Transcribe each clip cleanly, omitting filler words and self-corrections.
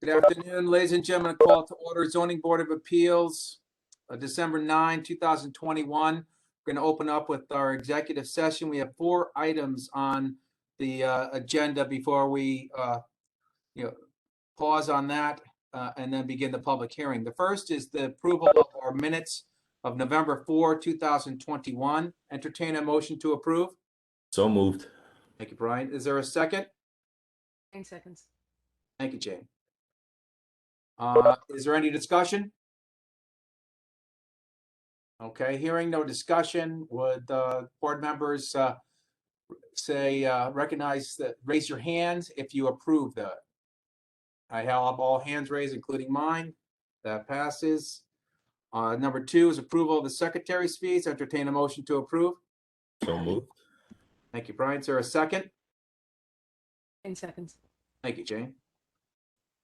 Good afternoon, ladies and gentlemen. Call to order Zoning Board of Appeals, December 9, 2021. We're going to open up with our executive session. We have 4 items on the agenda before we pause on that and then begin the public hearing. The first is the approval of our minutes of November 4, 2021. Entertain a motion to approve. So moved. Thank you, Brian. Is there a second? 9 seconds. Thank you, Jane. Is there any discussion? Okay, hearing no discussion, would board members recognize that, raise your hands if you approve that. I have all hands raised, including mine. That passes. Number 2 is approval of the secretary's fees. Entertain a motion to approve. So moved. Thank you, Brian. Is there a second? 10 seconds. Thank you, Jane.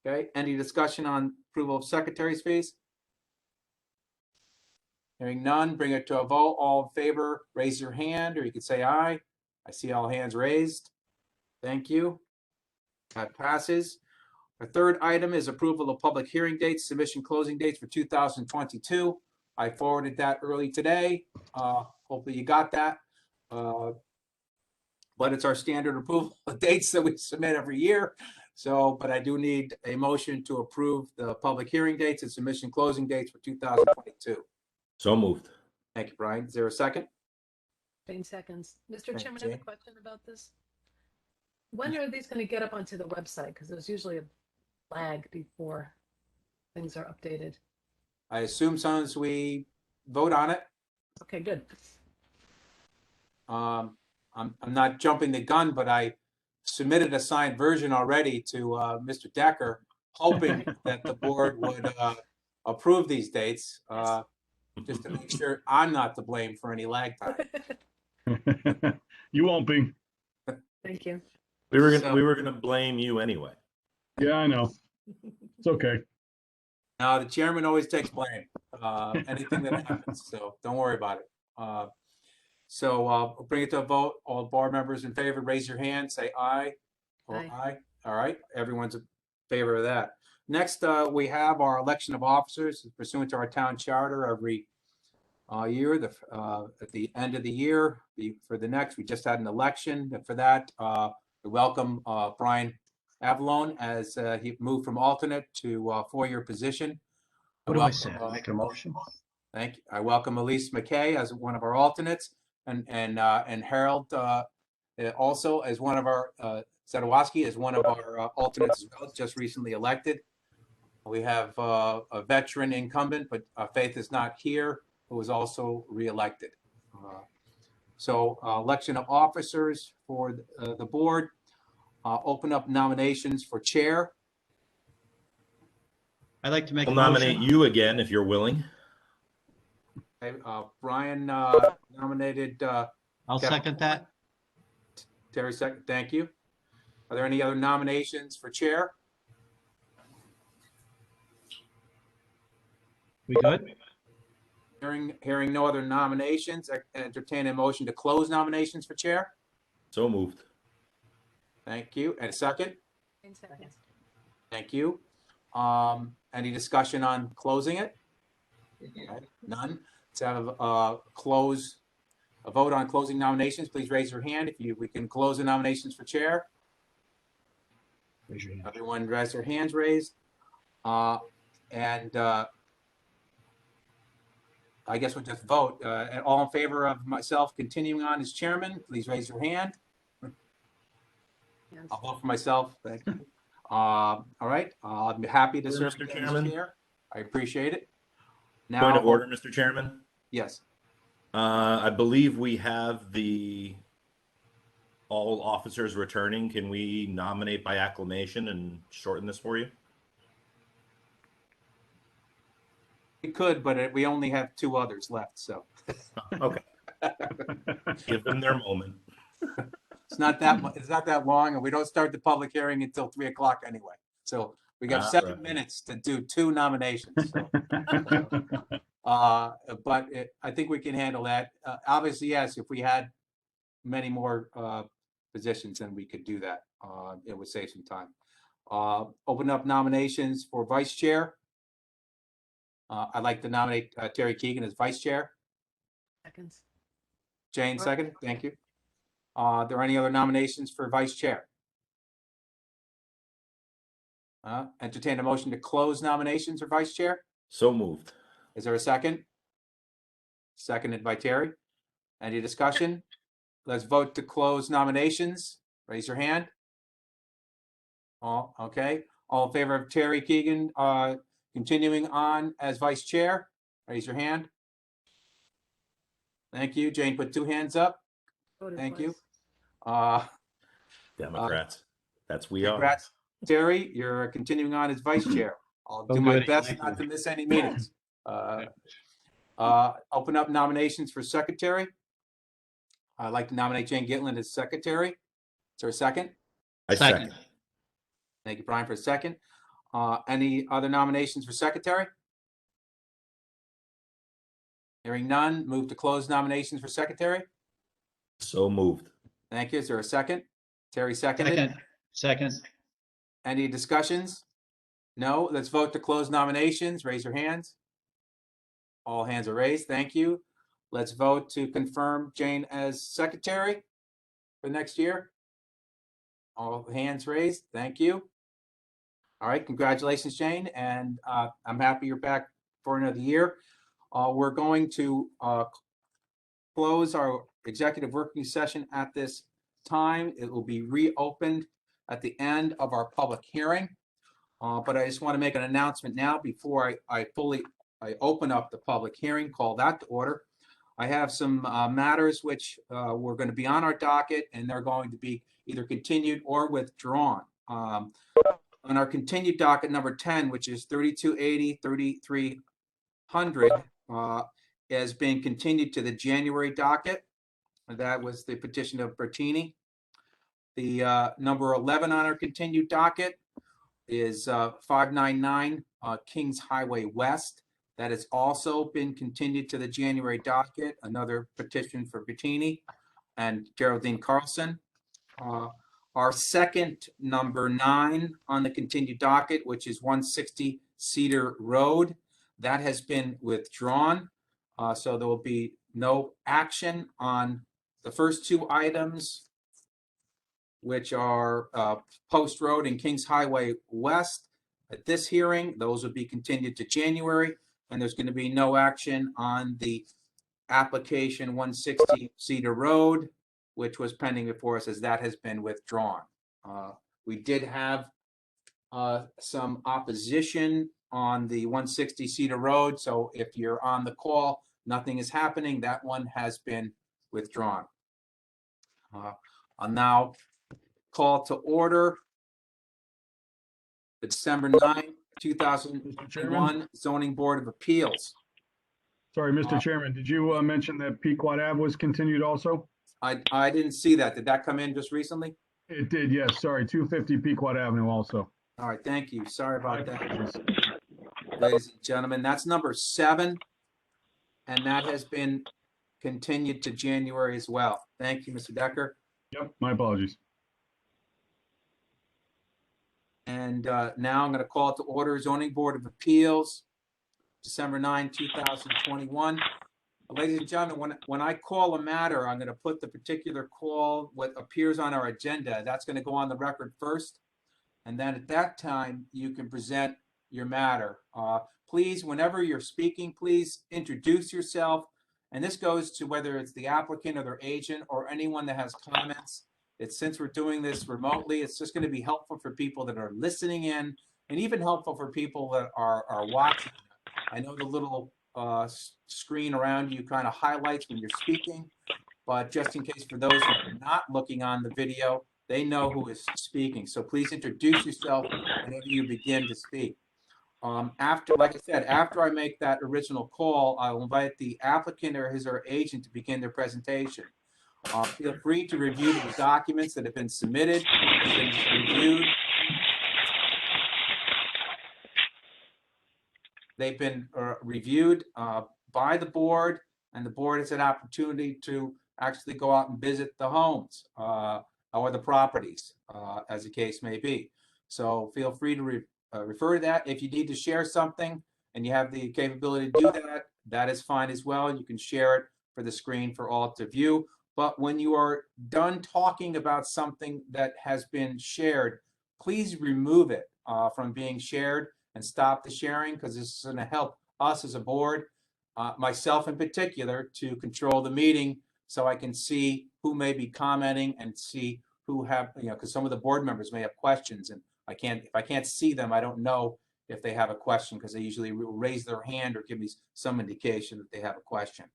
Okay, any discussion on approval of secretary's fees? Hearing none, bring it to a vote. All in favor, raise your hand, or you could say aye. I see all hands raised. Thank you. That passes. Our third item is approval of public hearing dates, submission closing dates for 2022. I forwarded that early today. Hopefully you got that. But it's our standard approval of dates that we submit every year. So, but I do need a motion to approve the public hearing dates and submission closing dates for 2022. So moved. Thank you, Brian. Is there a second? 10 seconds. Mr. Thank Chairman, I you, have a question about this. When are these going to get up onto the website? Because there's usually a lag before things are updated. I assume as soon as we vote on it. Okay, good. I'm not jumping the gun, but I submitted a signed version already to Mr. Decker, hoping that the board would approve these dates, just to make sure I'm not to blame for any lag time. You won't be. Thank you. We were gonna blame you anyway. Yeah, I know. It's okay. Now, the chairman always takes blame, anything that happens, so don't worry about it. So we'll bring it to a vote. All board members in favor, raise your hand, say aye. Or Aye. aye. All right, everyone's in favor of that. Next, we have our election of officers pursuant to our town charter every year. At the end of the year, for the next, we just had an election. For that, we welcome Brian Avalone as he moved from alternate to a 4-year position. What do I say? Make a motion. Thank you. I welcome Elise McKay as one of our alternates, and Harold also as one of our Zadowoski as one of our alternates as well, just recently elected. We have a veteran incumbent, but Faith is not here, who was also reelected. So election of officers for the board. Open up nominations for chair. I'd like to make I'll a motion. nominate you again if you're willing. Okay, Brian nominated. I'll second that. Terry second. Thank you. Are there any other nominations for chair? We good? Hearing no other nominations, I entertain a motion to close nominations for chair. So moved. Thank you. And a second? 10 seconds. Thank you. Any discussion on closing it? Okay, none. Let's have a vote on closing nominations. Please raise your hand if we can close the nominations for chair. Raise your hand. Everyone has their hands raised. I guess we'll just vote. All in favor of myself continuing on as chairman, please raise your hand. Yes. I'll vote for myself. Thank you. All right. I'll be happy to serve Mr. as Chairman. chair. I appreciate it. Now, Point of order, Mr. Chairman. yes. I believe we have all officers returning. Can we nominate by acclamation and shorten this for you? We could, but we only have 2 others left, so Okay. Give them their moment. it's not that long, and we don't start the public hearing until 3 o'clock anyway. So we got 7 right. minutes to do 2 nominations. So. But I think we can handle that. Obviously, yes, if we had many more positions, then we could do that. It would save some time. Open up nominations for vice chair. I'd like to nominate Terry Keegan as vice chair. Seconds. Jane, second. Thank you. Are there any other nominations for vice chair? Entertain a motion to close nominations for vice chair. So moved. Is there a second? Seconded by Terry. Any discussion? Let's vote to close nominations. Raise your hand. All okay. All in favor of Terry Keegan continuing on as vice chair? Raise your hand. Thank you. Jane put 2 hands up. Voted Thank twice. you. Democrats. That's we are. Congrats, Terry. You're continuing on as vice chair. I'll do Oh, my goody. best Thank not you. to miss any meetings. Open up nominations for secretary. I'd like to nominate Jane Gitland as secretary. Is there a second? I second. Thank you, Brian, for a second. Any other nominations for secretary? Hearing none, move to close nominations for secretary. So moved. Thank you. Is there a second? Terry seconded. Second. Any discussions? No. Let's vote to close nominations. Raise your hands. All hands are raised. Thank you. Let's vote to confirm Jane as secretary for next year. All hands raised. Thank you. All right. Congratulations, Jane. And I'm happy you're back for another year. We're going to close our executive working session at this time. It will be reopened at the end of our public hearing. But I just want to make an announcement now before I open up the public hearing, call that to order. I have some matters which were going to be on our docket, and they're going to be either continued or withdrawn. On our continued docket number 10, which is 3280, 3300, has been continued to the January docket. That was the petition of Bertini. The number 11 on our continued docket is 599 Kings Highway West. That has also been continued to the January docket, another petition for Bettini and Geraldine Carlson. Our second number 9 on the continued docket, which is 160 Cedar Road, that has been withdrawn. So there will be no action on the first 2 items, which are Post Road and Kings Highway West. At this hearing, those will be continued to January, and there's going to be no action on the application 160 Cedar Road, which was pending before us, as that has been withdrawn. We did have some opposition on the 160 Cedar Road, so if you're on the call, nothing is happening. That one has been withdrawn. I'll now call to order the December 9, 2021 Zoning Board of Appeals. Sorry, Mr. Chairman, did you mention that Pequot Ave was continued also? I didn't see that. Did that come in just recently? It did, yes. Sorry, 250 Pequot Avenue also. All right, thank you. Sorry about that. Ladies and gentlemen, that's number 7, and that has been continued to January as well. Thank you, Mr. Decker. Yep, my apologies. And now I'm going to call to order Zoning Board of Appeals, December 9, 2021. Ladies and gentlemen, when I call a matter, I'm going to put the particular call, what appears on our agenda. That's going to go on the record first. And then at that time, you can present your matter. Please, whenever you're speaking, please introduce yourself. And this goes to whether it's the applicant or their agent or anyone that has comments. Since we're doing this remotely, it's just going to be helpful for people that are listening in, and even helpful for people that are watching. I know the little screen around you kind of highlights when you're speaking, but just in case for those who are not looking on the video, they know who is speaking. So please introduce yourself whenever you begin to speak. After, like I said, after I make that original call, I will invite the applicant or his or her agent to begin their presentation. Feel free to review the documents that have been submitted, been reviewed. They've been reviewed by the board, and the board has an opportunity to actually go out and visit the homes or the properties, as the case may be. So feel free to refer to that. If you need to share something and you have the capability to do that, that is fine as well. You can share it for the screen for all to view. But when you are done talking about something that has been shared, please remove it from being shared and stop the sharing, because this is going to help us as a board, myself in particular, to control the meeting so I can see who may be commenting and see who have, because some of the board members may have questions, and if I can't see them, I don't know if they have a question, because they usually raise their hand or give me some indication that they have a question.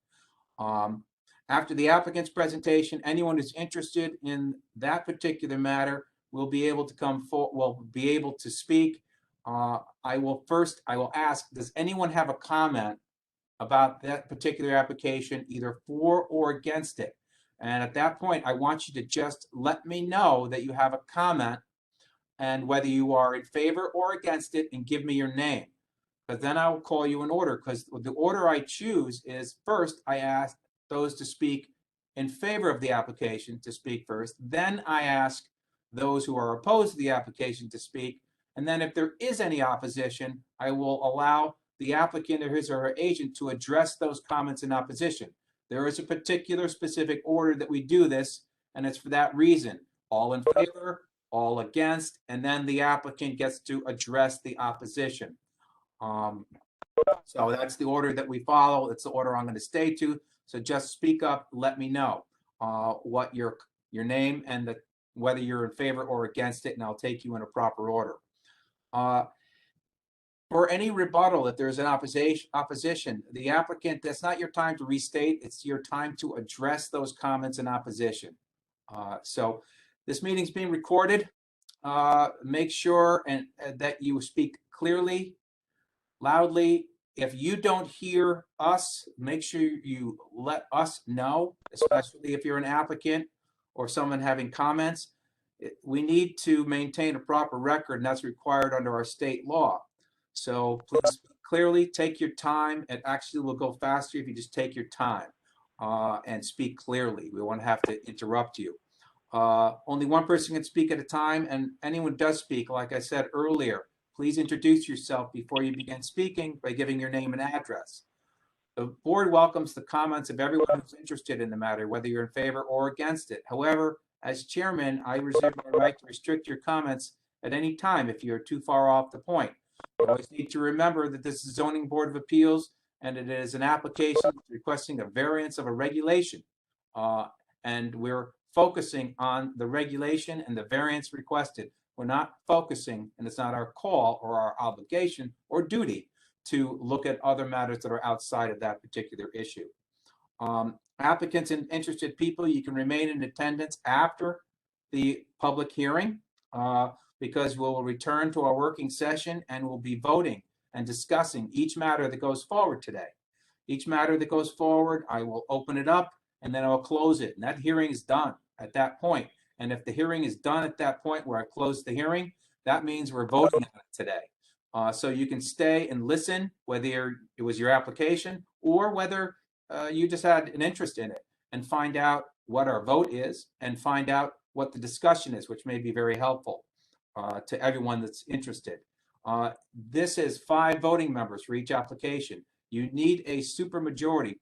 After the applicant's presentation, anyone who's interested in that particular matter will be able to will be able to speak. I will ask, does anyone have a comment about that particular application, either for or against it? And at that point, I want you to just let me know that you have a comment, and whether you are in favor or against it, and give me your name. But then I will call you in order, because the order I choose is, first I ask those to speak in favor of the application to speak first. Then I ask those who are opposed to the application to speak. And then if there is any opposition, I will allow the applicant or his or her agent to address those comments in opposition. There is a particular specific order that we do this, and it's for that reason. All in favor, all against, and then the applicant gets to address the opposition. So that's the order that we follow. It's the order I'm going to stay to. So just speak up, let me know what your name and whether you're in favor or against it, and I'll take you in a proper order. For any rebuttal, if there's an opposition, the applicant, that's not your time to restate, it's your time to address those comments in opposition. So this meeting's being recorded. Make sure that you speak clearly, loudly. If you don't hear us, make sure you let us know, especially if you're an applicant or someone having comments. We need to maintain a proper record, and that's required under our state law. So please speak clearly, take your time. It actually will go faster if you just take your time and speak clearly. We won't have to interrupt you. Only one person can speak at a time, and anyone does speak, like I said earlier, please introduce yourself before you begin speaking by giving your name and address. The board welcomes the comments of everyone who's interested in the matter, whether you're in favor or against it. However, as chairman, I reserve my right to restrict your comments at any time if you're too far off the point. You always need to remember that this is Zoning Board of Appeals, and it is an application requesting a variance of a regulation. And we're focusing on the regulation and the variance requested. We're not focusing, and it's not our call or our obligation or duty to look at other matters that are outside of that particular issue. Applicants and interested people, you can remain in attendance after the public hearing because we'll return to our working session and we'll be voting and discussing each matter that goes forward today. Each matter that goes forward, I will open it up and then I'll close it. And that hearing is done at that point. And if the hearing is done at that point where I close the hearing, that means we're voting on it today. So you can stay and listen, whether it was your application or whether you just had an interest in it, and find out what our vote is and find out what the discussion is, which may be very helpful to everyone that's interested. This is 5 voting members for each application. You need a supermajority,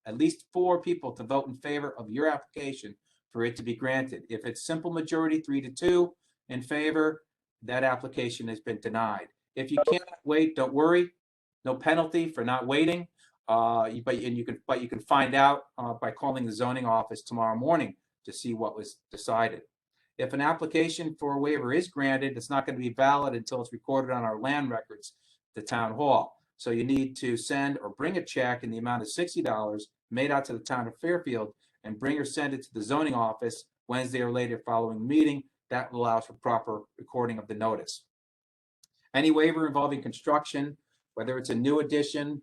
at least 4 people to vote in favor of your application for it to be granted. If it's simple majority, 3-2 in favor, that application has been denied. If you can't wait, don't worry. No penalty for not waiting. But you can find out by calling the zoning office tomorrow morning to see what was decided. If an application for a waiver is granted, it's not going to be valid until it's recorded on our land records, the town hall. So you need to send or bring a check in the amount of $60 made out to the town of Fairfield and bring or send it to the zoning office Wednesday or later following the meeting. That allows for proper recording of the notice. Any waiver involving construction, whether it's a new addition,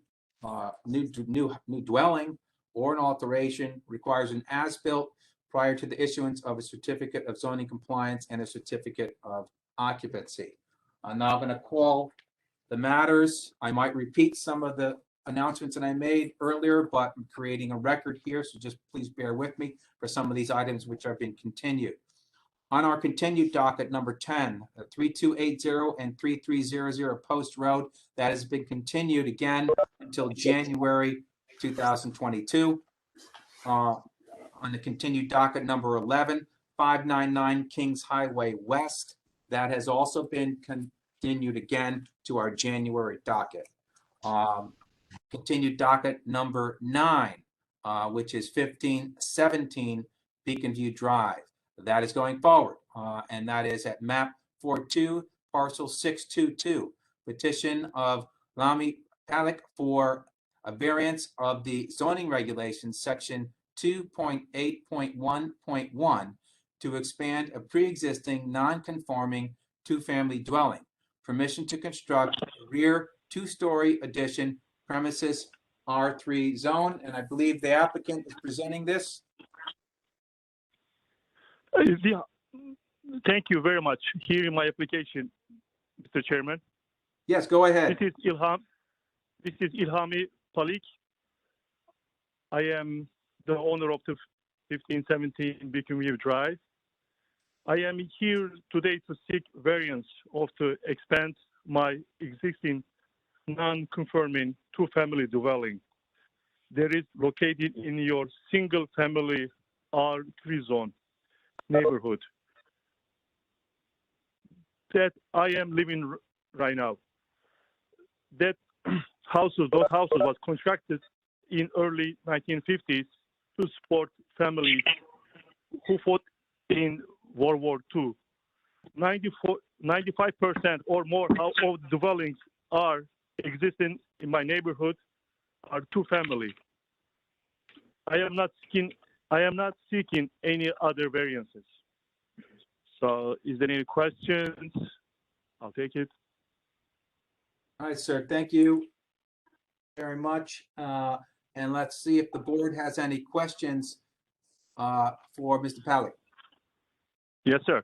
new dwelling, or an alteration, requires an as-built prior to the issuance of a certificate of zoning compliance and a certificate of occupancy. I'm now going to call the matters. I might repeat some of the announcements that I made earlier, but I'm creating a record here, so just please bear with me for some of these items which have been continued. On our continued docket number 10, 3280 and 3300 Post Road, that has been continued again until January 2022. On the continued docket number 11, 599 Kings Highway West, that has also been continued again to our January docket. Continued docket number 9, which is 1517 Beacon View Drive. That is going forward, and that is at map 42, parcel 622. Petition of Lami Palik for a variance of the zoning regulations, section 2.8.1.1, to expand a pre-existing non-conforming two-family dwelling. Permission to construct a rear two-story addition, premises R3 zone, and I believe the applicant is presenting this. Thank you very much. Here in my application, Mr. Chairman. Yes, go ahead. This is Ilhami Palik. I am the owner of the 1517 Beacon View Drive. I am here today to seek variance of to expand my existing non-conforming two-family dwelling. There is located in your single-family R3 zone neighborhood that I am living right now. That those houses was constructed in early 1950s to support families who fought in World War II. 95% or more of the dwellings are existing in my neighborhood are two-family. I am not seeking any other variances. So, is there any questions? I'll take it. All right, sir. Thank you very much. And let's see if the board has any questions for Mr. Palik. Yes, sir.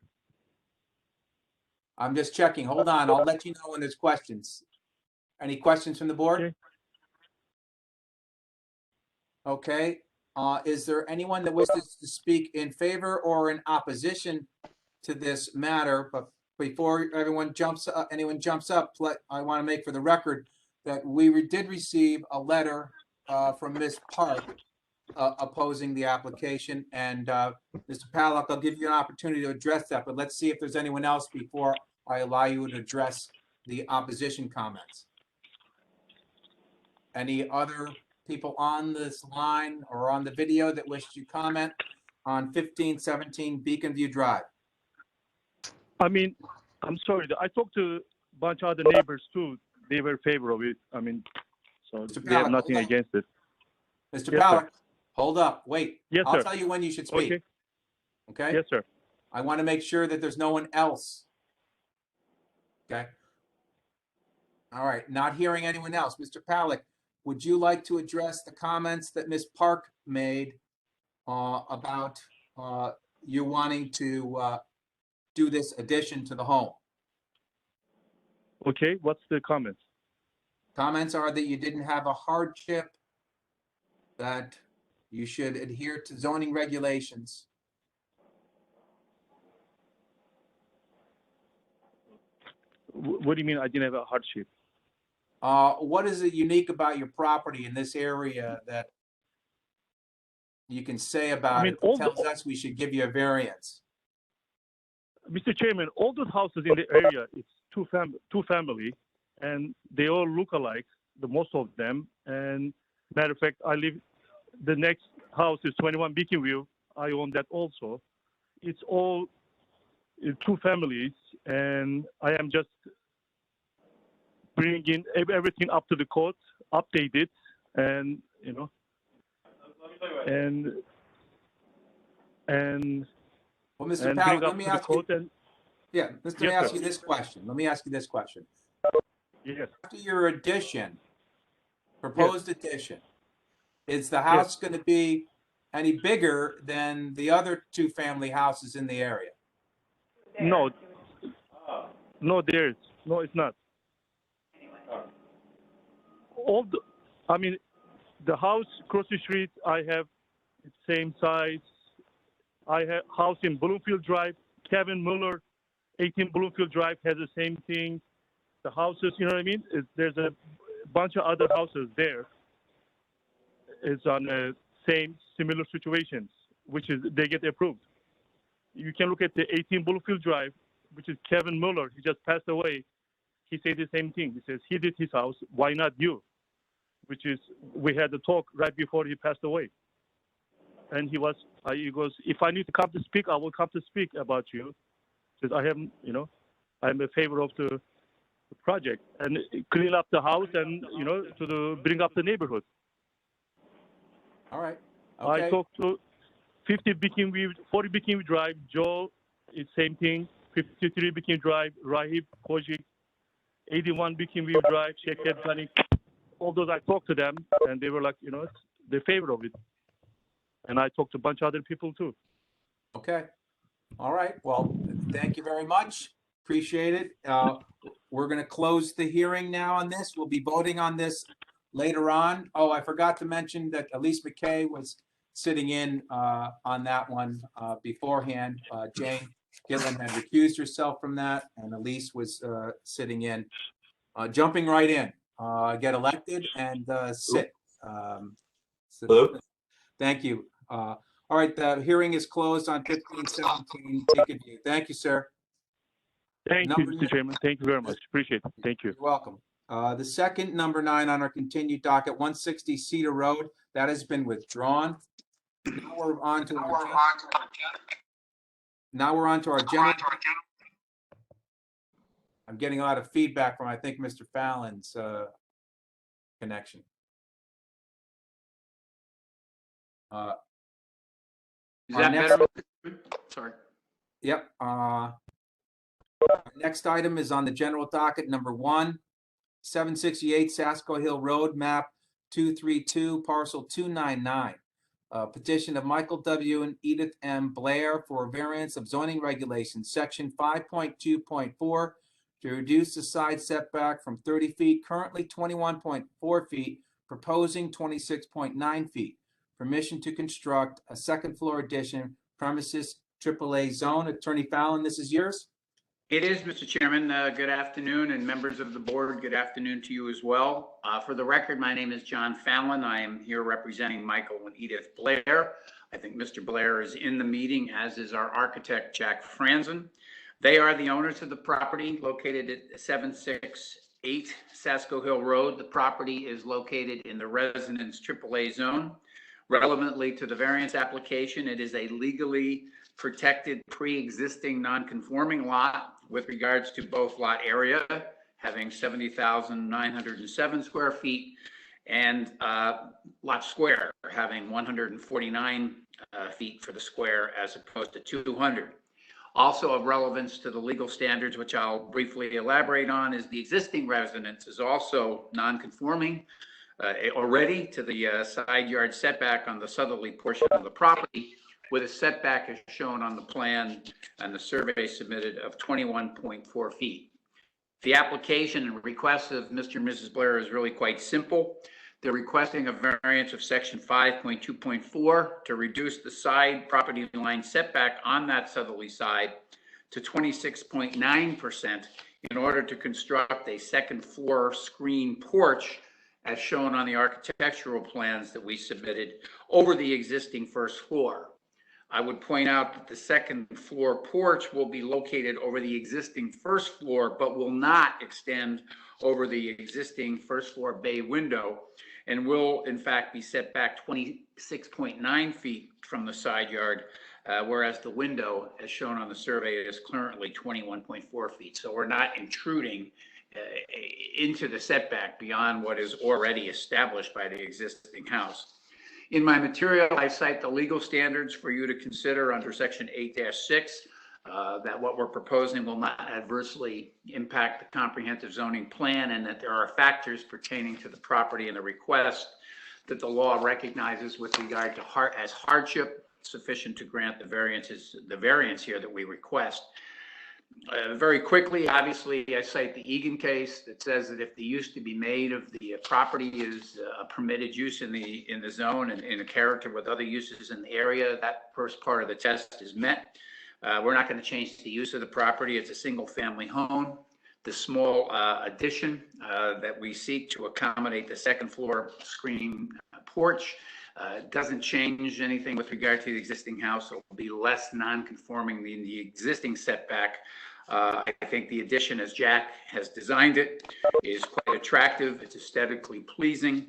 I'm just checking. Hold on. I'll let you know when there's questions. Any questions from the board? Okay. Is there anyone that wishes to speak in favor or in opposition to this matter? But before anyone jumps up, I want to make for the record that we did receive a letter from Ms. Park opposing the application. And Mr. Palik, I'll give you an opportunity to address that, but let's see if there's anyone else before I allow you to address the opposition comments. Any other people on this line or on the video that wish to comment on 1517 Beacon View Drive? I mean, I'm sorry. I talked to a bunch of other neighbors too. They were favorable of it. I mean, so Mr. they have Palik, nothing against it. Mr. Yes, Palik, sir. hold up, wait. Yes, I'll sir. tell you when you should speak. Okay. Okay? Yes, sir. I want to make sure that there's no one else. Okay? All right, not hearing anyone else. Mr. Palik, would you like to address the comments that Ms. Park made about you wanting to do this addition to the home? Okay. What's the comments? Comments are that you didn't have a hardship, that you should adhere to zoning regulations. What do you mean I didn't have a hardship? What is it unique about your property in this area that you can say about it that tells us we should give you a variance? Mr. Chairman, all those houses in the area, it's two family, and they all look alike, the most of them. And matter of fact, the next house is 21 Beacon View. I own that also. It's all two families, and I am just bringing everything up to the code, update it, and Well, Mr. Palik, let me ask you. Yes, Let me ask you this question. Let me ask you this question. Yes. After your addition, proposed addition, is the house going to be any bigger than the other two family houses in the area? No, it's not. The house across the street, I have the same size. I have house in Bluefield Drive, Kevin Mueller, 18 Bluefield Drive has the same thing. The houses, you know what I mean? There's a bunch of other houses there. It's on the same similar situations, which is they get approved. You can look at the 18 Bluefield Drive, which is Kevin Mueller. He just passed away. He said the same thing. He says he did his house. Why not you? Which is we had the talk right before he passed away. And he goes, if I need to come to speak, I will come to speak about you. Because I am, you know, I'm in favor of the project and clean up the house and, you know, bring up the neighborhood. All right. Okay. I talked to 40 Bikini Drive, Joe, it's same thing. 53 Bikini Drive, Rahib, Kojik, 81 Bikini Drive, Shekhet, Gani. All those I talked to them and they were like, you know, they're favor of it. And I talked to a bunch of other people too. Okay. All right. Well, thank you very much. Appreciate it. We're going to close the hearing now on this. We'll be voting on this later on. Oh, I forgot to mention that Elise McKay was sitting in on that one beforehand. Jane Gillen had recused herself from that, and Elise was sitting in. Jumping right in, get elected and sit. Hello? Thank you. All right, the hearing is closed on 1517 Beacon View. Thank you, sir. Thank you, Mr. Chairman. Thank you very much. Appreciate it. Thank you. You're welcome. The second, number 9 on our continued docket, 160 Cedar Road, that has been withdrawn. Now we're on to our general. I'm getting a lot of feedback from, I think, Mr. Fallon's connection. Is that next- better? Sorry. Yep. Next item is on the general docket, number 1, 768 Sasco Hill Road, map 232, parcel 299. Petition of Michael W. and Edith M. Blair for variance of zoning regulations, section 5.2.4, to reduce the side setback from 30 feet, currently 21.4 feet, proposing 26.9 feet. Permission to construct a second floor addition, premises AAA zone. Attorney Fallon, this is yours. It is, Mr. Chairman. Good afternoon, and members of the board, good afternoon to you as well. For the record, my name is John Fallon. I am here representing Michael and Edith Blair. I think Mr. Blair is in the meeting, as is our architect, Jack Franzen. They are the owners of the property located at 768 Sasco Hill Road. The property is located in the Residence AAA zone. Relevantly to the variance application, it is a legally protected pre-existing non-conforming lot with regards to both lot area, having 70,907 square feet, and lot square, having 149 feet for the square as opposed to 200. Also of relevance to the legal standards, which I'll briefly elaborate on, is the existing residence is also non-conforming already to the side yard setback on the southerly portion of the property, with a setback as shown on the plan and the survey submitted of 21.4 feet. The application and request of Mr. and Mrs. Blair is really quite simple. They're requesting a variance of section 5.2.4 to reduce the side property line setback on that southerly side to 26.9% in order to construct a second floor screen porch as shown on the architectural plans that we submitted over the existing first floor. I would point out that the second floor porch will be located over the existing first floor, but will not extend over the existing first floor bay window, and will in fact be set back 26.9 feet from the side yard, whereas the window, as shown on the survey, is currently 21.4 feet. So we're not intruding into the setback beyond what is already established by the existing house. In my material, I cite the legal standards for you to consider under section 8-6, that what we're proposing will not adversely impact the comprehensive zoning plan, and that there are factors pertaining to the property and the request that the law recognizes with regard to as hardship sufficient to grant the variance here that we request. Very quickly, obviously, I cite the Egan case that says that if the use to be made of the property is a permitted use in the zone and in a character with other uses in the area, that first part of the test is met. We're not going to change the use of the property. It's a single-family home. The small addition that we seek to accommodate the second floor screening porch doesn't change anything with regard to the existing house. It'll be less non-conforming than the existing setback. I think the addition, as Jack has designed it, is quite attractive. It's aesthetically pleasing,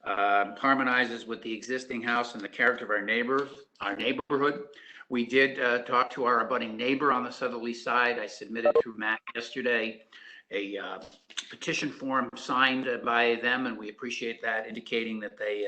harmonizes with the existing house and the character of our neighborhood. We did talk to our abutting neighbor on the southerly side. I submitted through Matt yesterday a petition form signed by them, and we appreciate that, indicating that they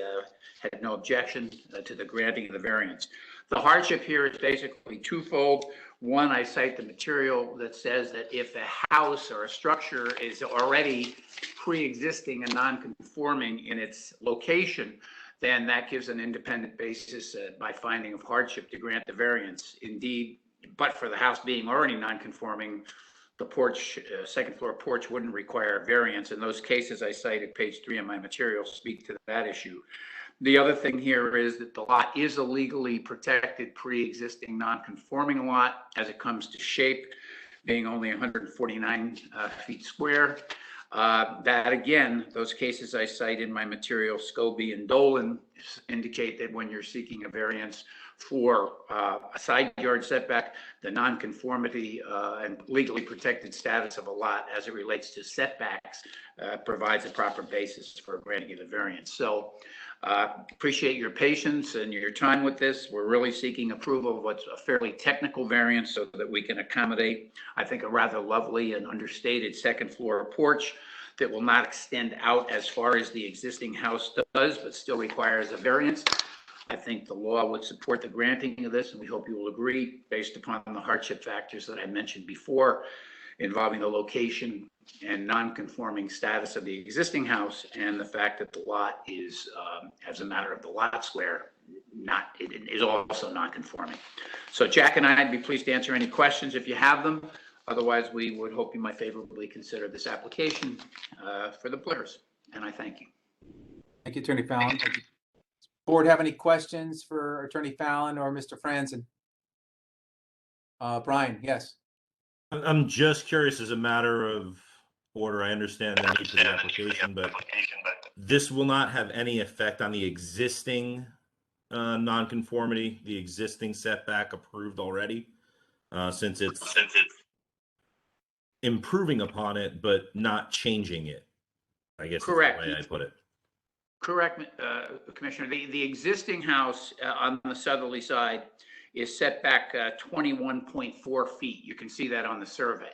had no objection to the granting of the variance. The hardship here is basically twofold. One, I cite the material that says that if a house or a structure is already pre-existing and non-conforming in its location, then that gives an independent basis by finding of hardship to grant the variance. Indeed, but for the house being already non-conforming, the porch, second floor porch wouldn't require a variance. In those cases I cited, page 3 of my material, speak to that issue. The other thing here is that the lot is a legally protected pre-existing non-conforming lot as it comes to shape, being only 149 feet square. That again, those cases I cite in my material, Scobie and Dolan, indicate that when you're seeking a variance for a side yard setback, the nonconformity and legally protected status of a lot as it relates to setbacks provides a proper basis for granting the variance. So appreciate your patience and your time with this. We're really seeking approval of what's a fairly technical variance so that we can accommodate, I think, a rather lovely and understated second floor porch that will not extend out as far as the existing house does, but still requires a variance. I think the law would support the granting of this, and we hope you will agree based upon the hardship factors that I mentioned before involving the location and non-conforming status of the existing house and the fact that the lot is, as a matter of the lot square, it is also non-conforming. So Jack and I'd be pleased to answer any questions if you have them. Otherwise, we would hope you might favorably consider this application for the Blairs, and I thank you. Thank you, Attorney Fallon. Board have any questions for Attorney Fallon or Mr. Franzen? Brian, yes. I'm just curious, as a matter of order, I understand the need for the application, but this will not have any effect on the existing nonconformity, the existing setback approved already, since it's improving upon it, but not changing it, I guess. Correct. Is the way I put it. Correct, Commissioner. The existing house on the southerly side is set back 21.4 feet. You can see that on the survey.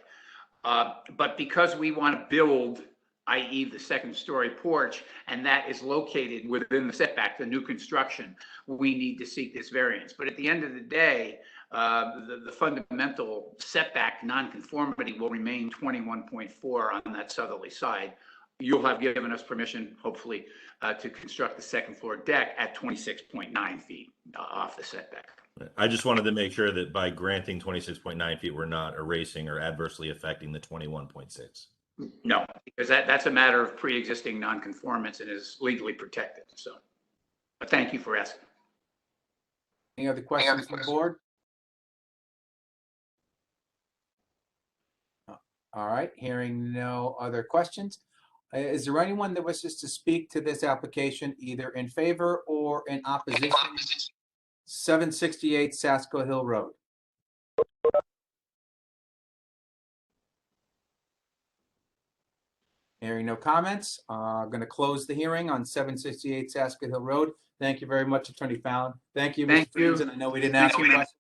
But because we want to build, i.e. the second story porch, and that is located within the setback, the new construction, we need to seek this variance. But at the end of the day, the fundamental setback nonconformity will remain 21.4 on that southerly side. You'll have given us permission, hopefully, to construct the second floor deck at 26.9 feet off the setback. I just wanted to make sure that by granting 26.9 feet, we're not erasing or adversely affecting the 21.6. No, because that's a matter of pre-existing nonconformance and is legally protected. So, but thank you for asking. Any other questions from the board? All right, hearing no other questions. Is there anyone that wishes to speak to this application, either in favor or in opposition? 768 Sasko Hill Road. Hearing no comments, I'm going to close the hearing on 768 Sasko Hill Road. Thank you very much, Attorney Fallon. Thank you, Mr. Franzen. I know we didn't ask you questions.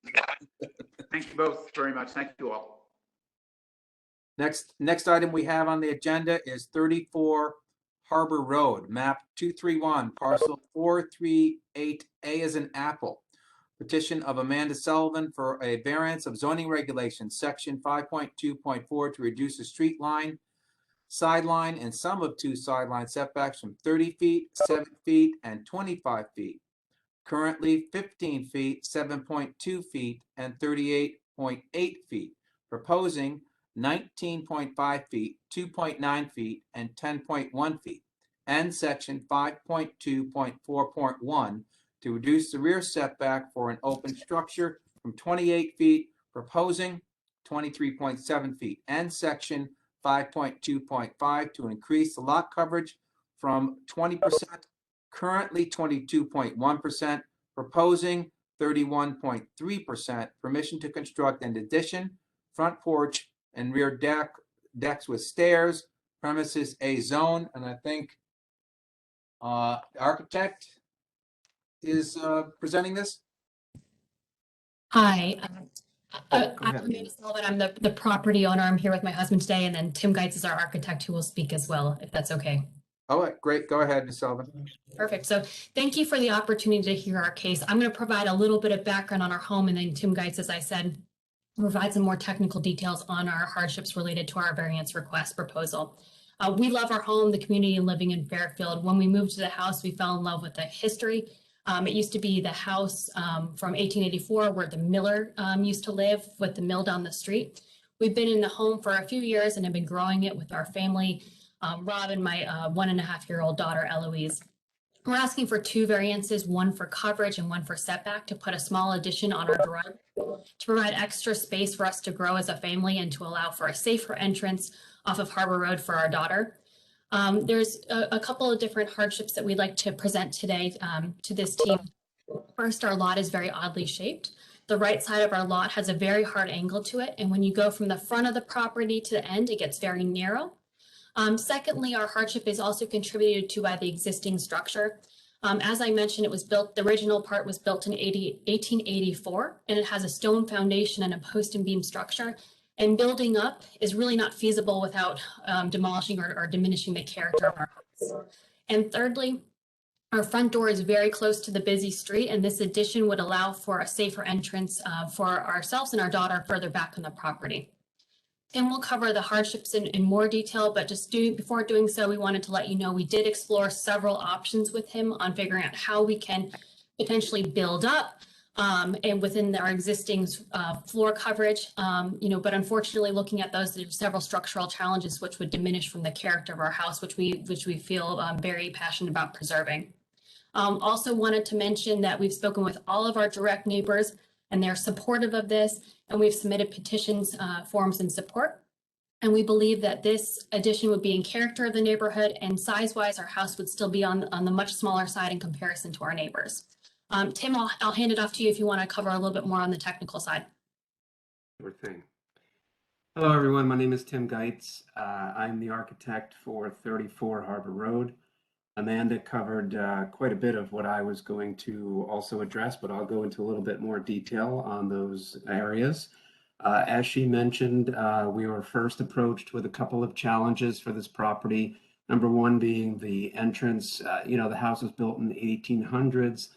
Thank you both very much. Thank you all. Next item we have on the agenda is 34 Harbor Road, map 231, parcel 438A as in apple. Petition of Amanda Sullivan for a variance of zoning regulations, section 5.2.4, to reduce the street line, sideline, and sum of two sideline setbacks from 30 feet, 7 feet, and 25 feet. Currently 15 feet, 7.2 feet, and 38.8 feet. Proposing 19.5 feet, 2.9 feet, and 10.1 feet, and section 5.2.4.1 to reduce the rear setback for an open structure from 28 feet proposing 23.7 feet, and section 5.2.5 to increase the lot coverage from 20%, currently 22.1%, proposing 31.3%, permission to construct an addition, front porch, and rear decks with stairs, premises A zone, and I think the architect is presenting this. Hi, Oh, go I'm ahead, Amanda Amanda. Sullivan. I'm the property owner. I'm here with my husband today, and then Tim Geitz is our architect who will speak as well, if that's okay. All right, great. Go ahead, Ms. Sullivan. Perfect. So thank you for the opportunity to hear our case. I'm going to provide a little bit of background on our home, and then Tim Geitz, as I said, provide some more technical details on our hardships related to our variance request proposal. We love our home, the community, and living in Fairfield. When we moved to the house, we fell in love with the history. It used to be the house from 1884 where the miller used to live, with the mill down the street. We've been in the home for a few years and have been growing it with our family, Rob and my 1.5-year-old daughter, Eloise. We're asking for 2 variances, one for coverage and one for setback, to put a small addition on our driveway to provide extra space for us to grow as a family and to allow for a safer entrance off of Harbor Road for our daughter. There's a couple of different hardships that we'd like to present today to this team. First, our lot is very oddly shaped. The right side of our lot has a very hard angle to it, and when you go from the front of the property to the end, it gets very narrow. Secondly, our hardship is also contributed to by the existing structure. As I mentioned, it was built, the original part was built in 1884, and it has a stone foundation and a post and beam structure. And building up is really not feasible without demolishing or diminishing the character of our house. And thirdly, our front door is very close to the busy street, and this addition would allow for a safer entrance for ourselves and our daughter further back on the property. And we'll cover the hardships in more detail, but before doing so, we wanted to let you know we did explore several options with him on figuring out how we can potentially build up and within our existing floor coverage, but unfortunately, looking at those, there's several structural challenges which would diminish from the character of our house, which we feel very passionate about preserving. Also wanted to mention that we've spoken with all of our direct neighbors, and they're supportive of this, and we've submitted petitions, forms in support. And we believe that this addition would be in character of the neighborhood, and size-wise, our house would still be on the much smaller side in comparison to our neighbors. Tim, I'll hand it off to you if you want to cover a little bit more on the technical side. Sure thing. Hello, everyone. My name is Tim Geitz. I'm the architect for 34 Harbor Road. Amanda covered quite a bit of what I was going to also address, but I'll go into a little bit more detail on those areas. As she mentioned, we were first approached with a couple of challenges for this property. Number one being the entrance. The house was built in the 1800s.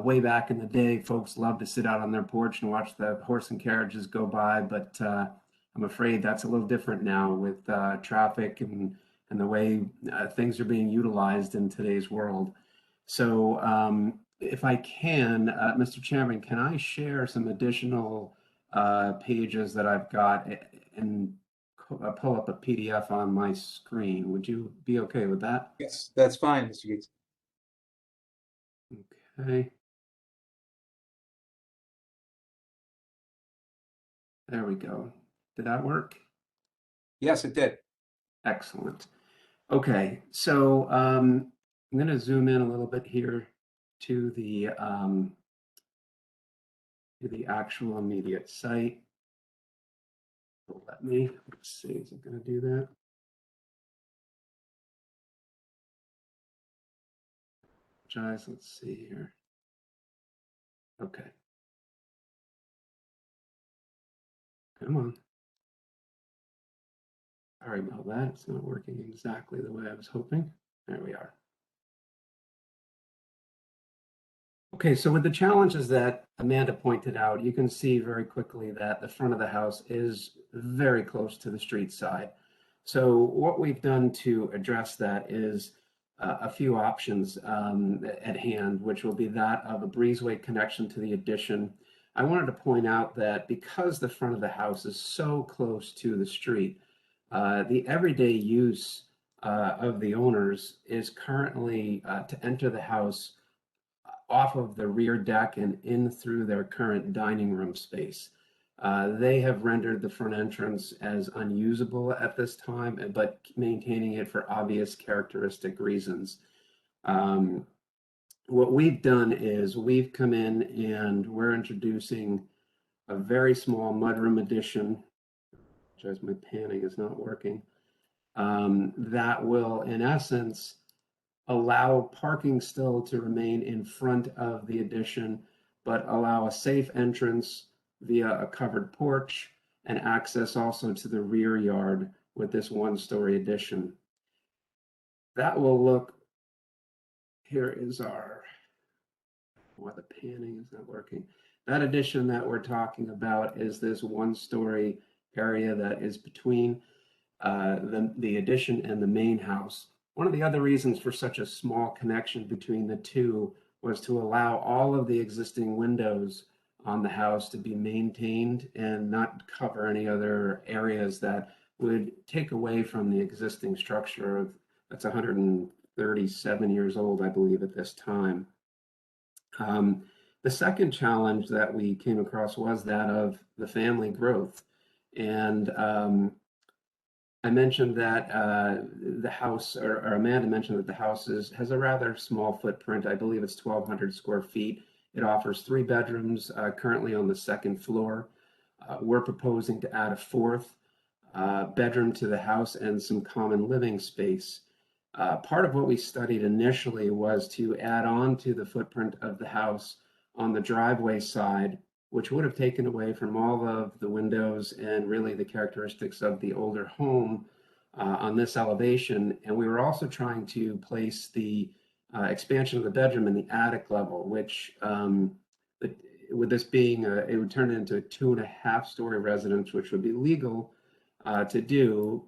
Way back in the day, folks loved to sit out on their porch and watch the horse and carriages go by, but I'm afraid that's a little different now with traffic and the way things are being utilized in today's world. So if I can, Mr. Chairman, can I share some additional pages that I've got and pull up a PDF on my screen? Would you be okay with that? Yes, that's fine, Mr. Geitz. Okay. There we go. Did that work? Yes, it did. Excellent. Okay, so I'm going to zoom in a little bit here to the actual immediate site. Let's see, is it going to do that? Let's see here. Okay. Come on. Sorry about that. It's not working exactly the way I was hoping. There we are. Okay, so with the challenges that Amanda pointed out, you can see very quickly that the front of the house is very close to the street side. So what we've done to address that is a few options at hand, which will be that of a breezeway connection to the addition. I wanted to point out that because the front of the house is so close to the street, the everyday use of the owners is currently to enter the house off of the rear deck and in through their current dining room space. They have rendered the front entrance as unusable at this time, but maintaining it for obvious characteristic reasons. What we've done is we've come in and we're introducing a very small mudroom addition, which as my panning is not working, that will, in essence, allow parking still to remain in front of the addition, but allow a safe entrance via a covered porch and access also to the rear yard with this one-story addition. That will look, here is our, well, the panning is not working. That addition that we're talking about is this one-story area that is between the addition and the main house. One of the other reasons for such a small connection between the two was to allow all of the existing windows on the house to be maintained and not cover any other areas that would take away from the existing structure of, that's 137 years old, I believe, at this time. The second challenge that we came across was that of the family growth. And I mentioned that the house, or Amanda mentioned that the house has a rather small footprint. I believe it's 1,200 square feet. It offers 3 bedrooms currently on the 2nd floor. We're proposing to add a 4th bedroom to the house and some common living space. Part of what we studied initially was to add on to the footprint of the house on the driveway side, which would have taken away from all of the windows and really the characteristics of the older home on this elevation. And we were also trying to place the expansion of the bedroom in the attic level, which with this being, it would turn into a 2.5-story residence, which would be legal to do.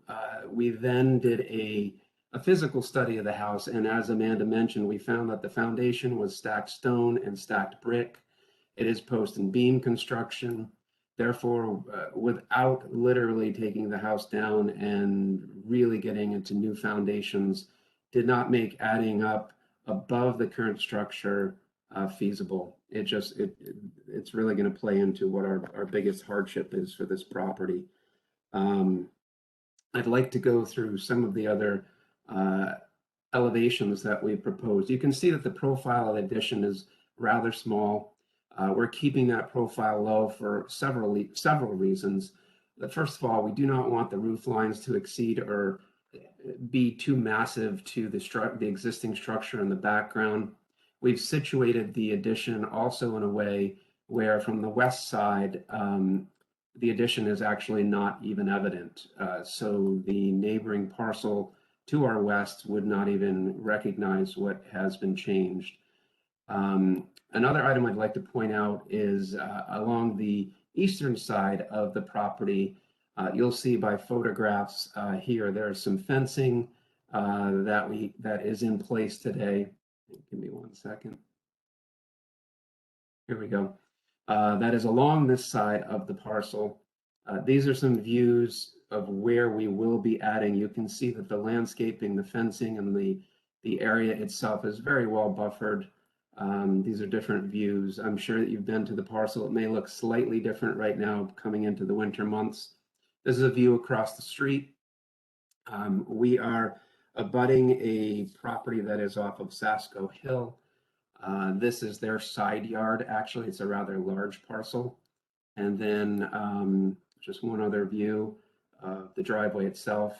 We then did a physical study of the house. And as Amanda mentioned, we found that the foundation was stacked stone and stacked brick. It is post and beam construction. Therefore, without literally taking the house down and really getting into new foundations, did not make adding up above the current structure feasible. It's really going to play into what our biggest hardship is for this property. I'd like to go through some of the other elevations that we've proposed. You can see that the profile of the addition is rather small. We're keeping that profile low for several reasons. First of all, we do not want the roof lines to exceed or be too massive to the existing structure in the background. We've situated the addition also in a way where from the west side, the addition is actually not even evident. So the neighboring parcel to our west would not even recognize what has been changed. Another item I'd like to point out is along the eastern side of the property, you'll see by photographs here, there's some fencing that is in place today. Give me 1 second. Here we go. That is along this side of the parcel. These are some views of where we will be adding. You can see that the landscaping, the fencing, and the area itself is very well buffered. These are different views. I'm sure that you've been to the parcel. It may look slightly different right now coming into the winter months. This is a view across the street. We are abutting a property that is off of Sasko Hill. This is their side yard. Actually, it's a rather large parcel. And then just one other view of the driveway itself.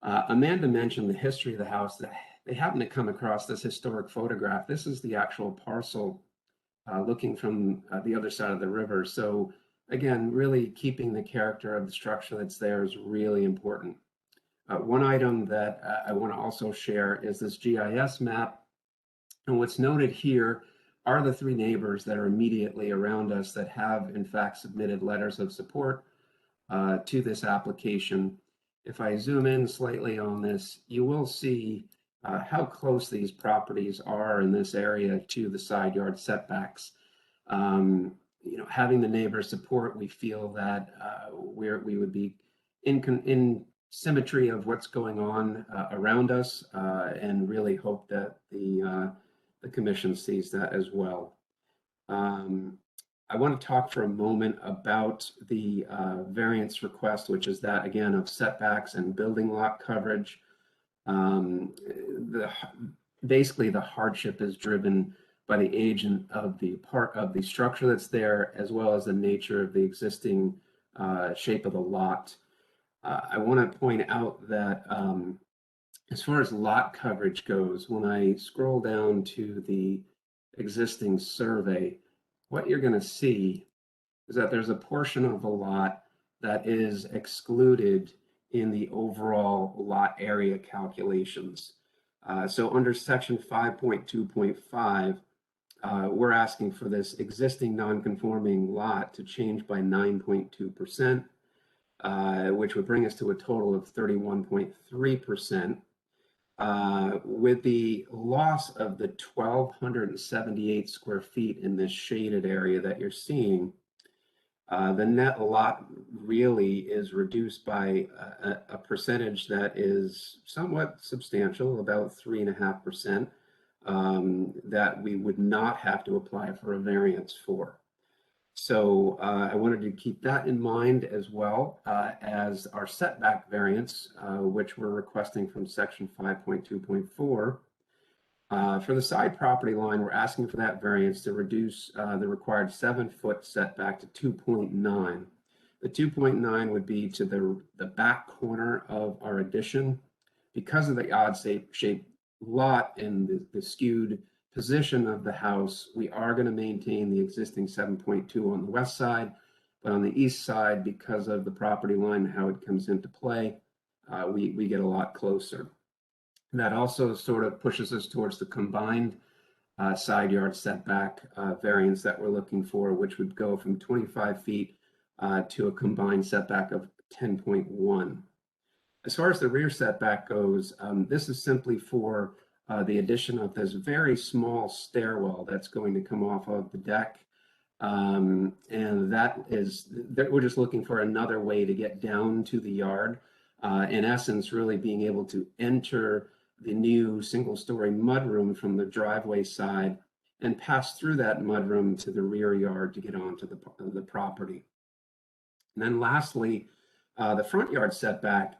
Amanda mentioned the history of the house. They happened to come across this historic photograph. This is the actual parcel looking from the other side of the river. So again, really keeping the character of the structure that's there is really important. One item that I want to also share is this GIS map. And what's noted here are the 3 neighbors that are immediately around us that have in fact submitted letters of support to this application. If I zoom in slightly on this, you will see how close these properties are in this area to the side yard setbacks. Having the neighbor support, we feel that we would be in symmetry of what's going on around us, and really hope that the commission sees that as well. I want to talk for a moment about the variance request, which is that, again, of setbacks and building lot coverage. Basically, the hardship is driven by the age of the part of the structure that's there, as well as the nature of the existing shape of the lot. I want to point out that as far as lot coverage goes, when I scroll down to the existing survey, what you're going to see is that there's a portion of the lot that is excluded in the overall lot area calculations. So under section 5.2.5, we're asking for this existing non-conforming lot to change by 9.2%, which would bring us to a total of 31.3%. With the loss of the 1,278 square feet in this shaded area that you're seeing, the net lot really is reduced by a percentage that is somewhat substantial, about 3.5%, that we would not have to apply for a variance for. So I wanted to keep that in mind, as well as our setback variance, which we're requesting from section 5.2.4. For the side property line, we're asking for that variance to reduce the required 7-foot setback to 2.9. The 2.9 would be to the back corner of our addition. Because of the odd shaped lot and the skewed position of the house, we are going to maintain the existing 7.2 on the west side, but on the east side, because of the property line and how it comes into play, we get a lot closer. And that also sort of pushes us towards the combined side yard setback variance that we're looking for, which would go from 25 feet to a combined setback of 10.1. As far as the rear setback goes, this is simply for the addition of this very small stairwell that's going to come off of the deck. And we're just looking for another way to get down to the yard. In essence, really being able to enter the new single-story mudroom from the driveway side and pass through that mudroom to the rear yard to get onto the property. And then lastly, the front yard setback,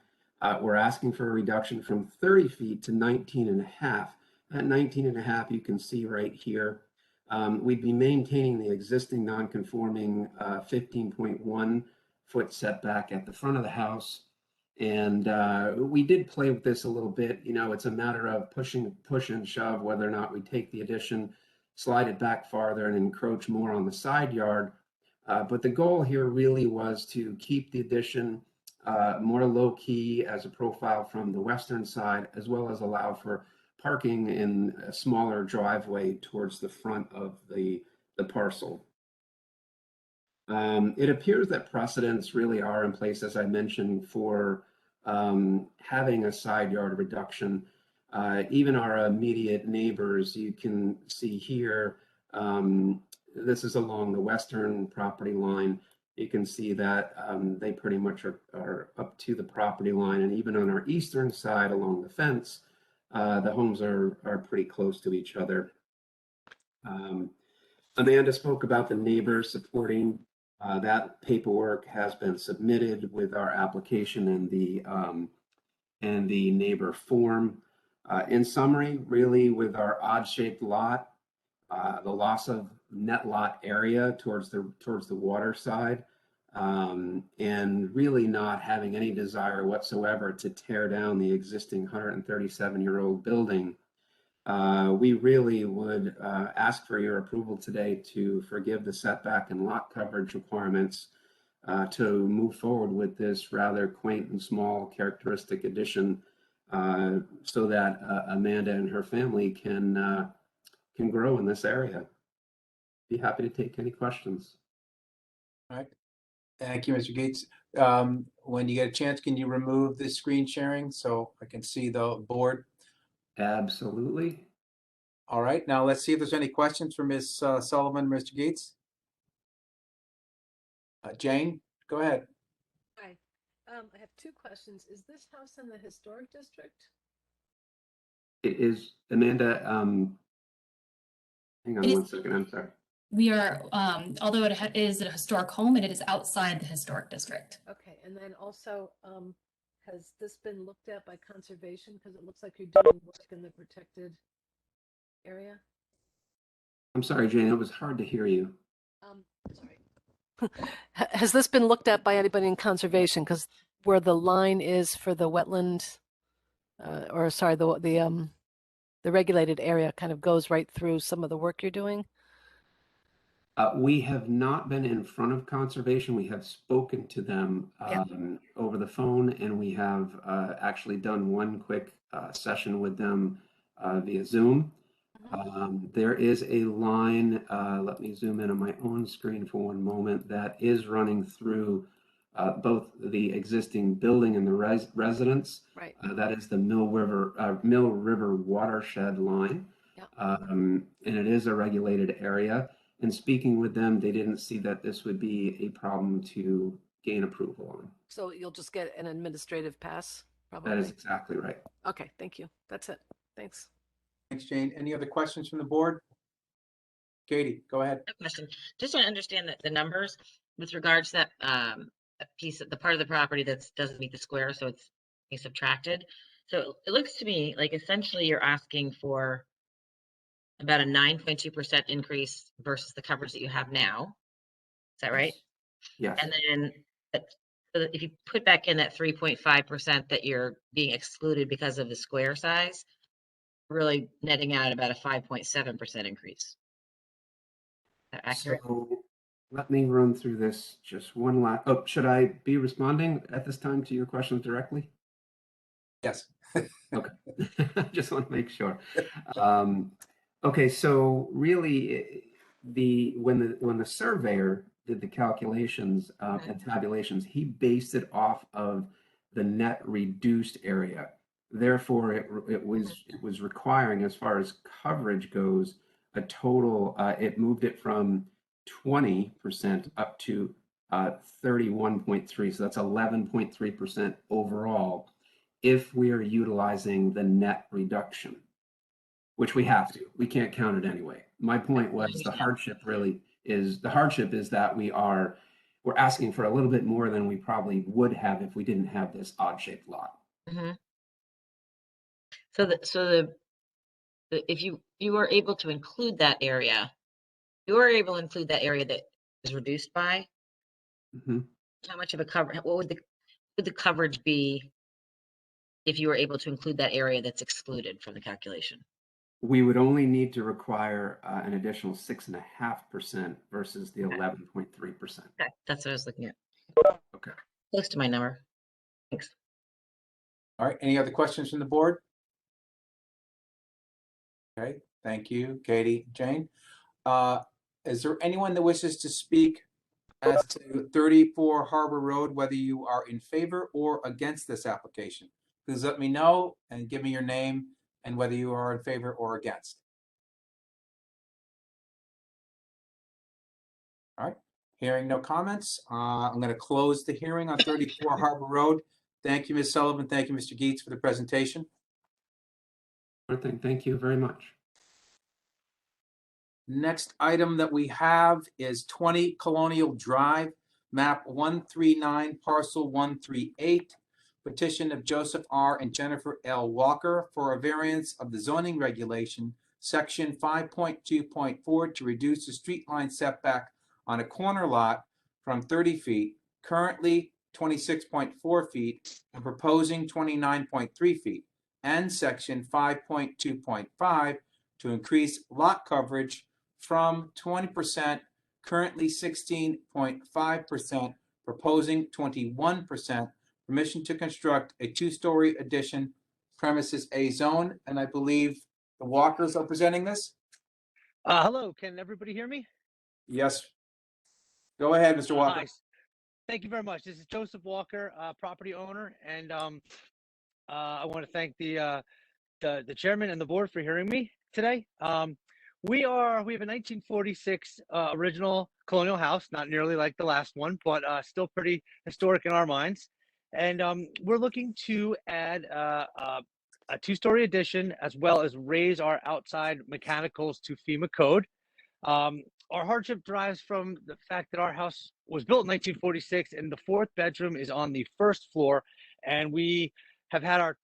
we're asking for a reduction from 30 feet to 19.5. At 19.5, you can see right here, we'd be maintaining the existing non-conforming 15.1 foot setback at the front of the house. And we did play with this a little bit. You know, it's a matter of push and shove, whether or not we take the addition, slide it back farther and encroach more on the side yard. But the goal here really was to keep the addition more low key as a profile from the western side, as well as allow for parking in a smaller driveway towards the front of the parcel. It appears that precedents really are in place, as I mentioned, for having a side yard reduction. Even our immediate neighbors, you can see here, this is along the western property line. You can see that they pretty much are up to the property line, and even on our eastern side along the fence, the homes are pretty close to each other. Amanda spoke about the neighbors supporting. That paperwork has been submitted with our application and the neighbor form. In summary, really, with our odd-shaped lot, the loss of net lot area towards the water side, and really not having any desire whatsoever to tear down the existing 137-year-old building, we really would ask for your approval today to forgive the setback and lot coverage requirements to move forward with this rather quaint and small characteristic addition, so that Amanda and her family can grow in this area. Be happy to take any questions. All right. Thank you, Mr. Gates. When you get a chance, can you remove the screen sharing so I can see the board? Absolutely. All right. Now let's see if there's any questions for Ms. Sullivan, Mr. Gates. Jane, go ahead. Hi. I have two questions. Is this house in the historic district? It is, Amanda, hang on one second, I'm sorry. We are, although it is a historic home, it is outside the historic district. Okay, and then also, has this been looked at by conservation? Because it looks like you're doing work in the protected area. I'm sorry, Jane, it was hard to hear you. Sorry. Has this been looked at by anybody in conservation? Because where the line is for the wetland, or sorry, the regulated area kind of goes right through some of the work you're doing. We have not been in front of conservation. We have spoken to them over the phone, and we have actually done one quick session with them via Zoom. There is a line, let me zoom in on my own screen for one moment, that is running through both the existing building and the residence. Right. That is the Mill River watershed line. And it is a regulated area. And speaking with them, they didn't see that this would be a problem to gain approval on. So you'll just get an administrative pass, probably? That is exactly right. Okay, thank you. That's it. Thanks. Thanks, Jane. Any other questions from the board? Katie, go ahead. No question. Just want to understand the numbers with regards to that piece of the part of the property that doesn't meet the square, so it's being subtracted. So it looks to me like essentially you're asking for about a 9.2% increase versus the coverage that you have now. Is that right? Yes. And then if you put back in that 3.5% that you're being excluded because of the square size, really netting out about a 5.7% increase. Is that accurate? So let me run through this just one last. Oh, should I be responding at this time to your questions directly? Yes. Okay. Just want to make sure. Okay, so really, when the surveyor did the calculations and tabulations, he based it off of the net reduced area. Therefore, it was requiring, as far as coverage goes, a total. It moved it from 20% up to 31.3. So that's 11.3% overall, if we are utilizing the net reduction, which we have to. We can't count it anyway. My point was the hardship is that we're asking for a little bit more than we probably would have if we didn't have this odd-shaped lot. Mm-hmm. So if you were able to include that area, that is reduced by, how much of a cover? What would the coverage be if you were able to include that area that's excluded from the calculation? We would only need to require an additional 6.5% versus the 11.3%. Okay, that's what I was looking at. Okay. Close to my number. Thanks. All right. Any other questions from the board? Okay. Thank you, Katie. Jane, is there anyone that wishes to speak as to 34 Harbor Road, whether you are in favor or against this application? Please let me know and give me your name and whether you are in favor or against. All right, hearing no comments, I'm going to close the hearing on 34 Harbor Road. Thank you, Ms. Sullivan. Thank you, Mr. Gies, for the presentation. Thank you very much. Next item that we have is 20 Colonial Drive, map 139, parcel 138. Petition of Joseph R. and Jennifer L. Walker for a variance of the zoning regulation, section 5.2.4, to reduce the street line setback on a corner lot from 30 feet, currently 26.4 feet, and proposing 29.3 feet, and section 5.2.5 to increase lot coverage from 20%, currently 16.5%, proposing 21%, permission to construct a two-story addition, premises A zone, and I believe the Walkers are presenting this? Hello, can everybody hear me? Yes. Go ahead, Mr. Walker. Nice. Thank you very much. This is Joseph Walker, property owner, and I want to thank the chairman and the board for hearing me today. We have a 1946 original colonial house, not nearly like the last one, but still pretty historic in our minds. And we're looking to add a two-story addition, as well as raise our outside mechanicals to FEMA code. our hardship derives from the fact that our house was built in 1946 and the fourth bedroom is on the first floor. And we have had our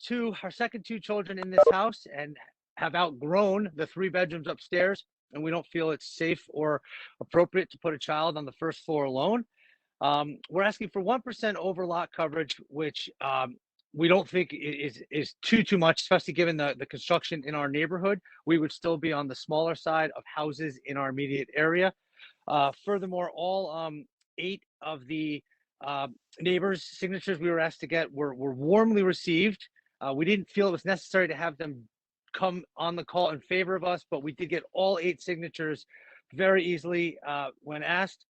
second two children in this house and have outgrown the 3 bedrooms upstairs. And we don't feel it's safe or appropriate to put a child on the first floor alone. We're asking for 1% over lot coverage, which we don't think is too much, especially given the construction in our neighborhood. We would still be on the smaller side of houses in our immediate area. Furthermore, all 8 of the neighbors' signatures we were asked to get were warmly received. We didn't feel it was necessary to have them come on the call in favor of us, but we did get all 8 signatures very easily when asked.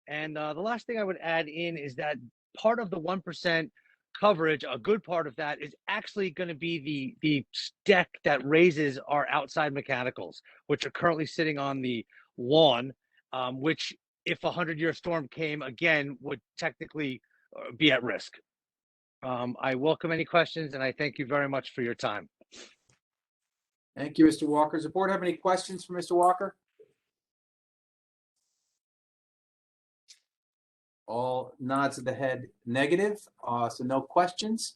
And the last thing I would add in is that part of the 1% coverage, a good part of that, is actually going to be the deck that raises our outside mechanicals, which are currently sitting on the lawn, which, if a 100-year storm came again, would technically be at risk. I welcome any questions, and I thank you very much for your time. Thank you, Mr. Walker. Does the board have any questions for Mr. Walker? All nods of the head negative, so no questions.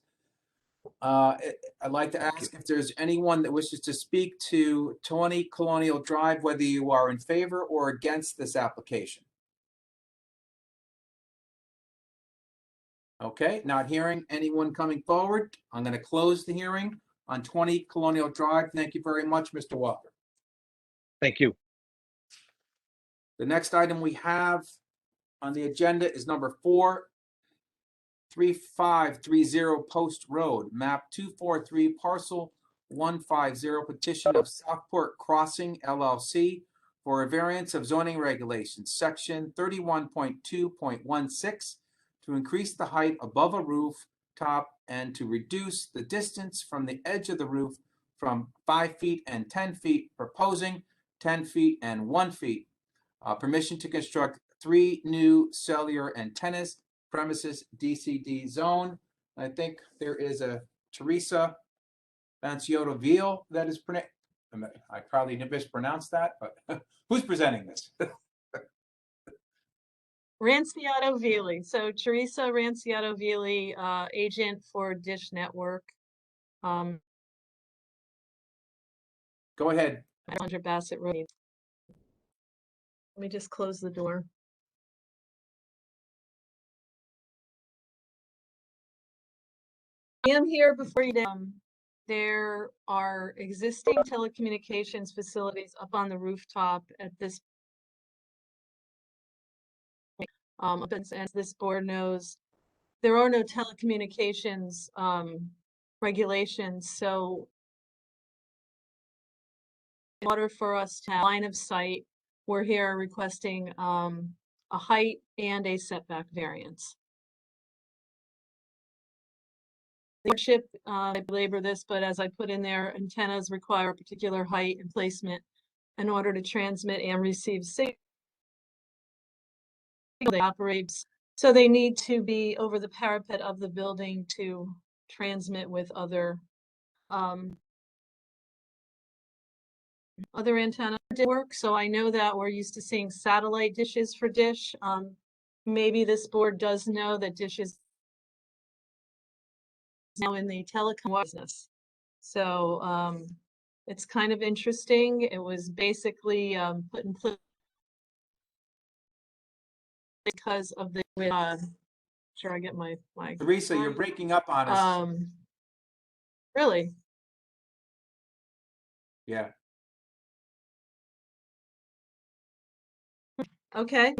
I'd like to ask if there's anyone that wishes to speak to 20 Colonial Drive, whether you are in favor or against this application. Okay, not hearing anyone coming forward. I'm going to close the hearing on 20 Colonial Drive. Thank you very much, Mr. Walker. Thank you. The next item we have on the agenda is number 43530 Post Road, map 243, parcel 150, petition of Southport Crossing LLC for a variance of zoning regulations, section 31.2.16, to increase the height above a roof top and to reduce the distance from the edge of the roof from 5 feet and 10 feet, proposing 10 feet and 1 feet. Permission to construct 3 new cellular antennas, premises DCD zone. I think there is a Teresa Vanciotto-Ville that is pronounced. I probably mispronounced that, but who's presenting this? Ranciotto-Ville. So Teresa Ranciotto-Ville, agent for Dish Network. Go ahead. 100 Bassett Road. Let me just close the door. I am here before you. There are existing telecommunications facilities up on the rooftop at this as this board knows, there are no telecommunications regulations. So in order for us to have line of sight, we're here requesting a height and a setback variance. Leadership, I belabor this, but as I put in there, antennas require a particular height and placement in order to transmit and receive signal. They operate, so they need to be over the parapet of the building to transmit with other antenna work. So I know that we're used to seeing satellite dishes for Dish. Maybe this board does know that Dish is now in the telecom business. So it's kind of interesting. It was basically put in place because of the sure I get my Teresa, you're breaking up on us. Really? Yeah. Okay.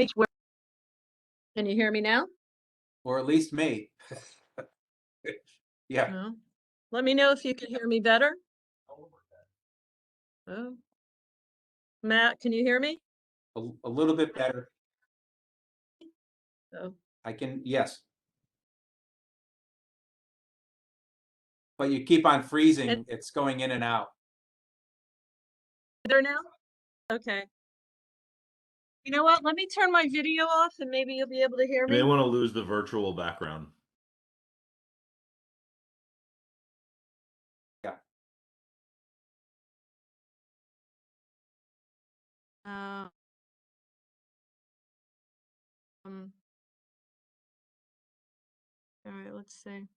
Can you hear me now? Or at least me. Yeah. No. Let me know if you can hear me better. Oh. Matt, can you hear me? A little bit better. Oh. I can, yes. But you keep on freezing. It's going in and out. There now? Okay. You know what? Let me turn my video off and maybe you'll be able to hear You me. may want to lose the virtual background. Yeah. All right, let's see.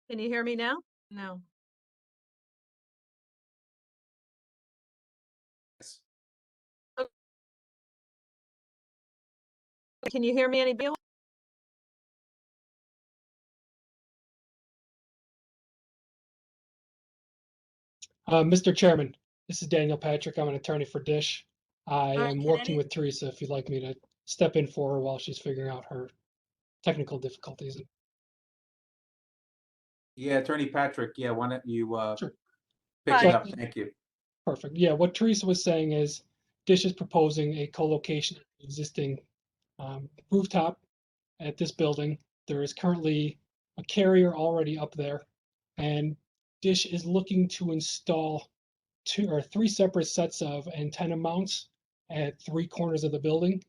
Can you hear me now? No. Yes. Can you hear me any better? Mr. Chairman, this is Daniel Patrick. I'm an attorney for Dish. I right, am can working any- with Teresa if you'd like me to step in for her while she's figuring out her technical difficulties. Yeah, Attorney Patrick, yeah, why don't you Sure. pick Hi. it up? Thank you. Perfect. Yeah, what Teresa was saying is Dish is proposing a co-location of the existing rooftop at this building. There is currently a carrier already up there, and Dish is looking to install 2 or 3 separate sets of antenna mounts at 3 corners of the building.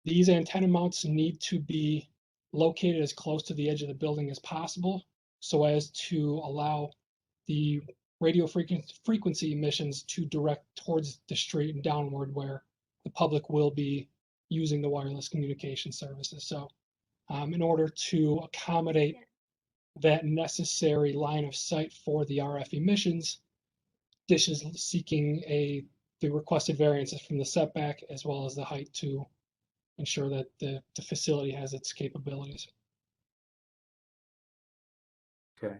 These antenna mounts need to be located as close to the edge of the building as possible so as to allow the radio frequency emissions to direct towards the street and downward where the public will be using the wireless communication services. So in order to accommodate that necessary line of sight for the RF emissions, Dish is seeking the requested variances from the setback as well as the height to ensure that the facility has its capabilities. Okay.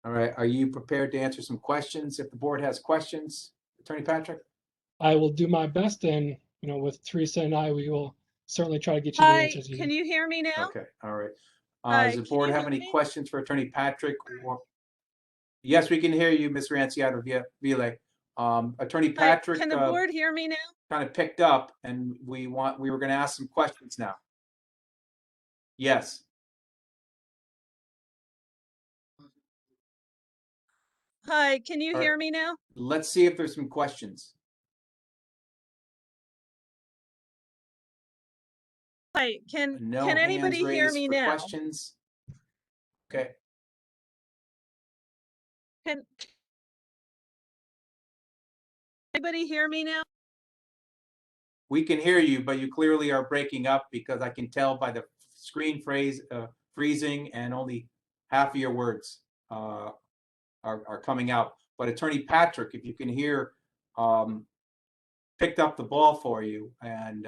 All right, are you prepared to answer some questions if the board has questions? Attorney Patrick? I will do my best, and with Teresa and I, we will certainly try to get you the Hi, answers you can need. you hear me now? Okay, all right. Hi, Does the can board you have hear any me? questions for Attorney Patrick? Yes, we can hear you, Ms. Ranciano Vile. Attorney Hi, Patrick can the board hear me now? kind of picked up, and we were going to ask some questions now. Yes. Hi, can you All right. hear me now? Let's see if there's some questions. Hi, No can hands anybody hear raised me for now? questions. Okay. Can anybody hear me now? We can hear you, but you clearly are breaking up because I can tell by the screen freezing and only half of your words are coming out. But Attorney Patrick, if you can hear, picked up the ball for you. And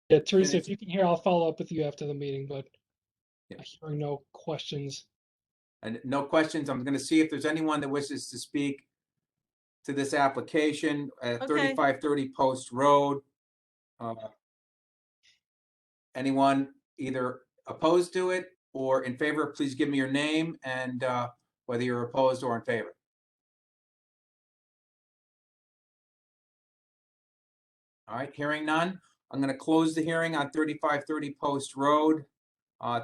Yeah, Teresa, if you can hear, I'll follow up with you after the meeting, but Yeah. hearing no questions. And no questions. I'm going to see if there's anyone that wishes to speak to this application at Okay. 3530 Post Road. Anyone either opposed to it or in favor, please give me your name and whether you're opposed or in favor. All right, hearing none. I'm going to close the hearing on 3530 Post Road.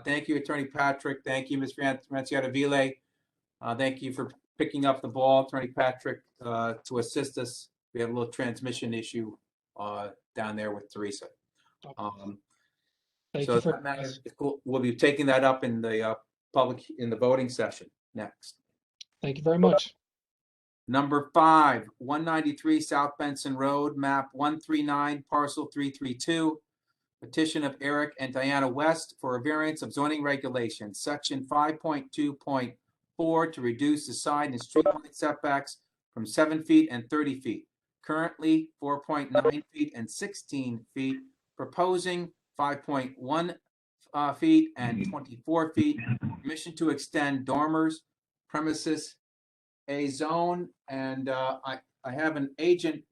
Thank you, Attorney Patrick. Thank you, Ms. Ranciano Vile. Thank you for picking up the ball, Attorney Patrick, to assist us. We have a little transmission issue down there with Teresa. Thank So you for that matters. We'll be taking that up in the voting session next. Thank you very much. Number 5, 193 South Benson Road, map 139, parcel 332. Petition of Eric and Diana West for a variance of zoning regulations, section 5.2.4 to reduce the side and street line setbacks from 7 feet and 30 feet. Currently 4.9 feet and 16 feet, proposing 5.1 feet and 24 feet. Permission to extend dormers, premises, a zone, and I have an agent,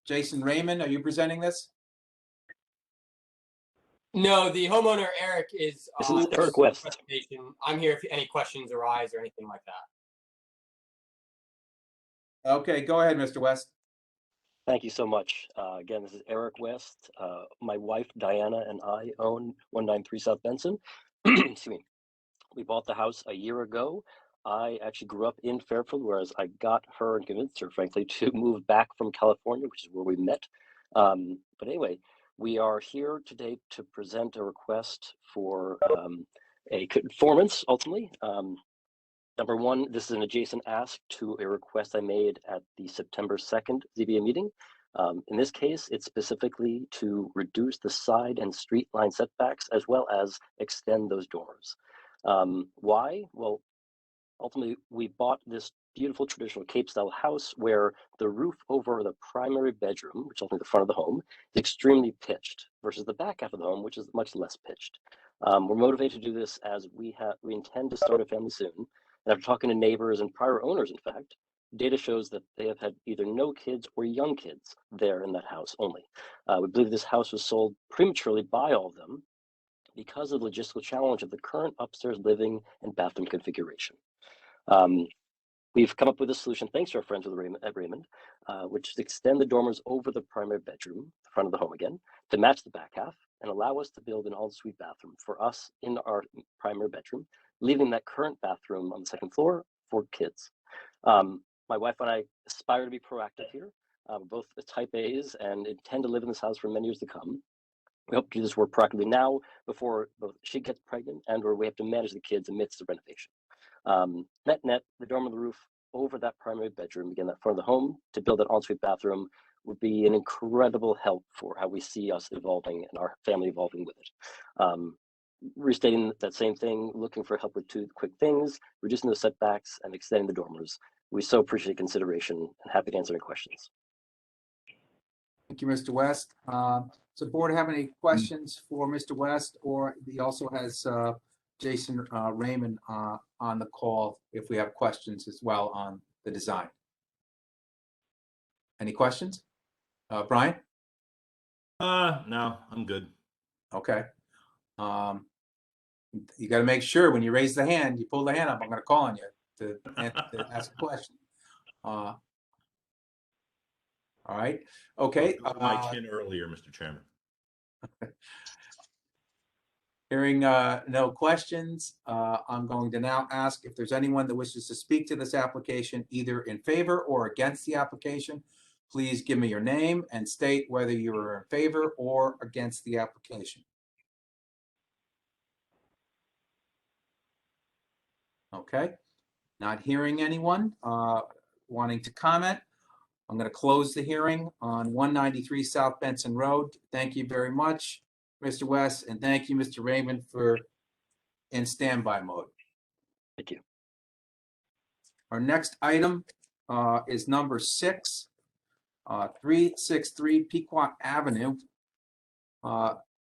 Jason Raymond. Are you presenting this? No, the homeowner, Eric, is This is Eric West. presentation. I'm here if any questions arise or anything like that. Okay, go ahead, Mr. West. Thank you so much. Again, this is Eric West. My wife, Diana, and I own 193 South Benson. Excuse me. We bought the house a year ago. I actually grew up in Fairfield, whereas I got her and convinced her, frankly, to move back from California, which is where we met. But anyway, we are here today to present a request for a conformance, ultimately. Number one, this is an adjacent ask to a request I made at the September 2nd ZBA meeting. In this case, it's specifically to reduce the side and street line setbacks as well as extend those dormers. Why? Well, ultimately, we bought this beautiful traditional Cape style house where the roof over the primary bedroom, which is ultimately the front of the home, is extremely pitched versus the back half of the home, which is much less pitched. We're motivated to do this as we intend to start a family soon. And after talking to neighbors and prior owners, in fact, data shows that they have had either no kids or young kids there in that house only. We believe this house was sold prematurely by all of them because of the logistical challenge of the current upstairs living and bathroom configuration. We've come up with a solution, thanks to our friends at Raymond, which is to extend the dormers over the primary bedroom, the front of the home again, to match the back half and allow us to build an ensuite bathroom for us in our primary bedroom, leaving that current bathroom on the second floor for kids. My wife and I aspire to be proactive here. We're both type A's and intend to live in this house for many years to come. We hope to do this work proactively now before both she gets pregnant and or we have to manage the kids amidst the renovation. Net, the dormer on the roof over that primary bedroom, again, that front of the home, to build that ensuite bathroom would be an incredible help for how we see us evolving and our family evolving with it. Restating that same thing, looking for help with two quick things, reducing those setbacks and extending the dormers. We so appreciate consideration and happy to answer any questions. Thank you, Mr. West. Does the board have any questions for Mr. West, or he also has Jason Raymond on the call if we have questions as well on the design? Any questions? Brian? No, I'm good. Okay. You got to make sure when you raise the hand, you pull the hand up. I'm going to call on you to ask a question. All right. Okay. My chin earlier, Mr. Chairman. Hearing no questions, I'm going to now ask if there's anyone that wishes to speak to this application, either in favor or against the application. Please give me your name and state whether you are in favor or against the application. Okay, not hearing anyone wanting to comment. I'm going to close the hearing on 193 South Benson Road. Thank you very much, Mr. West, and thank you, Mr. Raymond, for in standby mode. Thank you. Our next item is number 6, 363 Pequot Avenue,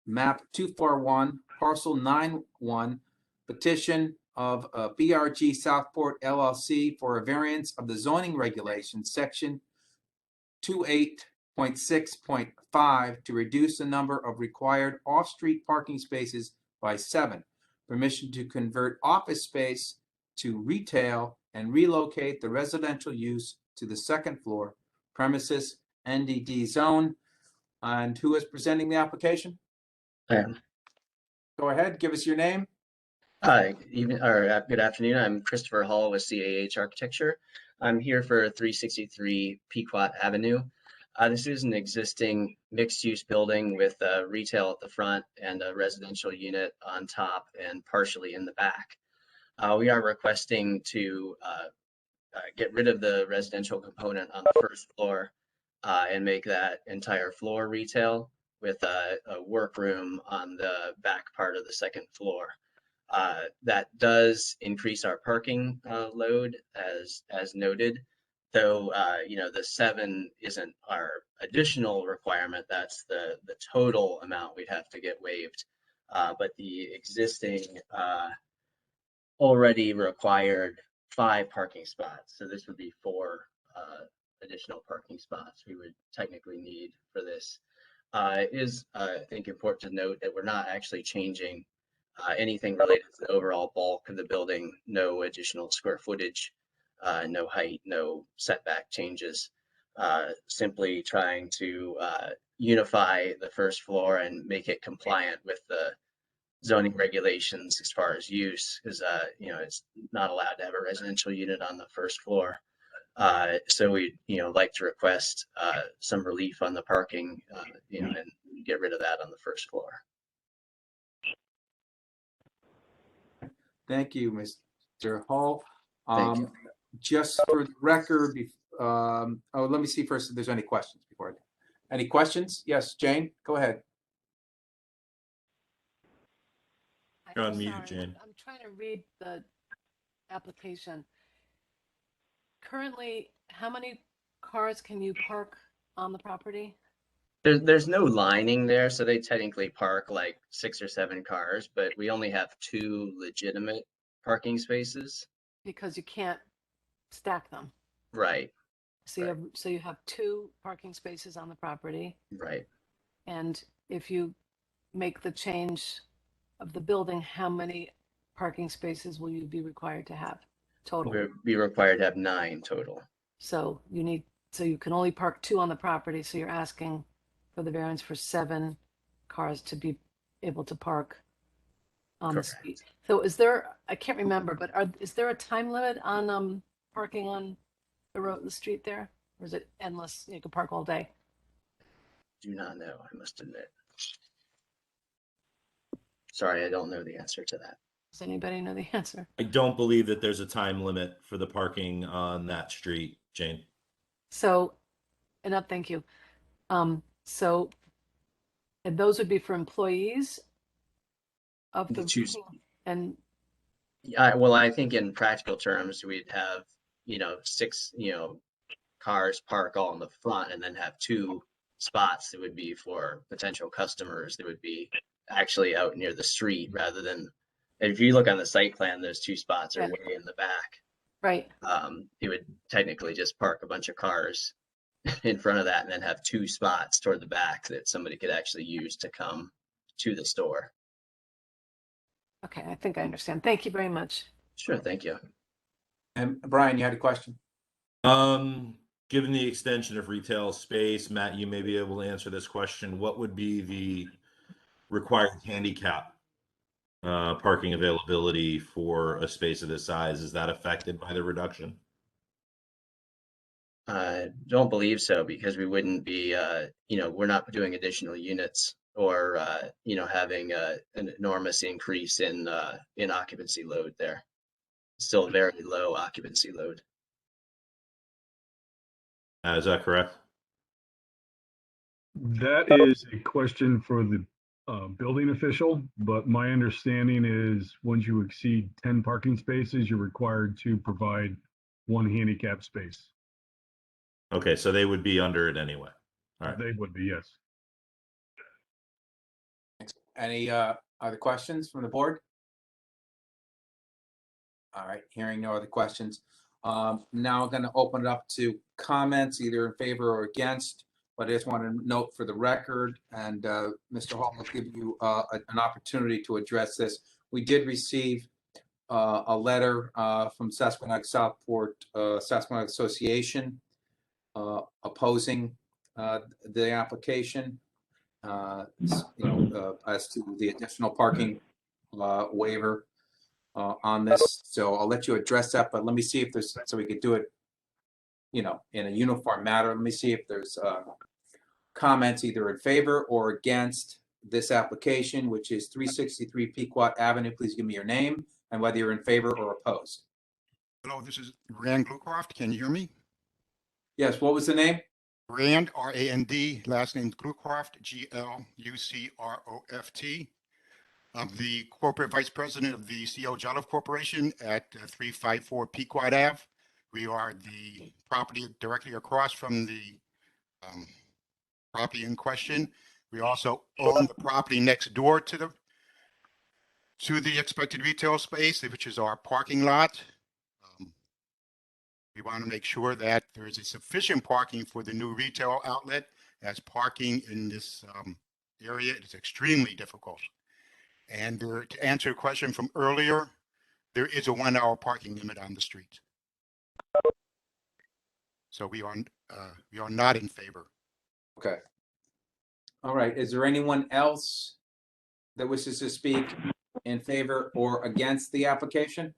map 241, parcel 91, petition of BRG Southport LLC for a variance of the zoning regulations, section 28.6.5, to reduce the number of required off-street parking spaces by 7. Permission to convert office space to retail and relocate the residential use to the second floor premises NDD zone. And who is presenting the application? I am. Go ahead, give us your name. Hi, good afternoon. I'm Christopher Hall with CAH Architecture. I'm here for 363 Pequot Avenue. This is an existing mixed-use building with retail at the front and a residential unit on top and partially in the back. We are requesting to get rid of the residential component on the first floor and make that entire floor retail with a workroom on the back part of the second floor. That does increase our parking load as noted, though the 7 isn't our additional requirement. That's the total amount we'd have to get waived. But the existing already required 5 parking spots, so this would be 4 additional parking spots we would technically need for this. It is, I think, important to note that we're not actually changing anything related to the overall bulk of the building. No additional square footage, no height, no setback changes. Simply trying to unify the first floor and make it compliant with the zoning regulations as far as use, because it's not allowed to have a residential unit on the first floor. So we like to request some relief on the parking, and get rid of that on the first floor. Thank you, Mr. Hall. Thank you. Just for the record, let me see first if there's any questions before I do. Any questions? Yes, Jane, go ahead. You're on I'm mute, sorry, Jane. I'm trying to read the application. Currently, how many cars can you park on the property? There's no lining there, so they technically park like 6 or 7 cars, but we only have 2 legitimate parking spaces. Because you can't stack them. Right, So you have 2 parking spaces on the property. right. And if you make the change of the building, how many parking spaces will you be required to have total? We'll be required to have 9 total. So you can only park 2 on the property. So you're asking for the variance for 7 cars to be able to park on the street. So I can't remember, but is there a time limit on parking on the street there? Or is it endless? You can park all day? Do not know, I must admit. Sorry, I don't know the answer to that. Does anybody know the answer? I don't believe that there's a time limit for the parking on that street, Jane. So, thank you. So, and those would be for employees of the and Well, I think in practical terms, we'd have, 6, cars park all in the front and then have 2 spots that would be for potential customers that would be actually out near the street rather than, if you look on the site plan, those 2 spots are way in the back. Right. It would technically just park a bunch of cars in front of that and then have 2 spots toward the back that somebody could actually use to come to the store. Okay, I think I understand. Thank you very much. Sure, thank you. And Brian, you had a question? Given the extension of retail space, Matt, you may be able to answer this question. What would be the required handicap parking availability for a space of this size? Is that affected by the reduction? Don't believe so, because we wouldn't be, we're not doing additional units or, having an enormous increase in occupancy load there. Still very low occupancy load. Is that correct? That is a question for the building official, but my understanding is once you exceed 10 parking spaces, you're required to provide 1 handicap space. Okay, so they would be under it anyway. All right. They would be, yes. Any other questions from the board? All right, hearing no other questions. Now I'm going to open it up to comments, either in favor or against. But I just want to note for the record, and Mr. Hall will give you an opportunity to address this. We did receive a letter from Sasquatch Southport Sasquatch Association opposing the application, as to the additional parking waiver on this. So I'll let you address that, but let me see if there's, so we could do it, in a uniform manner. Let me see if there's comments either in favor or against this application, which is 363 Pequot Avenue. Please give me your name and whether you're in favor or opposed. Hello, this is Rand Glucroft. Can you hear me? Yes, what was the name? Rand, R-A-N-D, last name Glucroft, G-L-U-C-R-O-F-T. I'm the corporate vice president of the C.O. Jolliffe Corporation at 354 Pequot Ave. We are the property directly across from the property in question. We also own the property next door to the expected retail space, which is our parking lot. We want to make sure that there is a sufficient parking for the new retail outlet, as parking in this area is extremely difficult. And to answer a question from earlier, there is a 1-hour parking limit on the street. So we are not in favor. Okay. All right. Is there anyone else that wishes to speak in favor or against the application?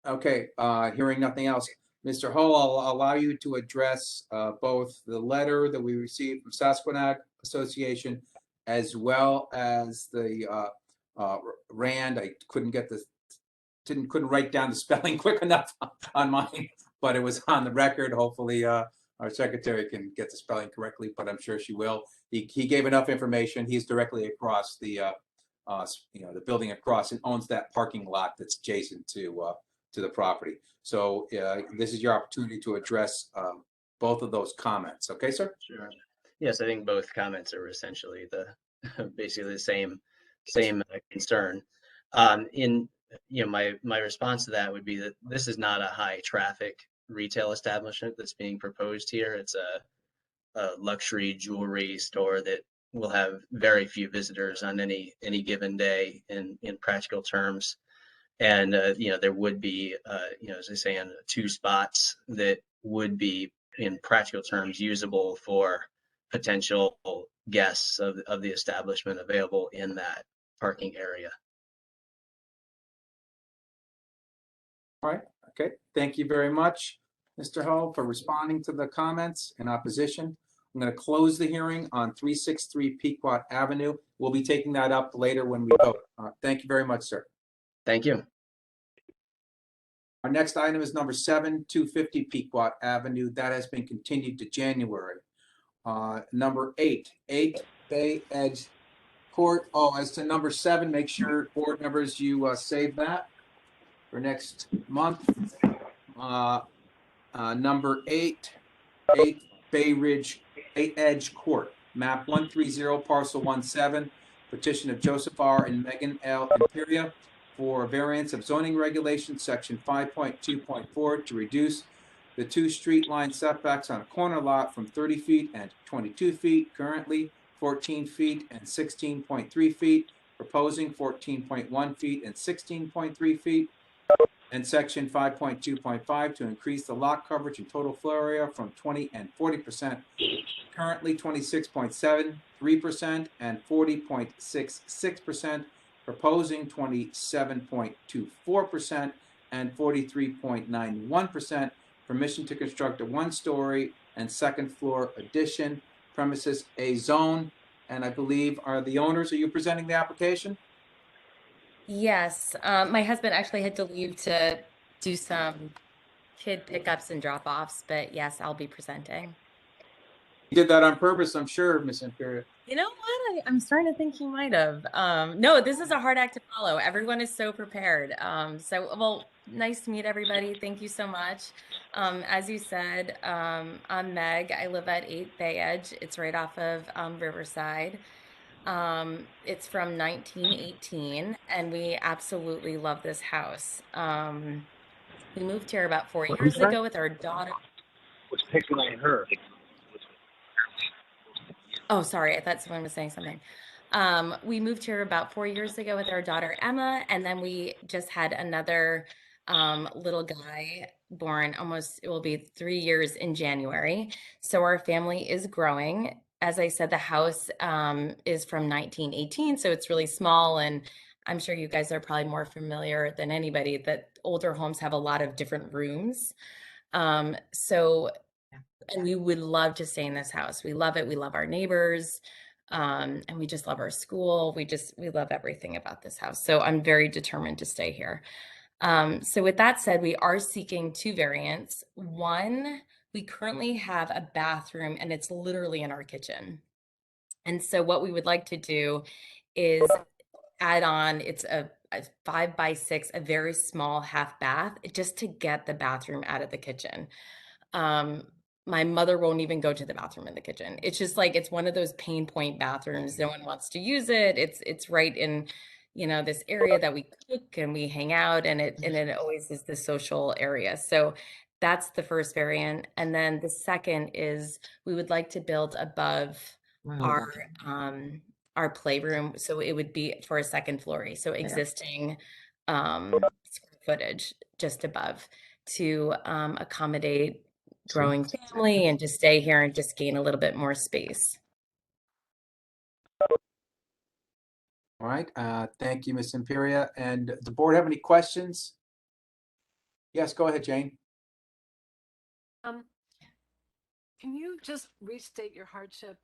Okay, hearing nothing else. Mr. Hull, I'll allow you to address both the letter that we received from Sasquatch Association as well as the Rand. I couldn't get the couldn't write down the spelling quick enough on mine, but it was on the record. Hopefully, our secretary can get the spelling correctly, but I'm sure she will. He gave enough information. He's directly across the the building across, and owns that parking lot that's adjacent to the property. So this is your opportunity to address both of those comments. Okay, sir? Sure. Yes, I think both comments are essentially basically the same concern. My response to that would be that this is not a high traffic retail establishment that's being proposed here. It's a luxury jewelry store that will have very few visitors on any given day in practical terms. And there would be as I say, on 2 spots that would be in practical terms usable for potential guests of the establishment available in that parking area. All right. Okay. Thank you very much, Mr. Hull, for responding to the comments in opposition. I'm going to close the hearing on 363 Pequot Avenue. We'll be taking that up later when we vote. Thank you very much, sir. Thank you. Our next item is number 7, 250 Pequot Avenue. That has been continued to January. Number 8 Bay Edge Court. Oh, as to number 7, make sure board members you save that for next month. Number 8 Bay Edge Court, map 130, parcel 17, petition of Joseph R. and Megan L. Imperia for variance of zoning regulations, section 5.2.4, to reduce the 2 street line setbacks on a corner lot from 30 feet and 22 feet, currently 14 feet and 16.3 feet, proposing 14.1 feet and 16.3 feet, and section 5.2.5 to increase the lot coverage and total floor area from 20 and 40%, currently 26.73% and 40.66%, proposing 27.24% and 43.91%, permission to construct a 1-story and 2nd floor addition, premises A zone. And I believe are you presenting the application? Yes, my husband actually had to leave to do some kid pickups and drop-offs, but yes, I'll be presenting. You did that on purpose, I'm sure, Ms. Imperia. You know what? I'm starting to think he might have. No, this is a hard act to follow. Everyone is so prepared. Well, nice to meet everybody. Thank you so much. As you said, I'm Meg. I live at 8 Bay Edge. It's right off of Riverside. It's from 1918, and we absolutely love this house. We moved here about 4 years ago with our daughter. What's picking on her? Oh, sorry. I thought someone was saying something. We moved here about 4 years ago with our daughter, Emma, and then we just had another little guy born it will be 3 years in January. So our family is growing. As I said, the house is from 1918, so it's really small, and I'm sure you guys are probably more familiar than anybody that older homes have a lot of different rooms. And we would love to stay in this house. We love it. We love our neighbors, and we just love our school. We love everything about this house. So I'm very determined to stay here. So with that said, we are seeking 2 variants. One, we currently have a bathroom and it's literally in our kitchen. And so what we would like to do is add on, it's a 5x6, a very small half bath, just to get the bathroom out of the kitchen. My mother won't even go to the bathroom in the kitchen. It's just like, it's one of those pain point bathrooms. No one wants to use it. It's right in, this area that we cook and we hang out, and it always is the social area. So that's the first variant. And then the second is we would like to build above our playroom. So it would be for a 2nd floor. So existing square footage just above to accommodate growing family and to stay here and just gain a little bit more space. All right. Thank you, Ms. Imperia. And the board have any questions? Yes, go ahead, Jane. Can you just restate your hardship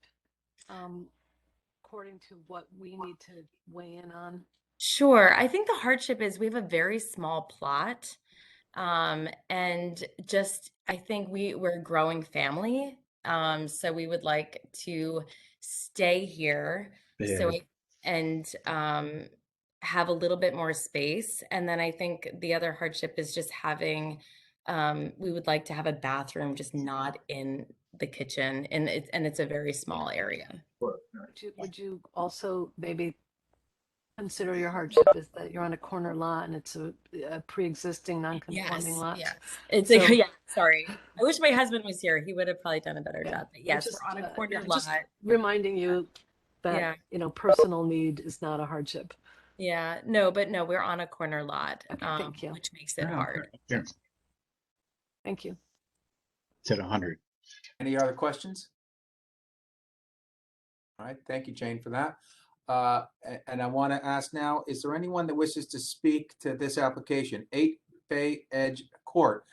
according to what we need to weigh in on? Sure. I think the hardship is we have a very small plot. And just, I think we're a growing family. So we would like to stay here. So, Big. and have a little bit more space. And then I think the other hardship is just having, we would like to have a bathroom just not in the kitchen, and it's a very small area. Would you also maybe consider your hardship is that you're on a corner lot and it's a pre-existing non-conforming lot? Yes. It's So- yeah, sorry. I wish my husband was here. He would have probably done a better job. But yes, Just, we're on a corner yeah, lot. just reminding you that, personal need is not a hardship. Yeah, no, we're on a corner lot, thank you. which makes it hard. Thank you. It's at 100. Any other questions? All right, thank you, Jane, for that. And I want to ask now, is there anyone that wishes to speak to this application, 8 Bay Edge Court?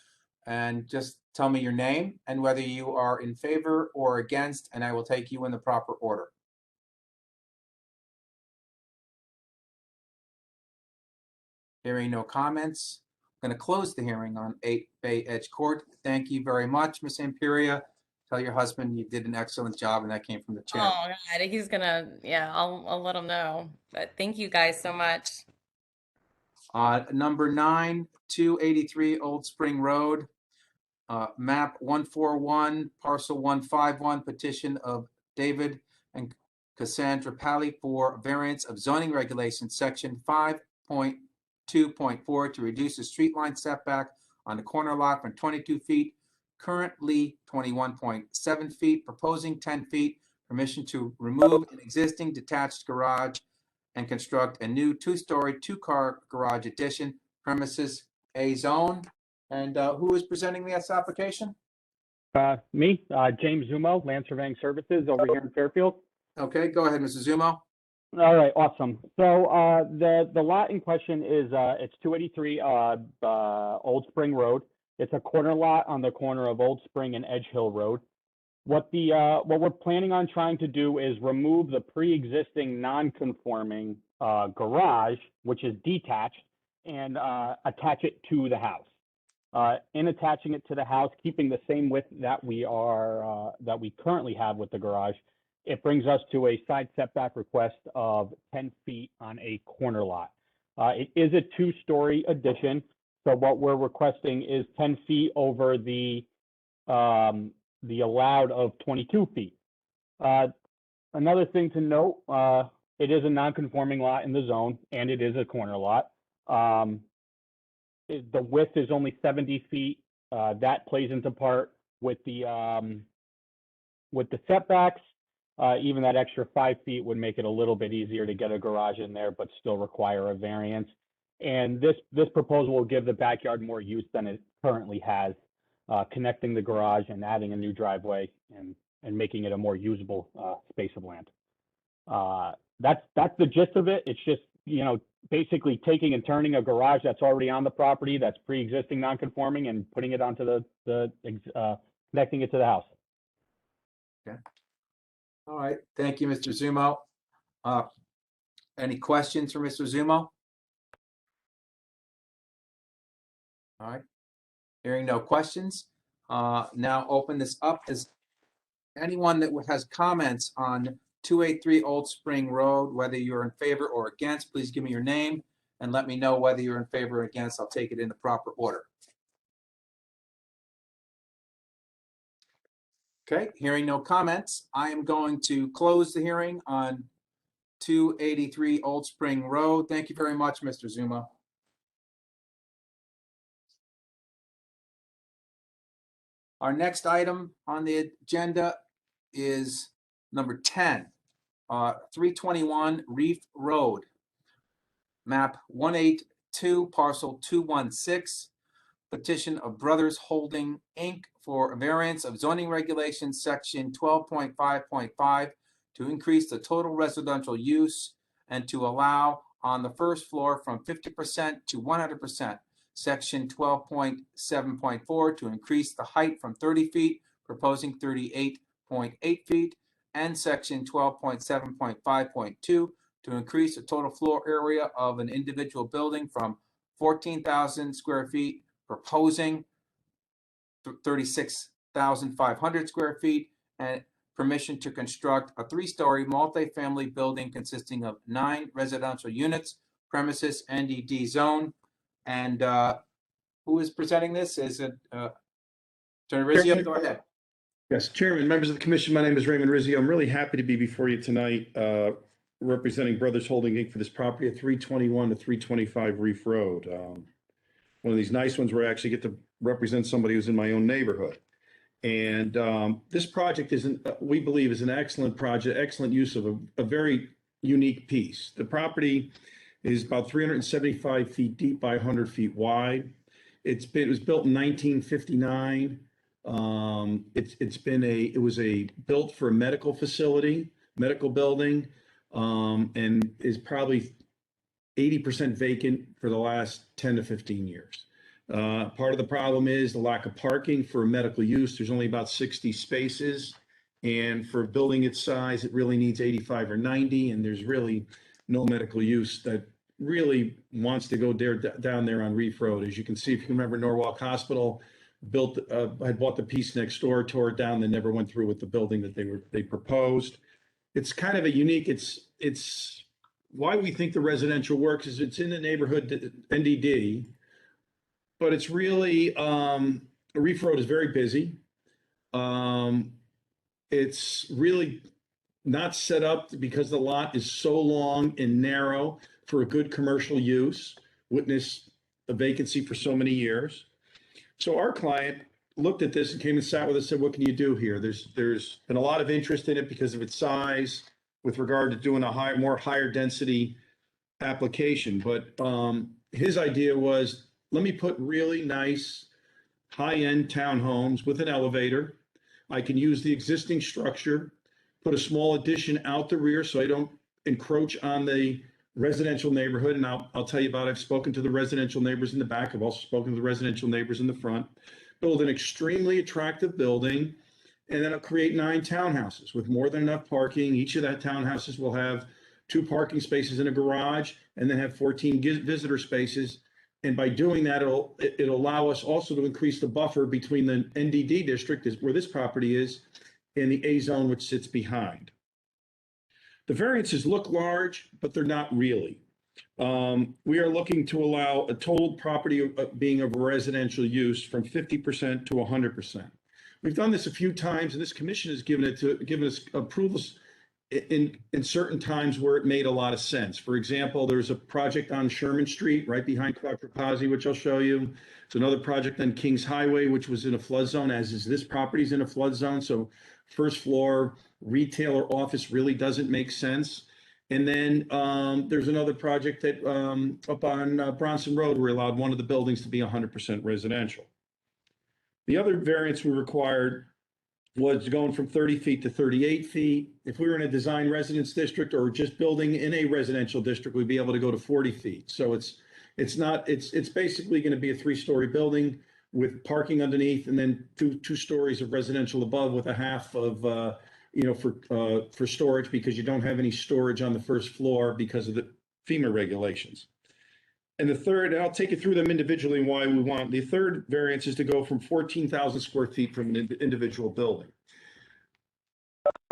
And just tell me your name and whether you are in favor or against, and I will take you in the proper order. Hearing no comments, I'm going to close the hearing on 8 Bay Edge Court. Thank you very much, Ms. Imperia. Tell your husband you did an excellent job, and that came from the chair. Oh God, he's gonna, I'll let him know. But thank you guys so much. Number 9, 283 Old Spring Road, map 141, parcel 151, petition of David and Cassandra Pally for variance of zoning regulations, section 5.2.4 to reduce the street line setback on the corner lot from 22 feet, currently 21.7 feet, proposing 10 feet, permission to remove an existing detached garage and construct a new 2-story, 2-car garage addition, premises A zone. And who is presenting this application? Me, James Zumo, Land Surveying Services over here in Fairfield. Okay, go ahead, Mr. Zumo. All right, awesome. So the lot in question is it's 283 Old Spring Road. It's a corner lot on the corner of Old Spring and Edge Hill Road. What we're planning on trying to do is remove the pre-existing non-conforming garage, which is detached, and attach it to the house. In attaching it to the house, keeping the same width that we currently have with the garage, it brings us to a side setback request of 10 feet on a corner lot. It is a 2-story addition, so what we're requesting is 10 feet over the allowed of 22 feet. Another thing to note, it is a non-conforming lot in the zone, and it is a corner lot. The width is only 70 feet. That plays into part with the setbacks. Even that extra 5 feet would make it a little bit easier to get a garage in there, but still require a variance. And this proposal will give the backyard more use than it currently has, connecting the garage and adding a new driveway and making it a more usable space of land. That's the gist of it. It's just, basically taking and turning a garage that's already on the property, that's pre-existing non-conforming, and putting it onto connecting it to the house. Okay. All right. Thank you, Mr. Zumo. Any questions for Mr. Zumo? All right. Hearing no questions, now open this up. Is anyone that has comments on 283 Old Spring Road, whether you're in favor or against, please give me your name and let me know whether you're in favor or against. I'll take it in the proper order. Okay, hearing no comments, I am going to close the hearing on 283 Old Spring Road. Thank you very much, Mr. Zumo. Our next item on the agenda is number 10, 321 Reef Road, map 182, parcel 216, petition of Brothers Holding, Inc. for a variance of zoning regulations, section 12.5.5, to increase the total residential use and to allow on the first floor from 50% to 100%. Section 12.7.4 to increase the height from 30 feet, proposing 38.8 feet, and section 12.7.5.2 to increase the total floor area of an individual building from 14,000 square feet, proposing 36,500 square feet, and permission to construct a 3-story multifamily building consisting of 9 residential units, premises NDD zone. And who is presenting this? Is it Attorney Rizzio? Go ahead. Yes, Chairman, members of the commission, my name is Raymond Rizzio. I'm really happy to be before you tonight, representing Brothers Holding Inc. for this property at 321 to 325 Reef Road. One of these nice ones where I actually get to represent somebody who's in my own neighborhood. And this project we believe is an excellent project, excellent use of a very unique piece. The property is about 375 feet deep by 100 feet wide. It was built in 1959. It was built for a medical facility, medical building, and is probably 80% vacant for the last 10 to 15 years. Part of the problem is the lack of parking for medical use. There's only about 60 spaces. And for a building its size, it really needs 85 or 90. And there's really no medical use that really wants to go down there on Reef Road. As you can see, if you remember, Norwalk Hospital had bought the piece next door, tore it down, they never went through with the building that they proposed. It's kind of a unique, it's why we think the residential works is it's in the neighborhood NDD, but it's really, Reef Road is very busy. It's really not set up because the lot is so long and narrow for a good commercial use, witness a vacancy for so many years. So our client looked at this and came and sat with us and said, what can you do here? There's been a lot of interest in it because of its size with regard to doing a higher density application. But his idea was, let me put really nice high-end townhomes with an elevator. I can use the existing structure, put a small addition out the rear so I don't encroach on the residential neighborhood. And I'll tell you about it. I've spoken to the residential neighbors in the back. I've also spoken to the residential neighbors in the front. Build an extremely attractive building, and then I'll create 9 townhouses with more than enough parking. Each of that townhouses will have 2 parking spaces in a garage, and then have 14 visitor spaces. And by doing that, it'll allow us also to increase the buffer between the NDD district, where this property is, and the A zone, which sits behind. The variances look large, but they're not really. We are looking to allow a total property being of residential use from 50% to 100%. We've done this a few times, and this commission has given us approvals in certain times where it made a lot of sense. For example, there's a project on Sherman Street right behind Quattropazi, which I'll show you. It's another project on Kings Highway, which was in a flood zone, as is this property's in a flood zone. So first floor retail or office really doesn't make sense. And then there's another project that up on Bronson Road, we allowed one of the buildings to be 100% residential. The other variance we required was going from 30 feet to 38 feet. If we were in a design residence district or just building in a residential district, we'd be able to go to 40 feet. So it's basically going to be a 3-story building with parking underneath, and then two stories of residential above, with a half of for storage, because you don't have any storage on the first floor because of the FEMA regulations. And the third, and I'll take you through them individually and why we want. The third variance is to go from 14,000 square feet from an individual building.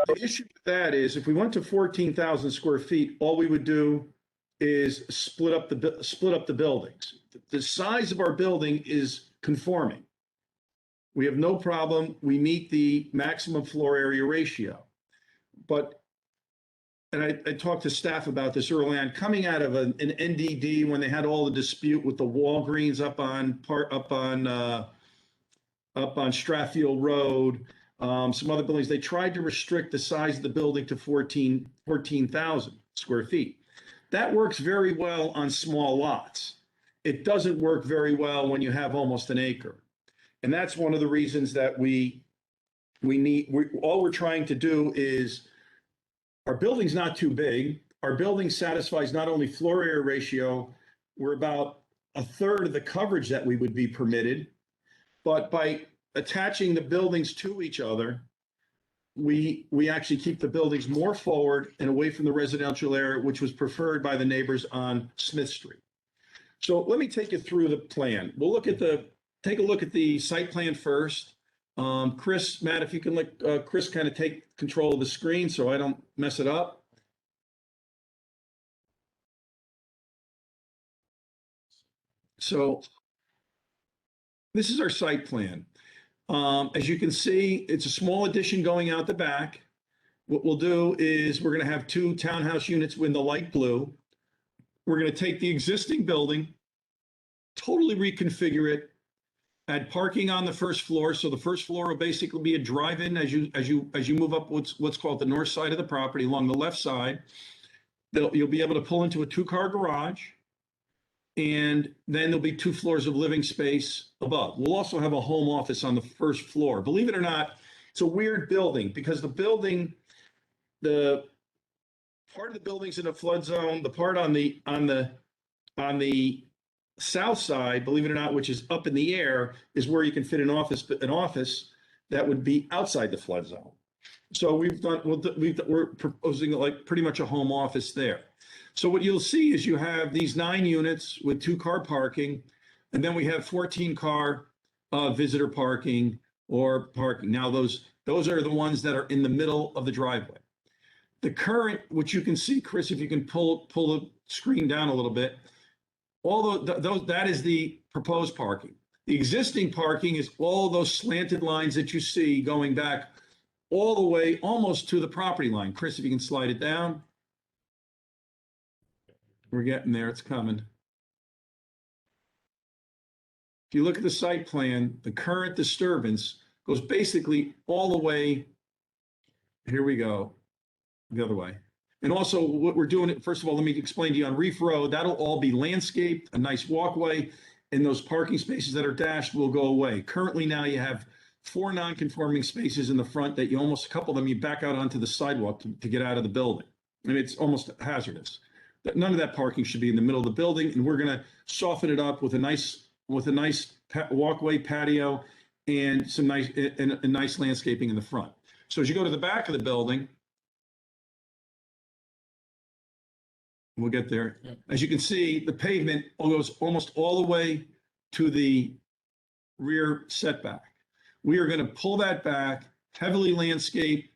The issue with that is, if we went to 14,000 square feet, all we would do is split up the buildings. The size of our building is conforming. We have no problem. We meet the maximum floor area ratio. But, and I talked to staff about this early on, coming out of an NDD when they had all the dispute with the Walgreens up on Stratfield Road, some other buildings, they tried to restrict the size of the building to 14,000 square feet. That works very well on small lots. It doesn't work very well when you have almost an acre. And that's one of the reasons that all we're trying to do is, our building's not too big. Our building satisfies not only floor area ratio, we're about a third of the coverage that we would be permitted, but by attaching the buildings to each other, we actually keep the buildings more forward and away from the residential area, which was preferred by the neighbors on Smith Street. So let me take you through the plan. We'll take a look at the site plan first. Chris, Matt, if you can let Chris kind of take control of the screen so I don't mess it up. So this is our site plan. As you can see, it's a small addition going out the back. What we'll do is we're going to have 2 townhouse units in the light blue. We're going to take the existing building, totally reconfigure it, add parking on the first floor. So the first floor will basically be a drive-in as you move up what's called the north side of the property. Along the left side, you'll be able to pull into a 2-car garage, and then there'll be 2 floors of living space above. We'll also have a home office on the first floor. Believe it or not, it's a weird building because the part of the building's in a flood zone. The part on the south side, believe it or not, which is up in the air, is where you can fit an office that would be outside the flood zone. So we're proposing like pretty much a home office there. So what you'll see is you have these 9 units with 2-car parking, and then we have 14-car visitor parking or parking. Now those are the ones that are in the middle of the driveway. The current, which you can see, Chris, if you can pull the screen down a little bit, that is the proposed parking. The existing parking is all those slanted lines that you see going back all the way almost to the property line. Chris, if you can slide it down. We're getting there, it's coming. If you look at the site plan, the current disturbance goes basically all the way, here we go, the other way. And also what we're doing, first of all, let me explain to you on Reef Road, that'll all be landscaped, a nice walkway, and those parking spaces that are dashed will go away. Currently now you have 4 non-conforming spaces in the front that you almost, a couple of them, you back out onto the sidewalk to get out of the building. I mean, it's almost hazardous. None of that parking should be in the middle of the building, and we're going to soften it up with a nice walkway, patio, and some nice landscaping in the front. So as you go to the back of the building, we'll get there. As you can see, the pavement goes almost all the way to the rear setback. We are going to pull that back, heavily landscape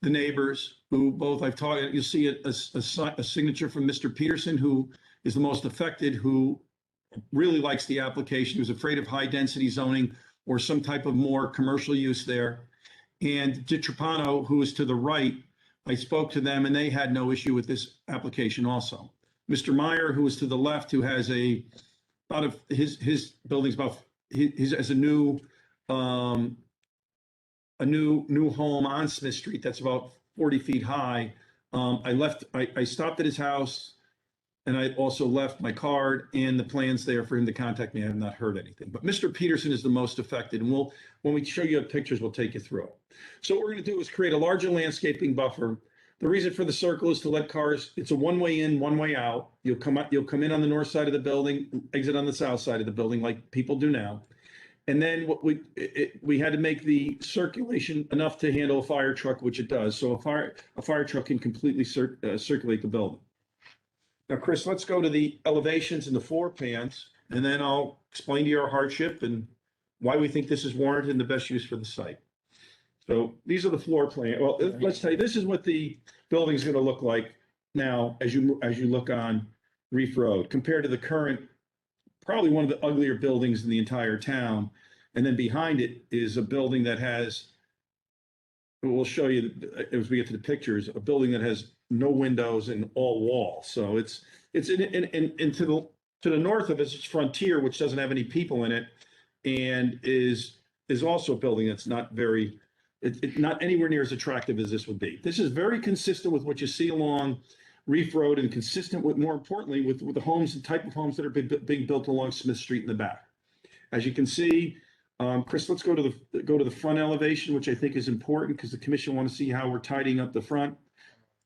the neighbors who both I've talked, you'll see a signature from Mr. Peterson, who is the most affected, who really likes the application, who's afraid of high density zoning or some type of more commercial use there. And DiTrapano, who is to the right, I spoke to them and they had no issue with this application also. Mr. Meyer, who is to the left, who has his building's about, he has a new home on Smith Street that's about 40 feet high. I stopped at his house and I also left my card and the plans there for him to contact me. I have not heard anything, but Mr. Peterson is the most affected, and when we show you pictures, we'll take you through it. So what we're going to do is create a larger landscaping buffer. The reason for the circle is to let cars, it's a one-way in, one-way out. You'll come in on the north side of the building, exit on the south side of the building like people do now. And then what we had to make the circulation enough to handle a fire truck, which it does. So a fire truck can completely circulate the building. Now, Chris, let's go to the elevations and the floor plans, and then I'll explain to you our hardship and why we think this is warranted and the best use for the site. So these are the floor plan. Well, let's tell you, this is what the building is going to look like now as you look on Reef Road compared to the current, probably one of the uglier buildings in the entire town. And then behind it is a building that has, we'll show you as we get to the pictures, a building that has no windows and all walls. So it's to the north of us, it's Frontier, which doesn't have any people in it, and is also a building that's not very, not anywhere near as attractive as this would be. This is very consistent with what you see along Reef Road and consistent with, more importantly, with the homes and type of homes that are being built along Smith Street in the back. As you can see, Chris, let's go to the front elevation, which I think is important because the commission want to see how we're tidying up the front.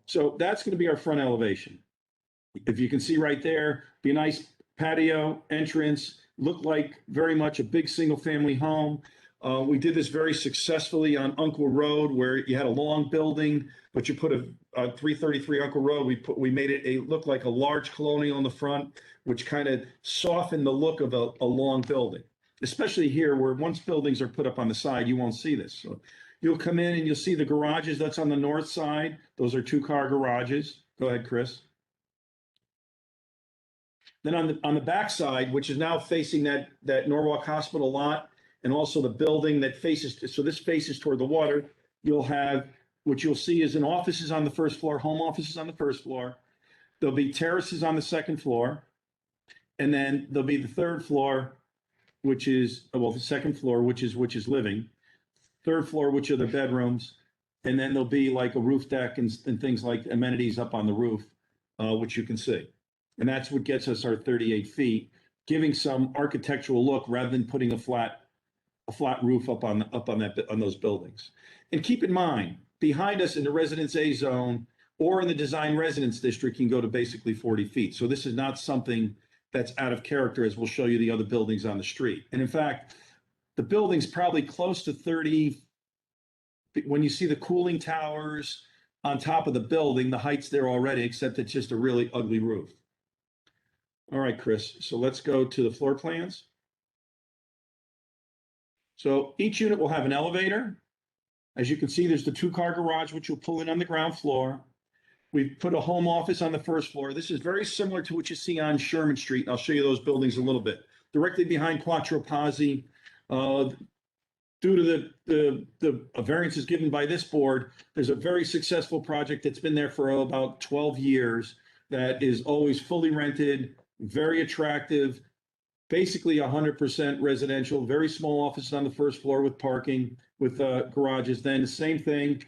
So that's going to be our front elevation. If you can see right there, be a nice patio entrance, look like very much a big single family home. We did this very successfully on Uncle Road, where you had a long building, but you put a 333 Uncle Road. We made it look like a large Colonial in the front, which kind of softened the look of a long building. Especially here, where once buildings are put up on the side, you won't see this. So you'll come in and you'll see the garages. That's on the north side. Those are 2-car garages. Go ahead, Chris. Then on the back side, which is now facing that Norwalk Hospital lot, and also the building that faces, so this faces toward the water, you'll have, what you'll see is an offices on the first floor, home offices on the first floor. There'll be terraces on the second floor. And then there'll be the third floor, which is, well, the second floor, which is living. Third floor, which are the bedrooms. And then there'll be like a roof deck and things like amenities up on the roof, which you can see. And that's what gets us our 38 feet, giving some architectural look rather than putting a flat roof up on those buildings. And keep in mind, behind us in the Residence A zone or in the Design Residence District, you can go to basically 40 feet. So this is not something that's out of character, as we'll show you the other buildings on the street. And in fact, the building's probably close to 30. When you see the cooling towers on top of the building, the height's there already, except it's just a really ugly roof. All right, Chris, so let's go to the floor plans. So each unit will have an elevator. As you can see, there's the 2-car garage, which you'll pull in on the ground floor. We've put a home office on the first floor. This is very similar to what you see on Sherman Street. I'll show you those buildings a little bit. Directly behind Quattro Pazzi, due to the variances given by this board, there's a very successful project that's been there for about 12 years that is always fully rented, very attractive, basically 100% residential, very small offices on the first floor with parking, with garages. Then the same thing,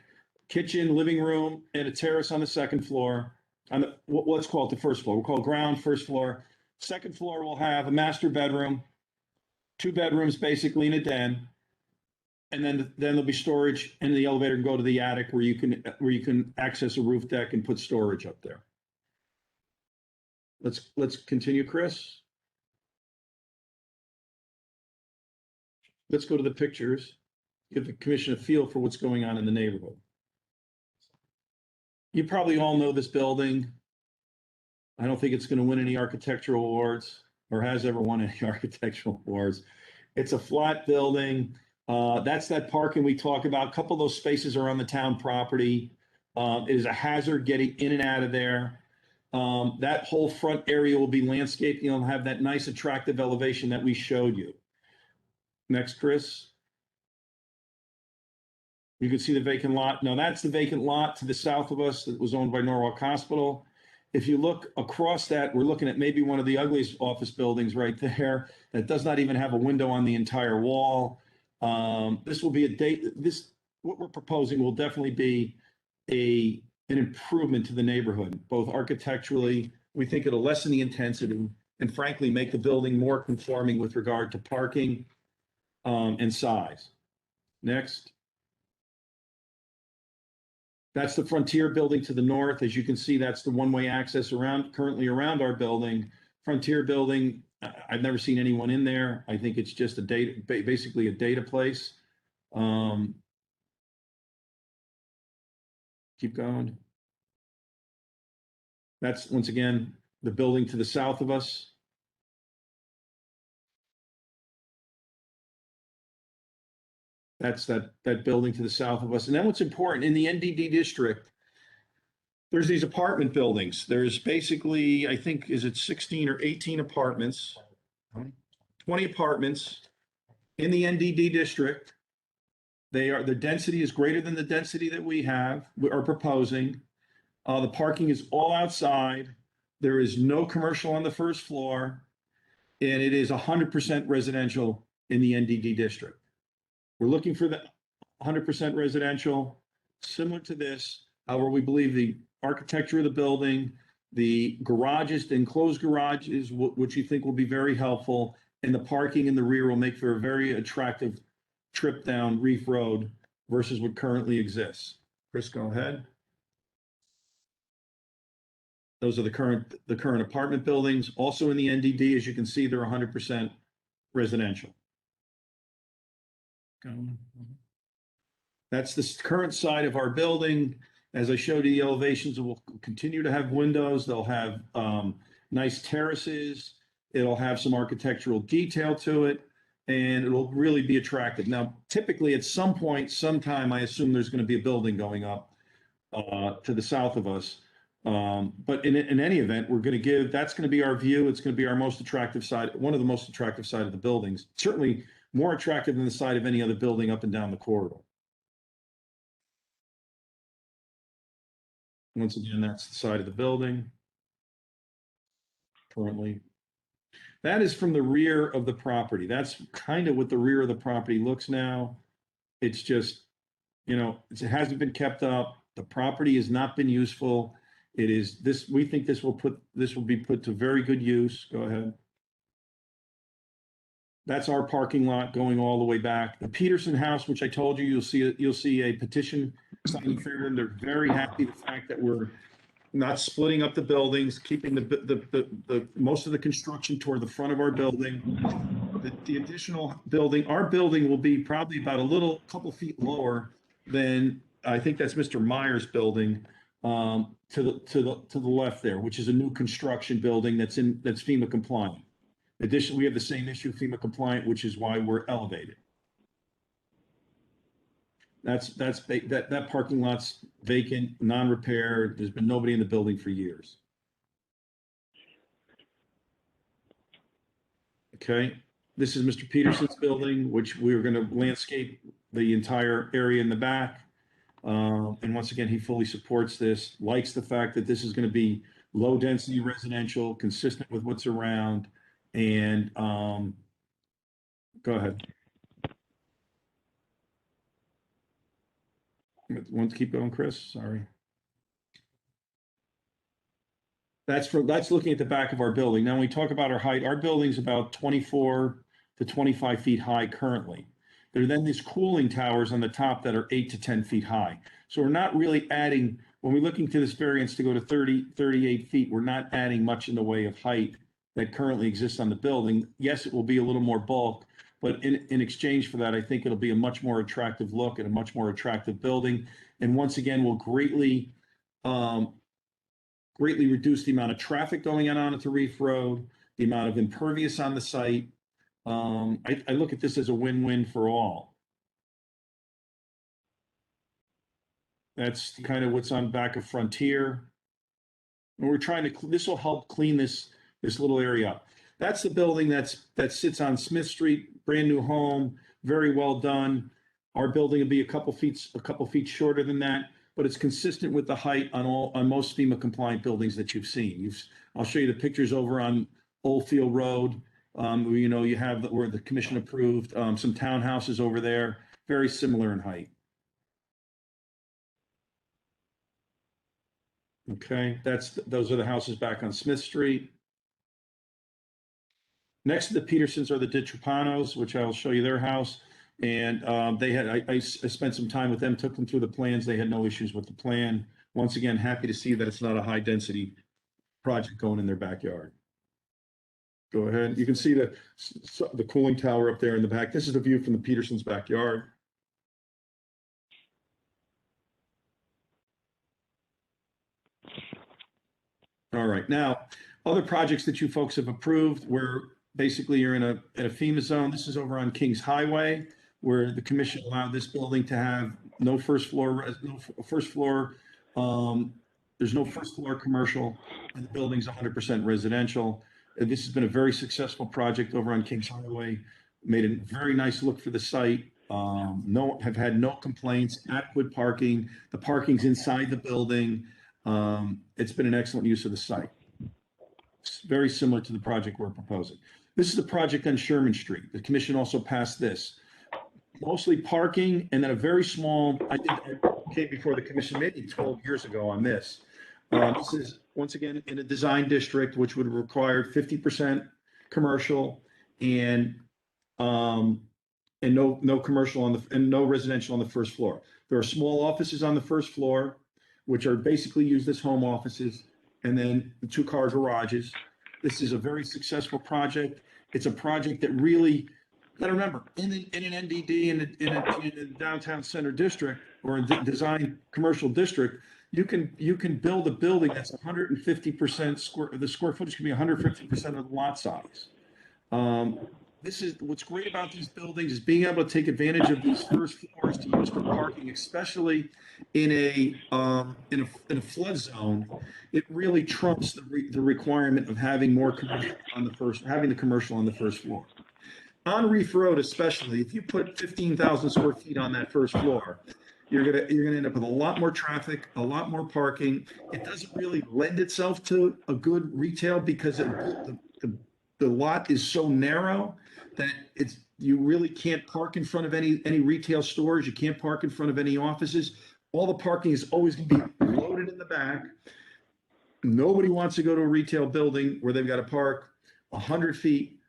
kitchen, living room, and a terrace on the second floor. On the, let's call it the first floor. We'll call it ground, first floor. Second floor will have a master bedroom, 2 bedrooms basically, and a den. And then there'll be storage, and the elevator can go to the attic where you can access a roof deck and put storage up there. Let's continue, Chris. Let's go to the pictures, give the commission a feel for what's going on in the neighborhood. You probably all know this building. I don't think it's going to win any architectural awards or has ever won any architectural awards. It's a flat building. That's that parking we talk about. A couple of those spaces are on the town property. It is a hazard getting in and out of there. That whole front area will be landscaped. You'll have that nice attractive elevation that we showed you. Next, Chris. You can see the vacant lot. Now that's the vacant lot to the south of us that was owned by Norwalk Hospital. If you look across that, we're looking at maybe one of the ugliest office buildings right there that does not even have a window on the entire wall. This will be what we're proposing will definitely be an improvement to the neighborhood, both architecturally. We think it'll lessen the intensity and frankly make the building more conforming with regard to parking and size. Next. That's the Frontier building to the north. As you can see, that's the one-way access currently around our building. Frontier building, I've never seen anyone in there. I think it's just basically a data place. Keep going. That's, once again, the building to the south of us. That's that building to the south of us. And then what's important, in the NDD district, there's these apartment buildings. There's basically, I think, is it 16 or 18 apartments? 20 apartments in the NDD district. The density is greater than the density that we are proposing. The parking is all outside. There is no commercial on the first floor. And it is 100% residential in the NDD district. We're looking for the 100% residential, similar to this. However, we believe the architecture of the building, the garages, the enclosed garages, which you think will be very helpful, and the parking in the rear will make for a very attractive trip down Reef Road versus what currently exists. Chris, go ahead. Those are the current apartment buildings. Also in the NDD, as you can see, they're 100% residential. going. That's the current side of our building. As I showed you, the elevations will continue to have windows. They'll have nice terraces. It'll have some architectural detail to it, and it'll really be attractive. Now, typically at some point, sometime, I assume there's going to be a building going up to the south of us. But in any event, we're going to give, that's going to be our view. It's going to be our most attractive side, one of the most attractive side of the buildings. Certainly more attractive than the side of any other building up and down the corridor. Once again, that's the side of the building currently. That is from the rear of the property. That's kind of what the rear of the property looks now. It's just, you know, it hasn't been kept up. The property has not been useful. It is this, we think this will be put to very good use. Go ahead. That's our parking lot going all the way back. The Peterson house, which I told you, you'll see a petition signing for them. They're very happy the fact that we're not splitting up the buildings, keeping the most of the construction toward the front of our building. The additional building, our building will be probably about a couple feet lower than, I think that's Mr. Meyer's building, to the left there, which is a new construction building that's FEMA compliant. Additionally, we have the same issue, FEMA compliant, which is why we're elevated. That parking lot's vacant, non-repair. There's been nobody in the building for years. Okay, this is Mr. Peterson's building, which we're going to landscape the entire area in the back. And once again, he fully supports this, likes the fact that this is going to be low density residential, consistent with what's around. And go ahead. Want to keep going, Chris? Sorry. That's looking at the back of our building. Now, when we talk about our height, our building's about 24 to 25 feet high currently. There are then these cooling towers on the top that are 8 to 10 feet high. So we're not really adding, when we're looking to this variance to go to 38 feet, we're not adding much in the way of height that currently exists on the building. Yes, it will be a little more bulk, but in exchange for that, I think it'll be a much more attractive look and a much more attractive building. And once again, will greatly reduce the amount of traffic going on onto Reef Road, the amount of impervious on the site. I look at this as a win-win for all. That's kind of what's on back of Frontier. And we're trying to, this will help clean this little area up. That's the building that sits on Smith Street, brand new home, very well done. Our building will be a couple feet shorter than that, but it's consistent with the height on most FEMA compliant buildings that you've seen. I'll show you the pictures over on Oldfield Road. You know, you have where the commission approved some townhouses over there, very similar in height. Okay, those are the houses back on Smith Street. Next to the Petersons are the DiTrapanos, which I will show you their house. And I spent some time with them, took them through the plans. They had no issues with the plan. Once again, happy to see that it's not a high density project going in their backyard. Go ahead. You can see the cooling tower up there in the back. This is the view from the Petersons' backyard. All right. Now, other projects that you folks have approved where basically you're in a FEMA zone. This is over on Kings Highway, where the commission allowed this building to have no first floor. There's no first floor commercial, and the building's 100% residential. And this has been a very successful project over on Kings Highway. Made a very nice look for the site. Have had no complaints. Adequate parking. The parking's inside the building. It's been an excellent use of the site. It's very similar to the project we're proposing. This is a project on Sherman Street. The commission also passed this. Mostly parking, and then a very small, I came before the commission maybe 12 years ago on this. This is, once again, in a design district, which would require 50% commercial and no commercial and no residential on the first floor. There are small offices on the first floor, which are basically used as home offices, and then the 2-car garages. This is a very successful project. It's a project that really Got to remember, in an NDD, in a downtown center district or a design commercial district, you can build a building that's 150% the square footage can be 150% of the lot size. This is what's great about these buildings is being able to take advantage of these first floors to use for parking, especially in a flood zone. It really trumps the requirement of having more commercial on the commercial on the first floor. On Reef Road, especially, if you put 15,000 square feet on that first floor, you're gonna end up with a lot more traffic, a lot more parking. It doesn't really lend itself to a good retail because the lot is so narrow that you really can't park in front of any retail stores. You can't park in front of any offices. All the parking is always gonna be loaded in the back. Nobody wants to go to a retail building where they've got to park 100 feet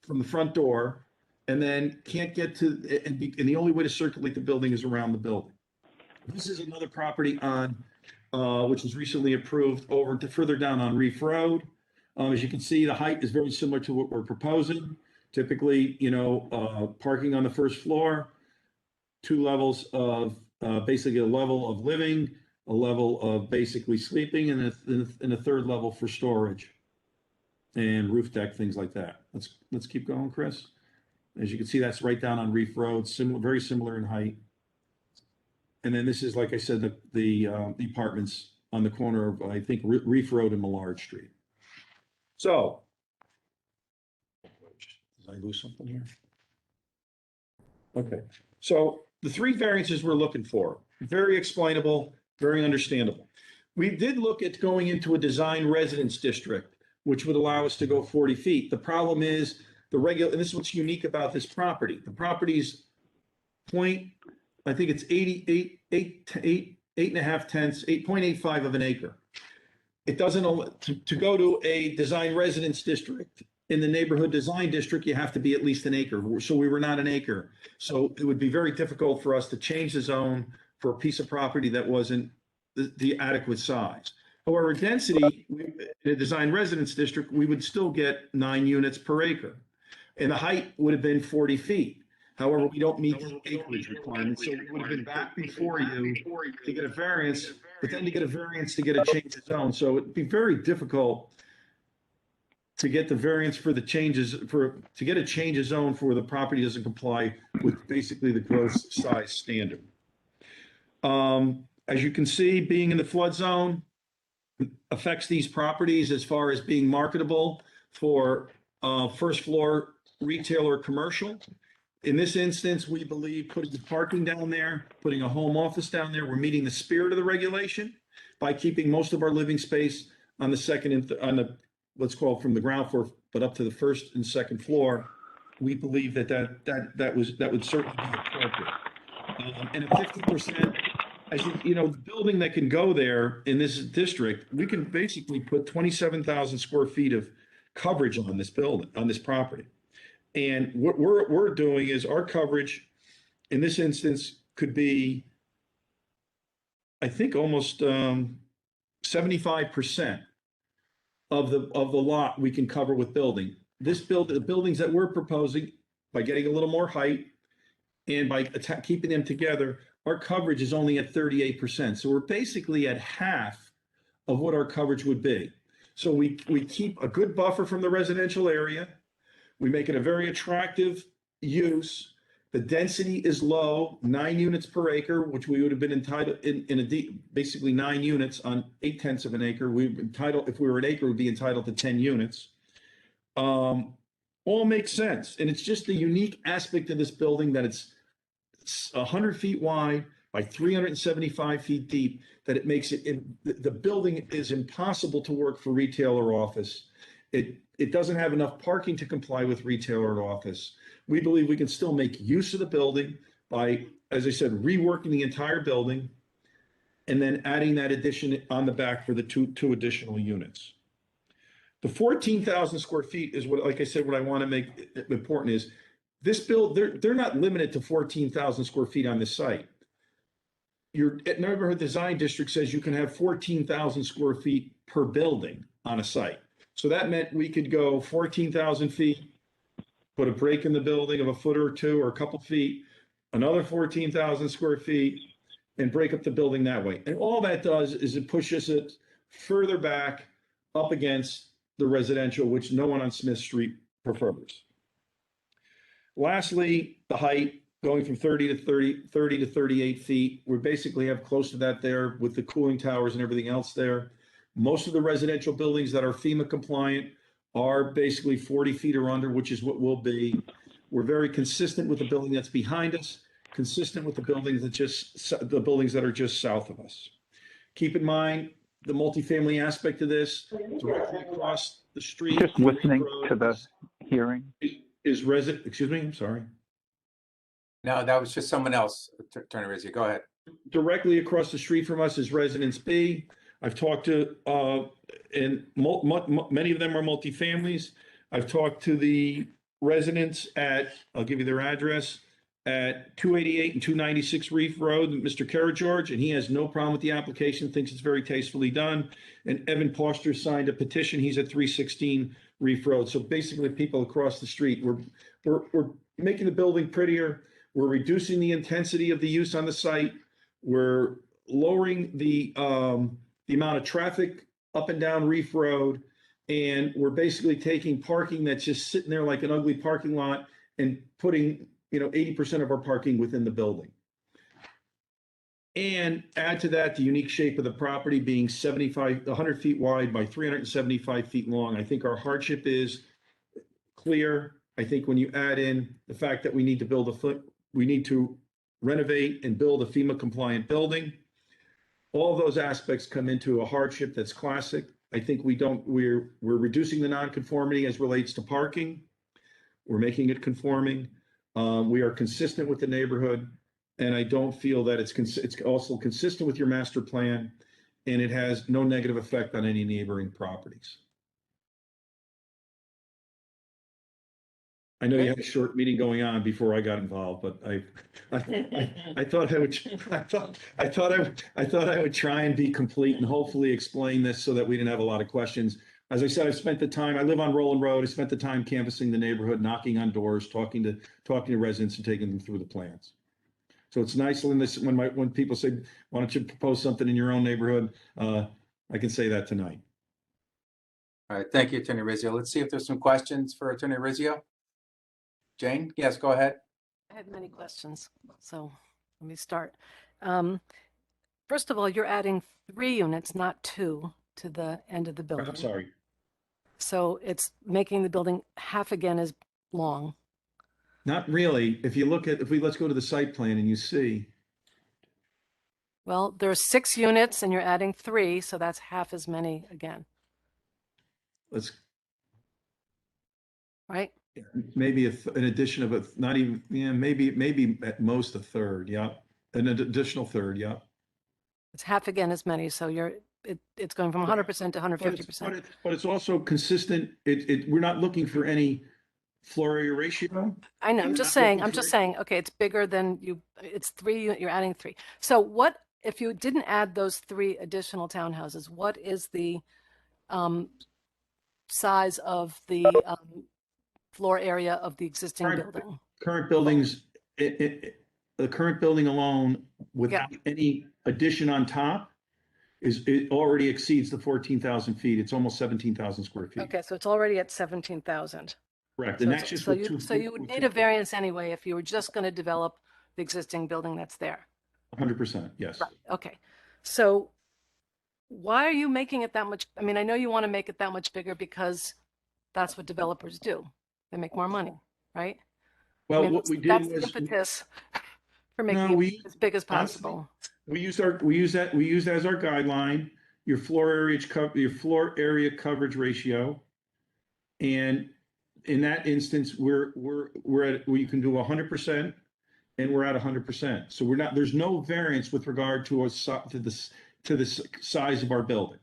from the front door and then can't get to, and the only way to circulate the building is around the building. This is another property on, which was recently approved over to further down on Reef Road. As you can see, the height is very similar to what we're proposing. Typically, parking on the first floor, 2 levels of, basically a level of living, a level of basically sleeping, and a 3rd level for storage and roof deck, things like that. Let's keep going, Chris. As you can see, that's right down on Reef Road, very similar in height. And then this is, like I said, the apartments on the corner of, I think, Reef Road and Millard Street. So, did I lose something here? Okay, so the 3 variances we're looking for, very explainable, very understandable. We did look at going into a design residence district, which would allow us to go 40 feet. The problem is and this is what's unique about this property. The property's I think it's 8.85 of an acre. It doesn't, to go to a design residence district, in the neighborhood design district, you have to be at least an acre. So we were not an acre. So it would be very difficult for us to change the zone for a piece of property that wasn't the adequate size. However, density, in a design residence district, we would still get 9 units per acre. And the height would have been 40 feet. However, we don't meet the acreage requirement, so we would have been back before you to get a variance, but then to get a variance to get a change of zone. So it'd be very difficult to get the variance for the changes, to get a change of zone for the property doesn't comply with basically the gross size standard. As you can see, being in the flood zone affects these properties as far as being marketable for first floor retail or commercial. In this instance, we believe putting the parking down there, putting a home office down there, we're meeting the spirit of the regulation by keeping most of our living space on the second and on the, let's call it from the ground floor, but up to the first and second floor. We believe that would certainly be appropriate. And at 50%, as the building that can go there in this district, we can basically put 27,000 square feet of coverage on this building, on this property. And what we're doing is our coverage in this instance could be, I think, almost 75% of the lot we can cover with building. The buildings that we're proposing, by getting a little more height and by keeping them together, our coverage is only at 38%. So we're basically at half of what our coverage would be. So we keep a good buffer from the residential area. We make it a very attractive use. The density is low, 9 units per acre, which we would have been entitled basically 9 units on 0.8 of an acre. If we were an acre, we'd be entitled to 10 units. All makes sense. And it's just the unique aspect of this building that it's 100 feet wide by 375 feet deep, that it makes the building is impossible to work for retail or office. It doesn't have enough parking to comply with retail or office. We believe we can still make use of the building by, as I said, reworking the entire building and then adding that addition on the back for the two additional units. The 14,000 square feet is what, like I said, what I want to make important is this they're not limited to 14,000 square feet on this site. Your neighborhood design district says you can have 14,000 square feet per building on a site. So that meant we could go 14,000 feet put a break in the building of a foot or two or a couple feet, another 14,000 square feet, and break up the building that way. And all that does is it pushes it further back up against the residential, which no one on Smith Street prefers. Lastly, the height going from 30 to 38 feet. We basically have close to that there with the cooling towers and everything else there. Most of the residential buildings that are FEMA compliant are basically 40 feet or under, which is what we'll be. We're very consistent with the building that's behind us, consistent with the buildings that are just south of us. Keep in mind the multifamily aspect of this, directly across the street. Just listening to the hearing. Is resident, excuse me, I'm sorry. No, that was just someone else, Attorney Rizzi. Go ahead. Directly across the street from us is Residence B. I've talked to, and many of them are multifamilies. I've talked to the residents at, I'll give you their address, at 288 and 296 Reef Road, Mr. Karageorge, and he has no problem with the application, thinks it's very tastefully done. And Evan Poster signed a petition. He's at 316 Reef Road. So basically people across the street, we're making the building prettier. We're reducing the intensity of the use on the site. We're lowering the amount of traffic up and down Reef Road. And we're basically taking parking that's just sitting there like an ugly parking lot and putting 80% of our parking within the building. And add to that the unique shape of the property being 100 feet wide by 375 feet long. I think our hardship is clear. I think when you add in the fact that we need to renovate and build a FEMA compliant building, all of those aspects come into a hardship that's classic. I think we're reducing the nonconformity as relates to parking. We're making it conforming. We are consistent with the neighborhood, and I don't feel that it's also consistent with your master plan, and it has no negative effect on any neighboring properties. I know you had a short meeting going on before I got involved, but I thought I would try and be complete and hopefully explain this so that we didn't have a lot of questions. As I said, I've spent the time, I live on Roland Road. I spent the time canvassing the neighborhood, knocking on doors, talking to residents and taking them through the plans. So it's nice when people say, why don't you propose something in your own neighborhood? I can say that tonight. All right, thank you, Attorney Rizzio. Let's see if there's some questions for Attorney Rizzio. Jane, yes, go ahead. I had many questions, so let me start. First of all, you're adding 3 units, not 2, to the end of the building. I'm sorry. So it's making the building half again as long. Not really. Let's go to the site plan and you see. Well, there are 6 units and you're adding 3, so that's half as many again. Right? Maybe an addition of maybe at most a third. Yeah. An additional third. Yeah. It's half again as many. So it's going from 100% to 150%. But it's also consistent. We're not looking for any floor area ratio. I know. I'm just saying, okay, it's bigger than it's 3, you're adding 3. So what, if you didn't add those 3 additional townhouses, what is the size of the floor area of the existing building? Current buildings, the current building alone, without any addition on top, it already exceeds the 14,000 feet. It's almost 17,000 square feet. Okay, so it's already at 17,000. Correct. So, And that's just so you would need a variance anyway if you were just going to develop the existing building that's there. 100%, yes. Right. Okay. So why are you making it that much? I mean, I know you want to make it that much bigger because that's what developers do. They make more money, right? Well, I mean, what we did that's was the impetus for making it as big as possible. We use that as our guideline, your floor area coverage ratio. And in that instance, we're at, you can do 100% and we're at 100%. So there's no variance with regard to the size of our building.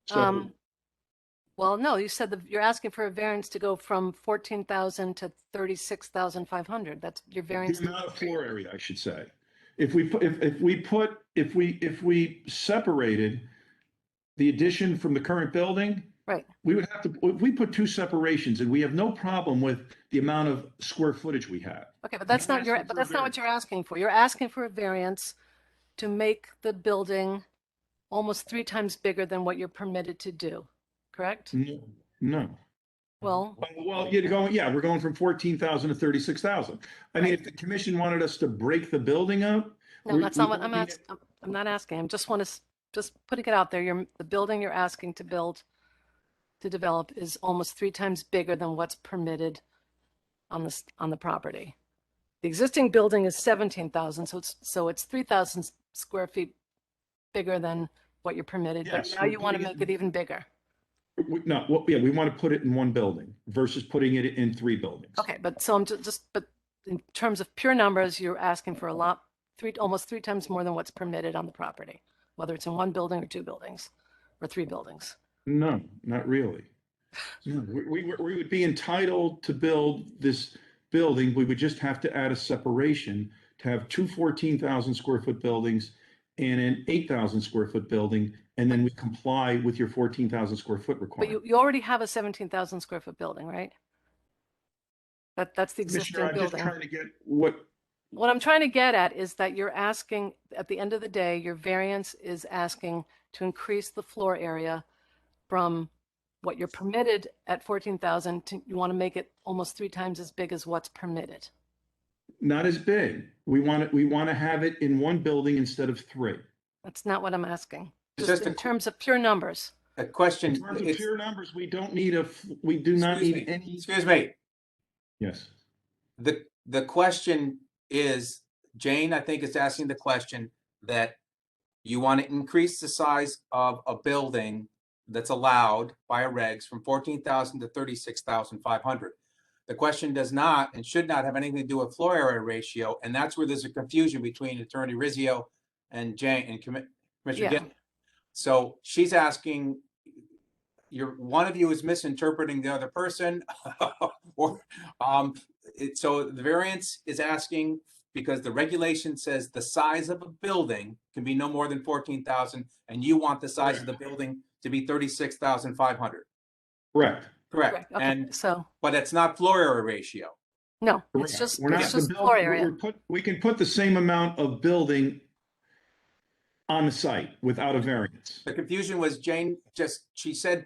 So, well, no, you said you're asking for a variance to go from 14,000 to 36,500. That's your variance. The amount of floor area, I should say. If we separated the addition from the current building, Right. We would have to, if we put two separations, and we have no problem with the amount of square footage we have. Okay, but that's not your, but that's not what you're asking for. You're asking for a variance to make the building almost 3 times bigger than what you're permitted to do, correct? No. Well, Well, you're going, yeah, we're going from 14,000 to 36,000. I mean, if the commission wanted us to break the building up. no, that's not what I'm asking. I'm not asking. I'm just just putting it out there. The building you're asking to develop is almost 3 times bigger than what's permitted on the property. The existing building is 17,000, so it's 3,000 square feet bigger than what you're permitted, but Yes, now you want to make it even bigger. No, well, yeah, we want to put it in one building versus putting it in 3 buildings. Okay, but so I'm but in terms of pure numbers, you're asking for almost 3 times more than what's permitted on the property, whether it's in 1 building or 2 buildings or 3 buildings. No, not really. No, we would be entitled to build this building. We would just have to add a separation to have 2 14,000 square foot buildings and an 8,000 square foot building, and then we comply with your 14,000 square foot requirement. But you already have a 17,000 square foot building, right? That's the existing Commissioner, I'm building. just trying to get what I'm trying to get at is that you're asking, at the end of the day, your variance is asking to increase the floor area from what you're permitted at 14,000 to, you want to make it almost 3 times as big as what's permitted. not as big. We want to have it in 1 building instead of 3. That's not what I'm asking. It's Just just in terms of pure numbers. A question. In terms of pure numbers, we do not need any. Excuse me. Yes. The question is, Jane, I think is asking the question that you want to increase the size of a building that's allowed by regs from 14,000 to 36,500. The question does not and should not have anything to do with floor area ratio, and that's where there's a confusion between Attorney Rizzio and Jane and Commissioner Gitt. So she's asking, one of you is misinterpreting the other person, or so the variance is asking because the regulation says the size of a building can be no more than 14,000, and you want the size of the building to be 36,500. Correct. Correct. Okay, And so but it's not floor area ratio. no, Correct. it's just We're not the floor area. we can put the same amount of building on the site without a variance. The confusion was Jane she said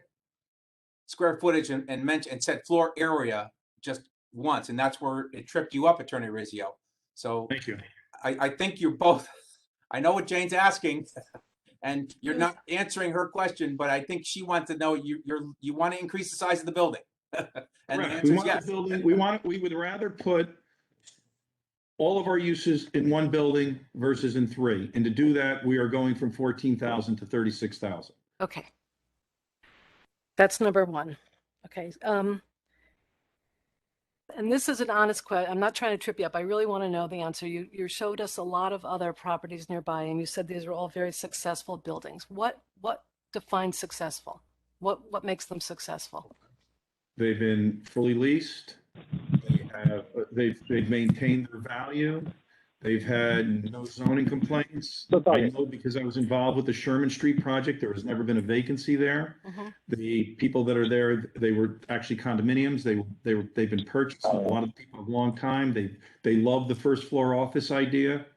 square footage and mentioned and said floor area just once, and that's where it tripped you up, Attorney Rizzio. So thank you. I think you're both. I know what Jane's asking, and you're not answering her question, but I think she wants to know you want to increase the size of the building. And the answer is yes. We would rather put all of our uses in 1 building versus in 3. And to do that, we are going from 14,000 to 36,000. Okay. That's number 1. Okay. And this is an honest question. I'm not trying to trip you up. I really want to know the answer. You showed us a lot of other properties nearby, and you said these are all very successful buildings. What defines successful? What makes them successful? They've been fully leased. They've maintained their value. They've had no zoning complaints. I know because I was involved with the Sherman Street project. There has never been a vacancy there. The people that are there, they were actually condominiums. They've been purchased. A lot of people have a long time. They love the first floor office idea,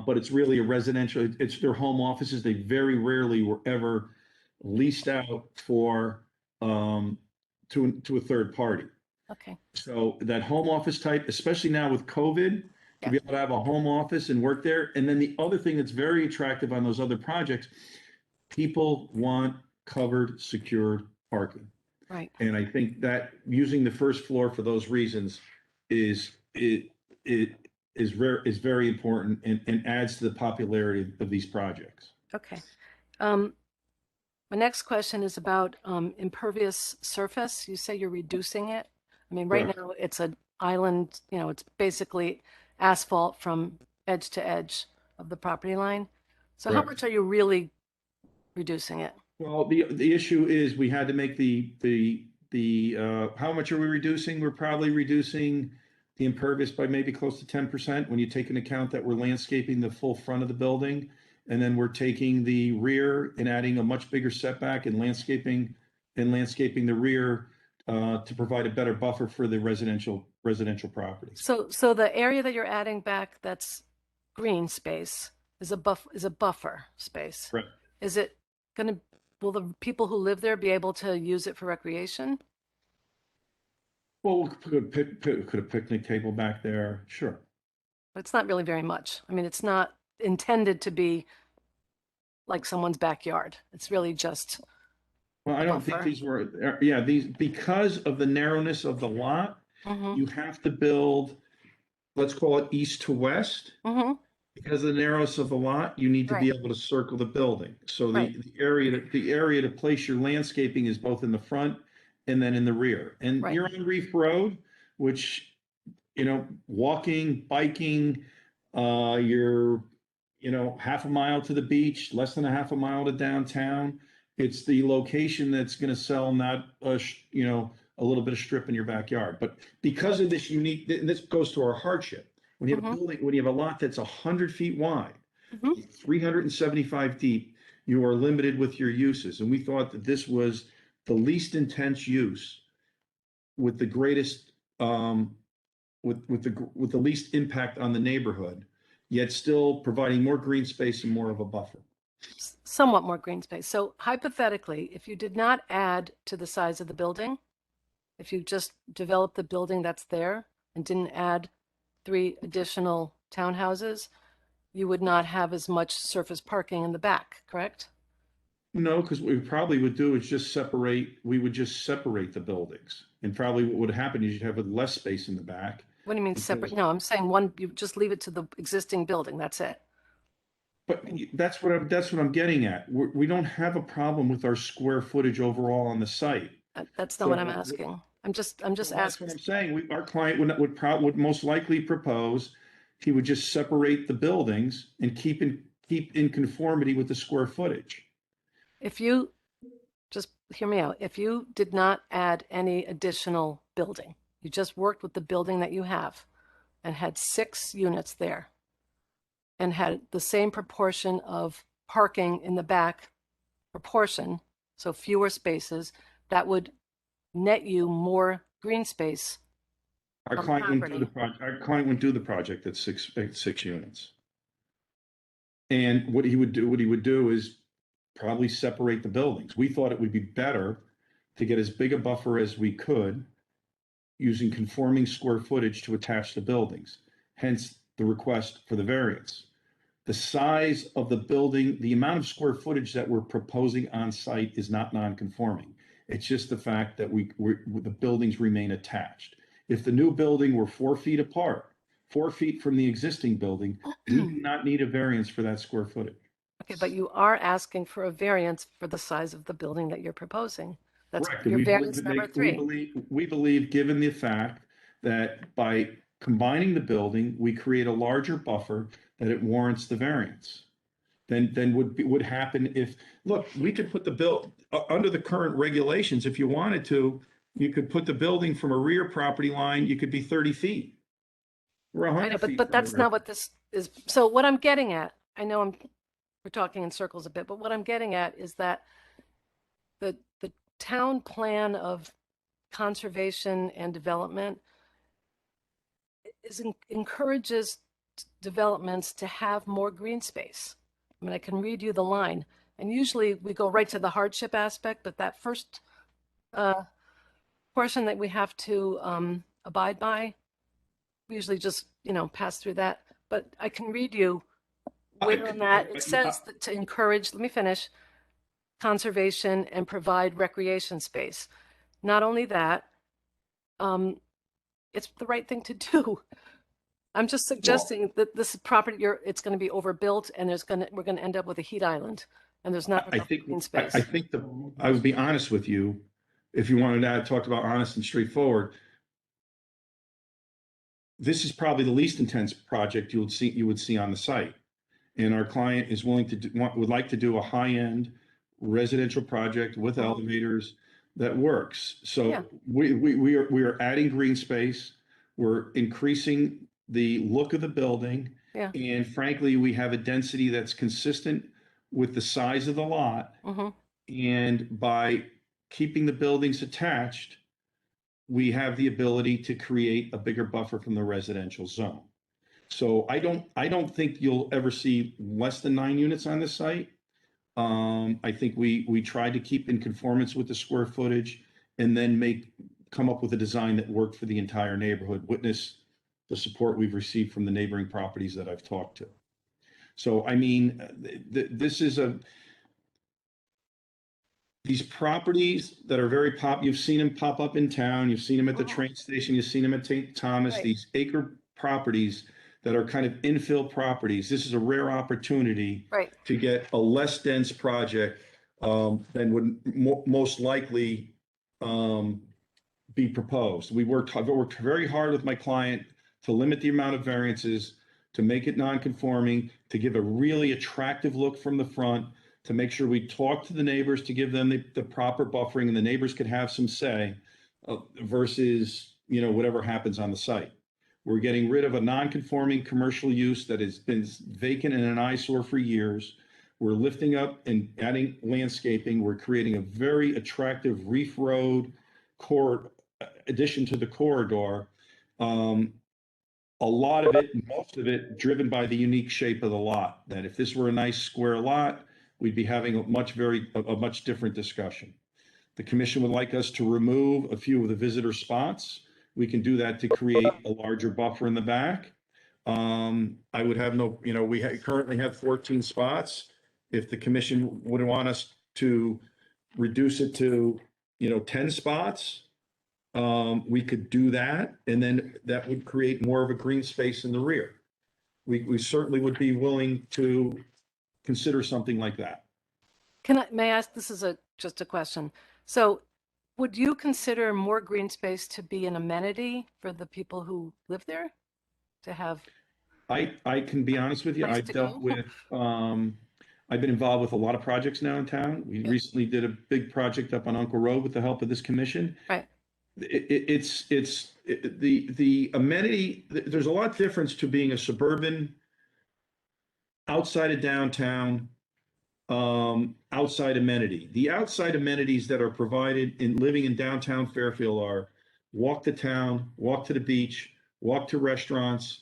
but it's really a residential. It's their home offices. They very rarely were ever leased out for to a third party. Okay. So that home office type, especially now with COVID, to be able to have a home office and work there. And then the other thing that's very attractive on those other projects, people want covered, secured parking. Right. And I think that using the first floor for those reasons is very important and adds to the popularity of these projects. Okay. My next question is about impervious surface. You say you're reducing it. I mean, right now it's an island, it's basically asphalt from edge to edge of the property line. So how much are you really reducing it? Well, the issue is we had to make how much are we reducing? We're probably reducing the impervious by maybe close to 10% when you take into account that we're landscaping the full front of the building. And then we're taking the rear and adding a much bigger setback and landscaping and landscaping the rear to provide a better buffer for the residential properties. So the area that you're adding back that's green space is a buffer space. Right. Is it gonna, will the people who live there be able to use it for recreation? Well, we could a picnic table back there, sure. But it's not really very much. I mean, it's not intended to be like someone's backyard. It's really just Well, I don't think buffer. these were, yeah, these, because of the narrowness of the lot, Mm-hmm. you have to build, let's call it east to west. Mm-hmm. Because of the narrowness of the lot, you need to be Right. able to circle the building. So Right. the area to place your landscaping is both in the front and then in the rear. And Right. you're on Reef Road, which, walking, biking, you're, half a mile to the beach, less than a half a mile to downtown. It's the location that's going to sell, not a little bit of strip in your backyard. But because of this unique, this goes to our hardship. When you have a building, when you have a lot that's 100 feet wide, 375 deep, you are limited with your uses. And we thought that this was the least intense use with the greatest, with the least impact on the neighborhood, yet still providing more green space and more of a buffer. Somewhat more green space. So hypothetically, if you did not add to the size of the building, if you just developed the building that's there and didn't add 3 additional townhouses, you would not have as much surface parking in the back, correct? No, because what we probably would do is we would just separate the buildings. And probably what would happen is you'd have less space in the back. What do you mean separate? No, I'm saying one, you just leave it to the existing building. That's it. But that's what I'm getting at. We don't have a problem with our square footage overall on the site. That's not what I'm asking. I'm just That's asking. what I'm saying. Our client would most likely propose he would just separate the buildings and keep in conformity with the square footage. If you just hear me out, if you did not add any additional building, you just worked with the building that you have and had 6 units there and had the same proportion of parking in the back proportion, so fewer spaces, that would net you more green space. Our client wouldn't do the project. Our client wouldn't do the project at six units. And what he would do is probably separate the buildings. We thought it would be better to get as big a buffer as we could using conforming square footage to attach the buildings, hence the request for the variance. The size of the building, the amount of square footage that we're proposing on site is not non-conforming. It's just the fact that the buildings remain attached. If the new building were 4 feet apart, 4 feet from the existing building, we do not need a variance for that square footage. Okay, but you are asking for a variance for the size of the building that you're proposing. That's Correct. your We variance number 3. We believe, given the fact that by combining the building, we create a larger buffer, that it warrants the variance. Then would happen if, look, we could put the under the current regulations, if you wanted to, you could put the building from a rear property line, you could be 30 feet. We're 100 feet. But that's not what this is. So what I'm getting at, I know we're talking in circles a bit, but what I'm getting at is that the town plan of conservation and development encourages developments to have more green space. I mean, I can read you the line, and usually we go right to the hardship aspect, but that first portion that we have to abide by, we usually just, pass through that. But I can read you where on that it says that to encourage, let me finish, conservation and provide recreation space. Not only that, it's the right thing to do. I'm just suggesting that this property, it's going to be overbuilt, and we're going to end up with a heat island, and there's not enough green space. I think I would be honest with you, if you wanted to talk about honest and straightforward. This is probably the least intense project you would see on the site, and our client is willing to would like to do a high-end residential project with elevators that works. So yeah. we are adding green space. We're increasing the look of the building. Yeah. And frankly, we have a density that's consistent with the size of the lot. Mm-hmm. And by keeping the buildings attached, we have the ability to create a bigger buffer from the residential zone. So I don't think you'll ever see less than 9 units on this site. I think we tried to keep in conformance with the square footage and then come up with a design that worked for the entire neighborhood. Witness the support we've received from the neighboring properties that I've talked to. So, I mean, this is these properties that are very you've seen them pop up in town, you've seen them at the train station, you've seen them at St. Thomas, Right. these acre properties that are kind of infill properties. This is a rare opportunity Right. to get a less dense project than would most likely be proposed. I've worked very hard with my client to limit the amount of variances, to make it non-conforming, to give a really attractive look from the front, to make sure we talk to the neighbors, to give them the proper buffering, and the neighbors could have some say versus, whatever happens on the site. We're getting rid of a non-conforming commercial use that has been vacant and an eyesore for years. We're lifting up and adding landscaping. We're creating a very attractive Reef Road addition to the corridor. A lot of it, most of it, driven by the unique shape of the lot. That if this were a nice square lot, we'd be having a much different discussion. The commission would like us to remove a few of the visitor spots. We can do that to create a larger buffer in the back. I would have we currently have 14 spots. If the commission would want us to reduce it to, 10 spots, we could do that. And then that would create more of a green space in the rear. We certainly would be willing to consider something like that. May I ask, this is just a question. So would you consider more green space to be an amenity for the people who live there to have? I can be honest with you. Place I've to dealt go? with, I've been involved with a lot of projects now in town. We recently did a big project up on Uncle Road with the help of this commission. Right. The amenity, there's a lot difference to being a suburban outside of downtown, outside amenity. The outside amenities that are provided in living in downtown Fairfield are walk to town, walk to the beach, walk to restaurants.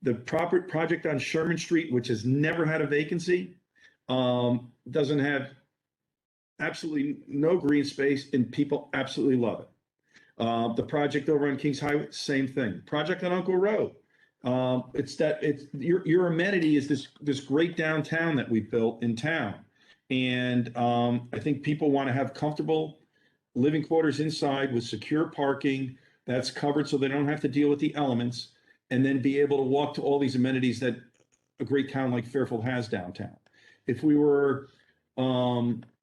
The proper project on Sherman Street, which has never had a vacancy, doesn't have absolutely no green space, and people absolutely love it. The project over on Kings Highway, same thing. Project on Uncle Road. Your amenity is this great downtown that we built in town. And I think people want to have comfortable living quarters inside with secure parking that's covered so they don't have to deal with the elements, and then be able to walk to all these amenities that a great town like Fairfield has downtown. If we were,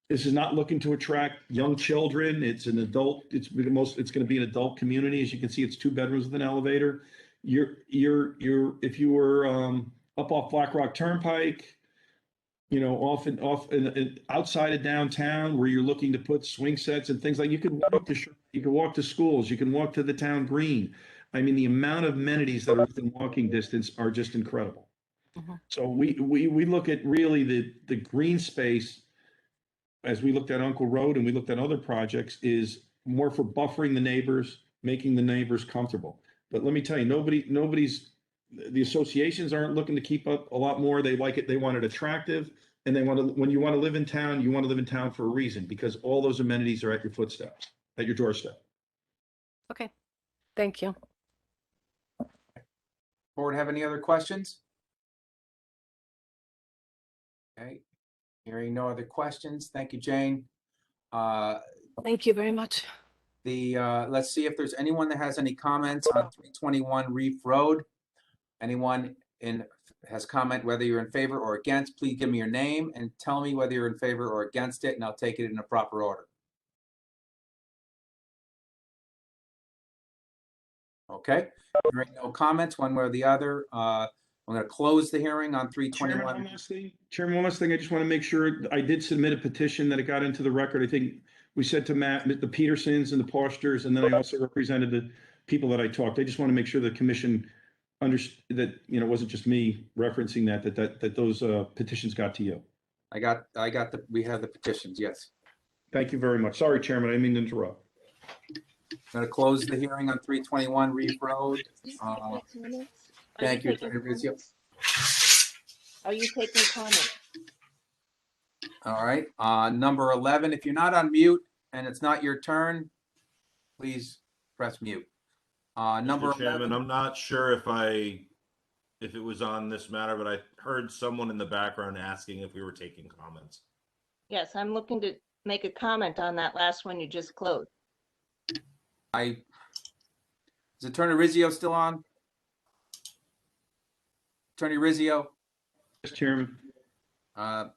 this is not looking to attract young children. It's an adult, it's going to be an adult community. As you can see, it's 2 bedrooms with an elevator. If you were up off Black Rock Turnpike, outside of downtown where you're looking to put swing sets and things like, you could walk to schools, you can walk to the town green. I mean, the amount of amenities that are within walking distance are just incredible. Mm-hmm. So we look at really the green space, as we looked at Uncle Road and we looked at other projects, is more for buffering the neighbors, making the neighbors comfortable. But let me tell you, the associations aren't looking to keep up a lot more. They like it. They want it attractive. And when you want to live in town, you want to live in town for a reason, because all those amenities are at your footsteps, at your doorstep. Okay. Thank you. Board have any other questions? Okay, hearing no other questions. Thank you, Jane. Thank you very much. Let's see if there's anyone that has any comments on 321 Reef Road. Anyone has comment, whether you're in favor or against, please give me your name and tell me whether you're in favor or against it, and I'll take it in a proper order. Okay, hearing no comments one way or the other. I'm going to close the hearing on 321. Chairman, one last thing. I just want to make sure I did submit a petition that it got into the record. I think we said to Matt, the Petersons and the Posters, and then I also represented the people that I talked. I just want to make sure the commission understood that, it wasn't just me referencing that those petitions got to you. We have the petitions, yes. Thank you very much. Sorry, Chairman, I didn't mean to interrupt. Going to close the hearing on 321 Reef Road. Thank you, Attorney Rizio. Are you taking comments? All right, number 11, if you're not on mute and it's not your turn, please press mute. Number Mr. Chairman, 11, I'm not sure if it was on this matter, but I heard someone in the background asking if we were taking comments. Yes, I'm looking to make a comment on that last one you just closed. is Attorney Rizio still on? Attorney Rizio? Yes, Chairman. I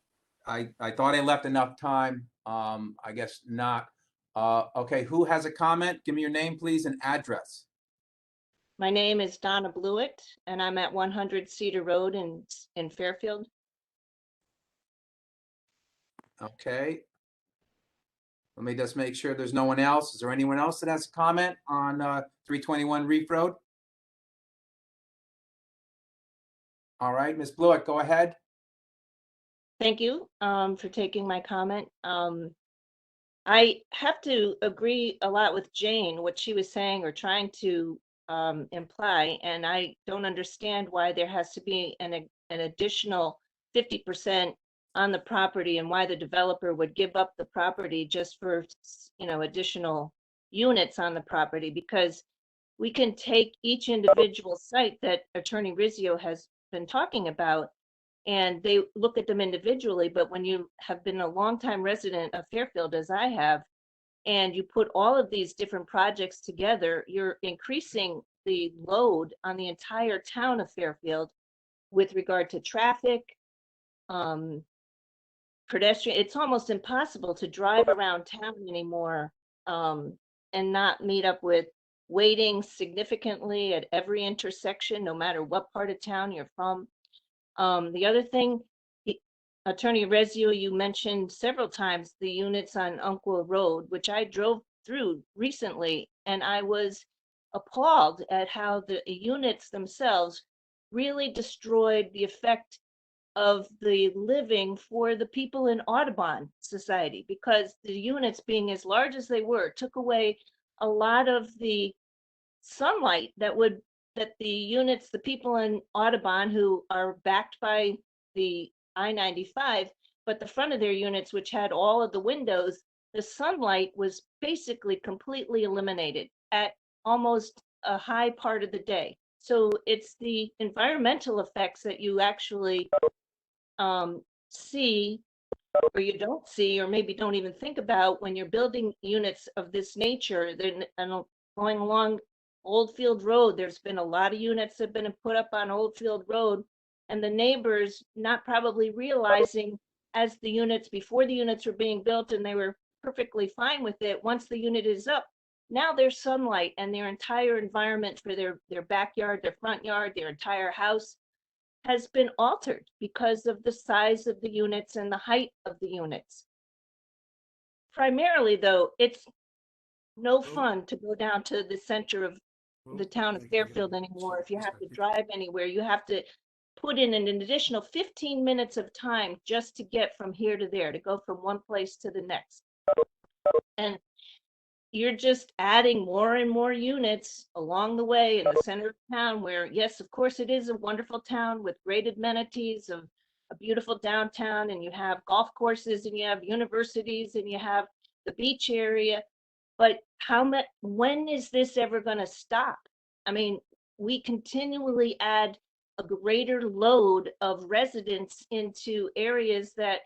thought I left enough time. I guess not. Okay, who has a comment? Give me your name, please, and address. My name is Donna Blewett, and I'm at 100 Cedar Road in Fairfield. Okay. Let me just make sure there's no one else. Is there anyone else that has a comment on 321 Reef Road? All right, Ms. Blewett, go ahead. Thank you for taking my comment. I have to agree a lot with Jane, what she was saying or trying to imply, and I don't understand why there has to be an additional 50% on the property and why the developer would give up the property just for, additional units on the property, because we can take each individual site that Attorney Rizio has been talking about and they look at them individually. But when you have been a longtime resident of Fairfield, as I have, and you put all of these different projects together, you're increasing the load on the entire town of Fairfield with regard to traffic, pedestrian. It's almost impossible to drive around town anymore and not meet up with waiting significantly at every intersection, no matter what part of town you're from. The other thing, Attorney Rizio, you mentioned several times the units on Umpqua Road, which I drove through recently, and I was appalled at how the units themselves really destroyed the effect of the living for the people in Audubon society, because the units, being as large as they were, took away a lot of the sunlight that the units, the people in Audubon who are backed by the I-95, but the front of their units, which had all of the windows, the sunlight was basically completely eliminated at almost a high part of the day. So it's the environmental effects that you actually see, or you don't see, or maybe don't even think about when you're building units of this nature. Then, and going along Oldfield Road, there's been a lot of units that have been put up on Oldfield Road, and the neighbors not probably realizing, as the units, before the units were being built and they were perfectly fine with it, once the unit is up, now their sunlight and their entire environment for their backyard, their front yard, their entire house has been altered because of the size of the units and the height of the units. Primarily, though, it's no fun to go down to the center of the town of Fairfield anymore. If you have to drive anywhere, you have to put in an additional 15 minutes of time just to get from here to there, to go from one place to the next. And you're just adding more and more units along the way in the center of town, where, yes, of course, it is a wonderful town with great amenities of a beautiful downtown, and you have golf courses, and you have universities, and you have the beach area. But when is this ever going to stop? I mean, we continually add a greater load of residents into areas that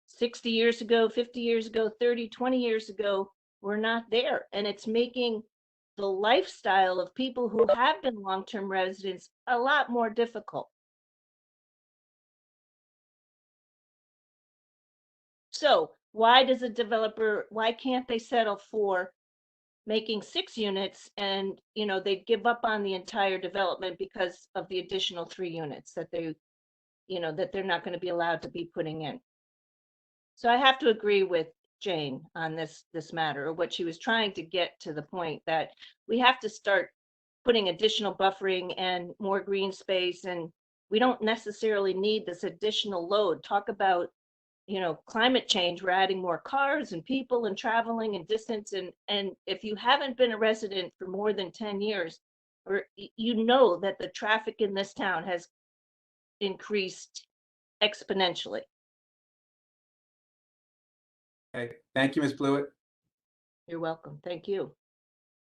60 years ago, 50 years ago, 30, 20 years ago, were not there. And it's making the lifestyle of people who have been long-term residents a lot more difficult. So why can't they settle for making 6 units, and they'd give up on the entire development because of the additional 3 units that they're not going to be allowed to be putting in? So I have to agree with Jane on this matter, or what she was trying to get to, the point that we have to start putting additional buffering and more green space, and we don't necessarily need this additional load. Talk about climate change, we're adding more cars and people and traveling and distance. And if you haven't been a resident for more than 10 years, or that the traffic in this town has increased exponentially. Okay, thank you, Ms. Blewett. You're welcome. Thank you.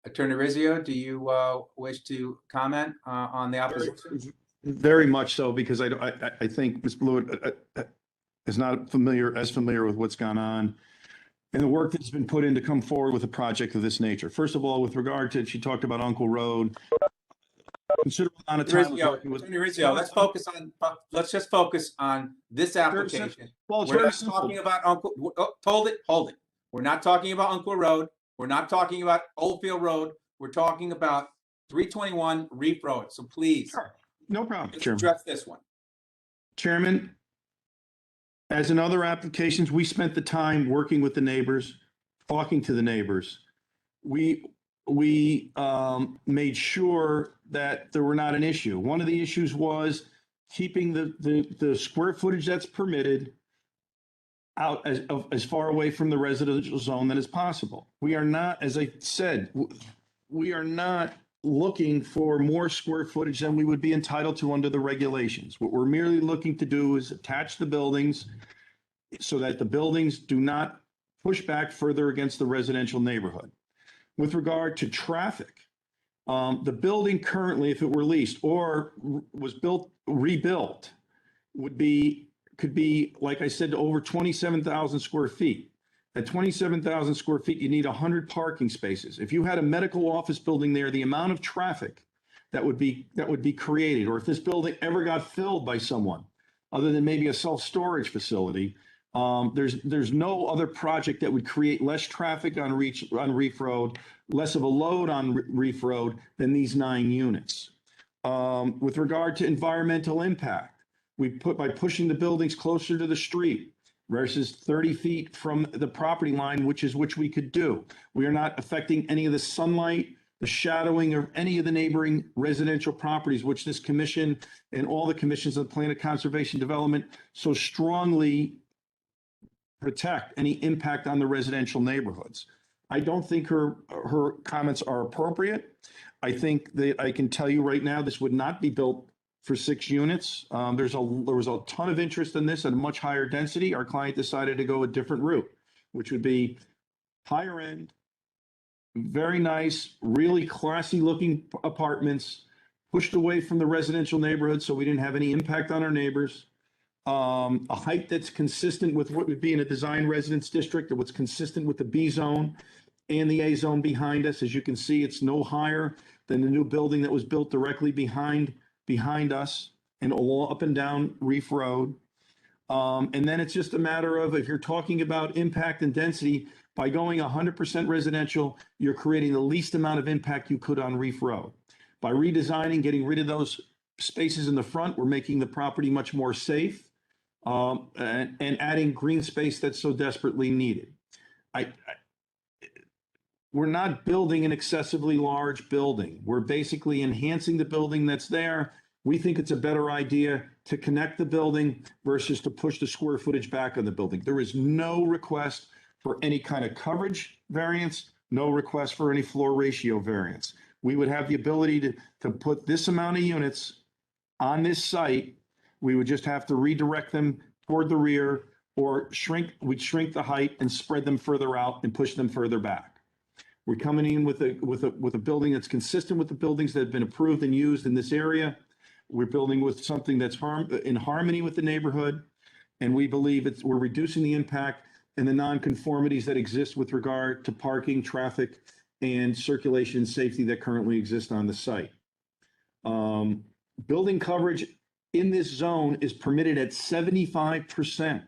Attorney Rizzio, do you wish to comment on the opposition? Very much so, because I think Ms. Blewett is not as familiar with what's gone on and the work that's been put in to come forward with a project of this nature. First of all, with regard to, she talked about Uncle Road. Considerable amount of time Attorney Rizzio, let's just focus on this application. Well, it's We're very not simple. talking about hold it. We're not talking about Uncle Road. We're not talking about Oldfield Road. We're talking about 321 Reef Road. So please. Sure. No problem, let's Chairman. address this one. Chairman, as in other applications, we spent the time working with the neighbors, talking to the neighbors. We made sure that there were not an issue. One of the issues was keeping the square footage that's permitted out as far away from the residential zone that is possible. We are not, as I said, we are not looking for more square footage than we would be entitled to under the regulations. What we're merely looking to do is attach the buildings so that the buildings do not push back further against the residential neighborhood. With regard to traffic, the building currently, if it were leased or was rebuilt, could be, like I said, over 27,000 square feet. At 27,000 square feet, you need 100 parking spaces. If you had a medical office building there, the amount of traffic that would be created, or if this building ever got filled by someone, other than maybe a self-storage facility, there's no other project that would create less traffic on Reef Road, less of a load on Reef Road than these 9 units. With regard to environmental impact, by pushing the buildings closer to the street versus 30 feet from the property line, which we could do. We are not affecting any of the sunlight, the shadowing of any of the neighboring residential properties, which this commission and all the commissions of the Plan of Conservation Development so strongly protect any impact on the residential neighborhoods. I don't think her comments are appropriate. I think that I can tell you right now, this would not be built for 6 units. There was a ton of interest in this at a much higher density. Our client decided to go a different route, which would be higher end, very nice, really classy looking apartments, pushed away from the residential neighborhood so we didn't have any impact on our neighbors. A height that's consistent with what would be in a design residence district, or what's consistent with the B zone and the A zone behind us. As you can see, it's no higher than the new building that was built directly behind us and all up and down Reef Road. And then it's just a matter of, if you're talking about impact and density, by going 100% residential, you're creating the least amount of impact you could on Reef Road. By redesigning, getting rid of those spaces in the front, we're making the property much more safe, and adding green space that's so desperately needed. We're not building an excessively large building. We're basically enhancing the building that's there. We think it's a better idea to connect the building versus to push the square footage back on the building. There is no request for any kind of coverage variance, no request for any floor ratio variance. We would have the ability to put this amount of units on this site. We would just have to redirect them toward the rear, or we'd shrink the height and spread them further out and push them further back. We're coming in with a building that's consistent with the buildings that have been approved and used in this area. We're building with something that's in harmony with the neighborhood, and we believe we're reducing the impact and the nonconformities that exist with regard to parking, traffic, and circulation and safety that currently exist on the site. Building coverage in this zone is permitted at 75%.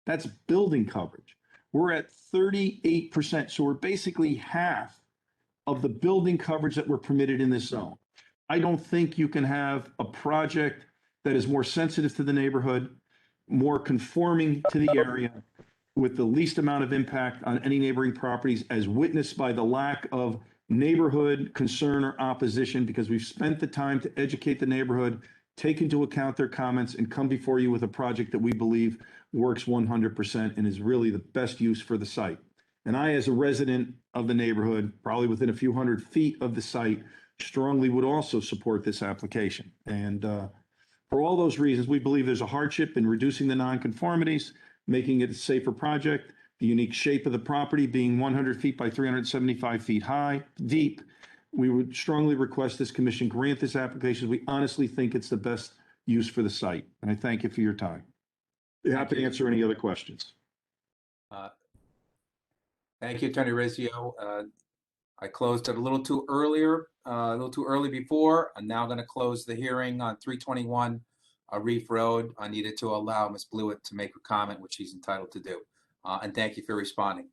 That's building coverage. We're at 38%, so we're basically half of the building coverage that we're permitted in this zone. I don't think you can have a project that is more sensitive to the neighborhood, more conforming to the area, with the least amount of impact on any neighboring properties, as witnessed by the lack of neighborhood concern or opposition, because we've spent the time to educate the neighborhood, take into account their comments, and come before you with a project that we believe works 100% and is really the best use for the site. And I, as a resident of the neighborhood, probably within a few hundred feet of the site, strongly would also support this application. And for all those reasons, we believe there's a hardship in reducing the nonconformities, making it a safer project, the unique shape of the property being 100 feet by 375 feet high, deep. We would strongly request this commission grant this application. We honestly think it's the best use for the site. And I thank you for your time. Happy to answer any other questions. Thank you, Attorney Rizzio. I closed it a little too early before. I'm now going to close the hearing on 321 Reef Road. I needed to allow Ms. Blewett to make a comment, which she's entitled to do. And thank you for responding.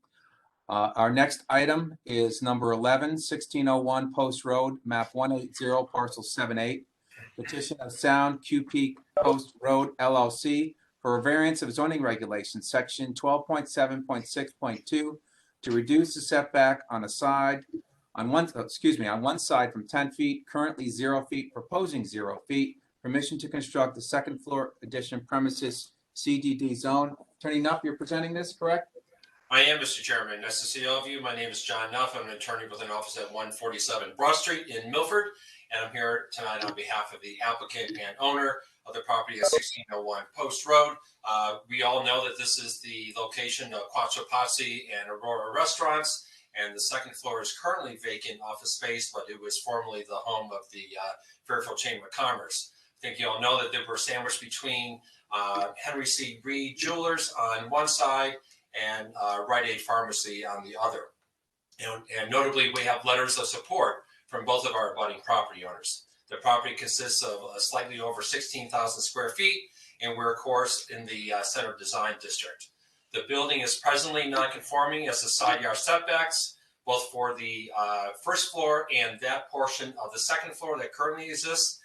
Our next item is number 11, 1601 Post Road, map 180, parcel 78. Petition of Sound QP Post Road LLC for a variance of zoning regulations, section 12.7.6.2, to reduce the setback on one side from 10 feet, currently 0 feet, proposing 0 feet. Permission to construct the second floor addition premises CDD zone. Attorney Nuff, you're presenting this, correct? I am, Mr. Chairman. Nice to see all of you. My name is John Nuff. I'm an attorney with an office at 147 Broad Street in Milford, and I'm here tonight on behalf of the applicant and owner of the property at 1601 Post Road. We all know that this is the location of Quattro Pazzi and Aurora restaurants, and the second floor is currently vacant office space, but it was formerly the home of the Fairfield Chamber of Commerce. I think you all know that they were sandwiched between Henry C. Reed Jewelers on one side and Rite Aid Pharmacy on the other. And notably, we have letters of support from both of our abutting property owners. The property consists of slightly over 16,000 square feet, and we're, of course, in the Center Design District. The building is presently non-conforming as the side yard setbacks, both for the first floor and that portion of the second floor that currently exists,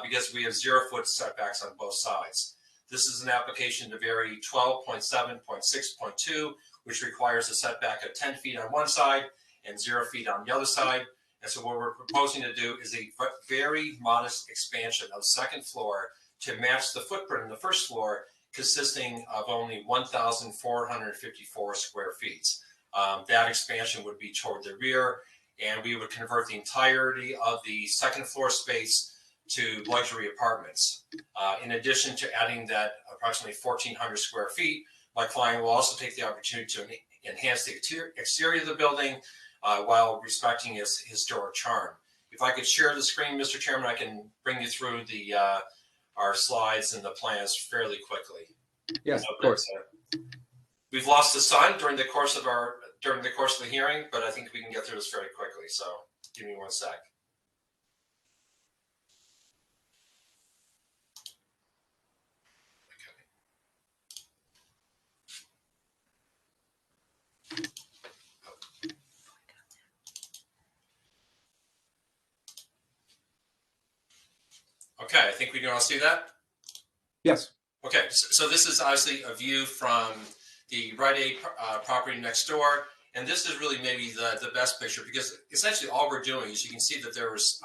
because we have 0-foot setbacks on both sides. This is an application to vary 12.7.6.2, which requires a setback of 10 feet on one side and 0 feet on the other side. And so what we're proposing to do is a very modest expansion of second floor to match the footprint in the first floor, consisting of only 1,454 square feet. That expansion would be toward the rear, and we would convert the entirety of the second floor space to luxury apartments. In addition to adding that approximately 1,400 square feet, my client will also take the opportunity to enhance the exterior of the building while respecting its historic charm. If I could share the screen, Mr. Chairman, I can bring you through the our slides and the plans fairly quickly. Yes, of course. We've lost the sun during the course of the hearing, but I think we can get through this very quickly. So give me one sec. Okay, I think we can all see that. Yes. Okay, so this is obviously a view from the Rite Aid property next door, and this is really maybe the best picture, because essentially all we're doing is you can see that there was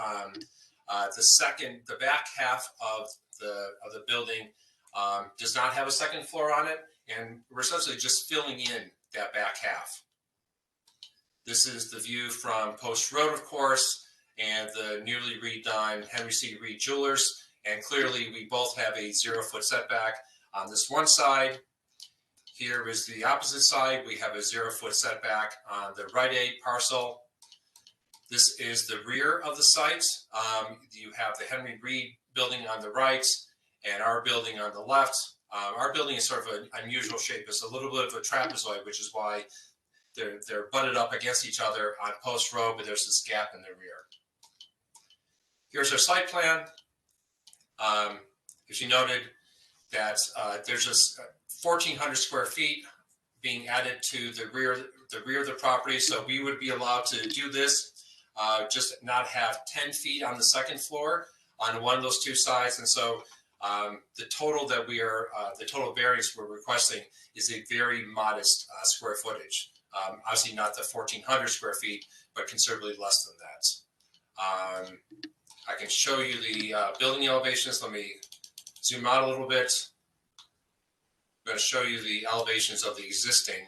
the back half of the building does not have a second floor on it, and we're essentially just filling in that back half. This is the view from Post Road, of course, and the newly redone Henry C. Reed Jewelers. And clearly we both have a 0-foot setback on this one side. Here is the opposite side. We have a 0-foot setback on the Rite Aid parcel. This is the rear of the site. You have the Henry Reed building on the right and our building on the left. Our building is sort of an unusual shape. It's a little bit of a trapezoid, which is why they're butted up against each other on Post Road, but there's this gap in the rear. Here's our site plan. As you noted, that there's just 1,400 square feet being added to the rear of the property. So we would be allowed to do this, just not have 10 feet on the second floor on one of those two sides. And so the total variance we're requesting is a very modest square footage. Obviously not the 1,400 square feet, but considerably less than that. I can show you the building elevations. Let me zoom out a little bit. I'm going to show you the elevations of the existing.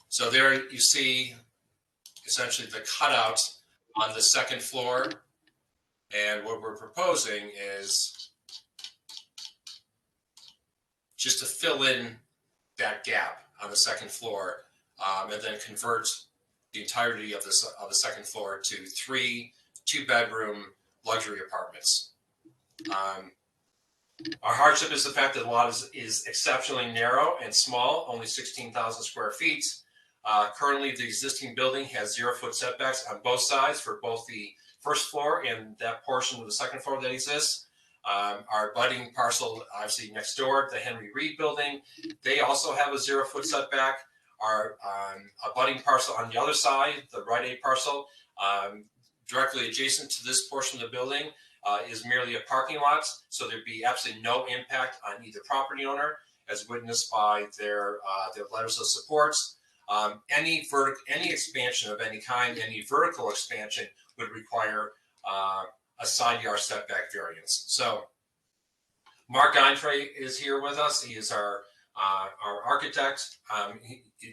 So there you see essentially the cutout on the second floor. And what we're proposing is just to fill in that gap on the second floor, and then convert the entirety of the second floor to 3 2-bedroom luxury apartments. Our hardship is the fact that the lot is exceptionally narrow and small, only 16,000 square feet. Currently, the existing building has 0-foot setbacks on both sides for both the first floor and that portion of the second floor that exists. Our budding parcel, obviously next door, the Henry Reed building, they also have a 0-foot setback. Our budding parcel on the other side, the Rite Aid parcel, directly adjacent to this portion of the building, is merely a parking lot, so there'd be absolutely no impact on either property owner, as witnessed by their letters of support. Any expansion of any kind, any vertical expansion would require a side yard setback variance. So Mark Andre is here with us. He is our architect.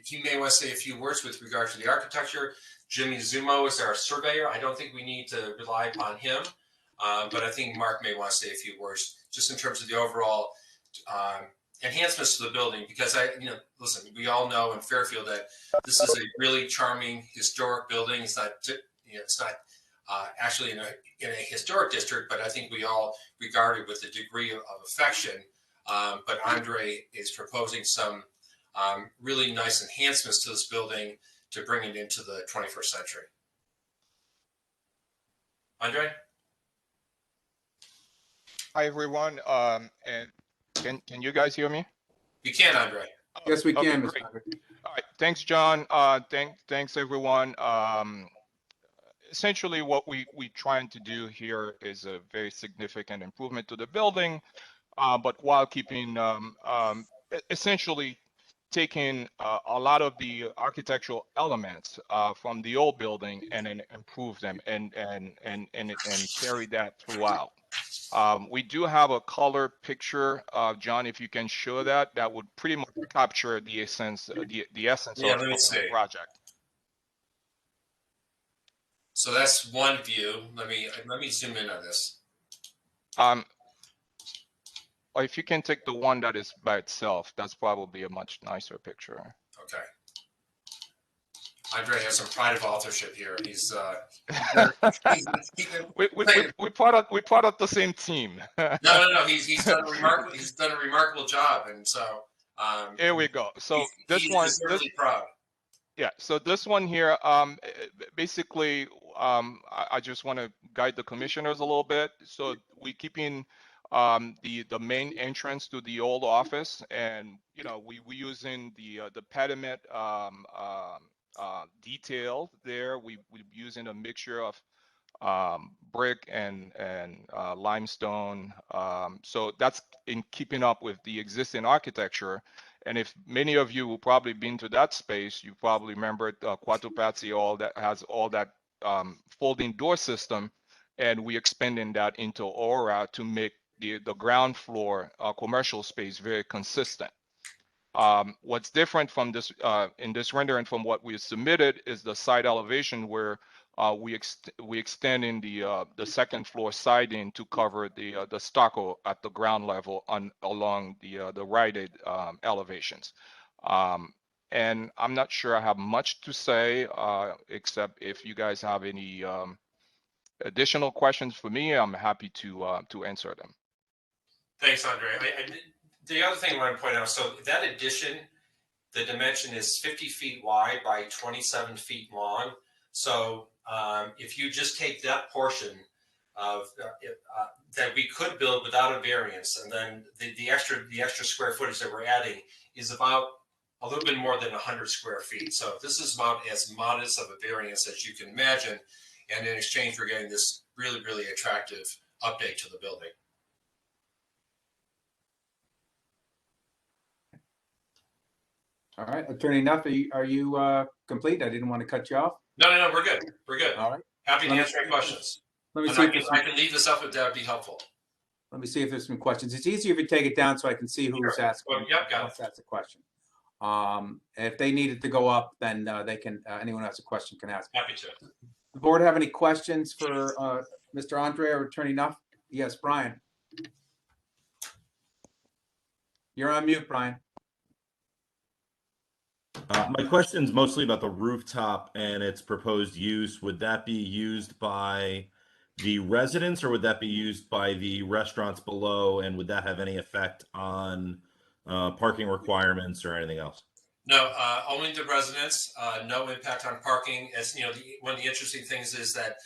He may want to say a few words with regard to the architecture. Jimmy Zumo is our surveyor. I don't think we need to rely upon him, but I think Mark may want to say a few words just in terms of the overall enhancements to the building, because listen, we all know in Fairfield that this is a really charming historic building. It's not, it's not actually in a historic district, but I think we all regard it with a degree of affection. But Andre is proposing some really nice enhancements to this building to bring it into the 21st century. Andre? Hi, everyone. And can you guys hear me? We can, Andre. Yes, we Okay, can, Mr. great. Andre. All right. Thanks, John. Thanks, everyone. Essentially, what we're trying to do here is a very significant improvement to the building, but while keeping essentially taking a lot of the architectural elements from the old building and then improve them and carry that throughout. We do have a color picture, John. If you can show that, that would pretty much capture the essence, the essence Yeah, of let me the see. project. So that's one view. Let me zoom in on this. Or if you can take the one that is by itself, that's probably a much nicer picture. Okay. Andre has some pride of authorship here. He's we part of the same team. no. He's done a remarkable job, and so here we go. So this he's one, deservedly proud. Yeah. So this one here, basically, I just want to guide the commissioners a little bit. So we keeping the main entrance to the old office, and we using the pediment detail there. We using a mixture of brick and limestone. So that's in keeping up with the existing architecture. And if many of you will probably been to that space, you probably remember Quattropazzi, all that has all that folding door system, and we expanding that into Aura to make the ground floor commercial space very consistent. What's different from this in this rendering from what we submitted is the side elevation, where we extending the second floor siding to cover the stucco at the ground level along the Rite Aid elevations. And I'm not sure I have much to say, except if you guys have any additional questions for me, I'm happy to answer them. Thanks, Andre. The other thing I want to point out, so that addition, the dimension is 50 feet wide by 27 feet long. So if you just take that portion of that we could build without a variance, and then the extra square footage that we're adding is about a little bit more than 100 square feet. So this is about as modest of a variance as you can imagine, and in exchange we're getting this really, really attractive update to the building. All right, Attorney Nuff, are you going complete? I didn't want to cut you off. No, we're good. We're good. All right. Happy to Let me answer any questions. Let me And see I if can, there's I some, can leave this up if that would be helpful. let me see if there's some questions. It's easier if you take it down so I can see who's Sure. asking. Well, yep, got who wants to ask a question. If they needed to go up, then they can. Anyone who has a question can ask. Happy to. The board have any questions for Mr. Andre or Attorney Nuff? Yes, Brian. You're on mute, Brian. My question is mostly about the rooftop and its proposed use. Would that be used by the residents or would that be used by the restaurants below? And would that have any effect on parking requirements or anything else? No, only the residents, no impact on parking. As you know, one of the interesting things is that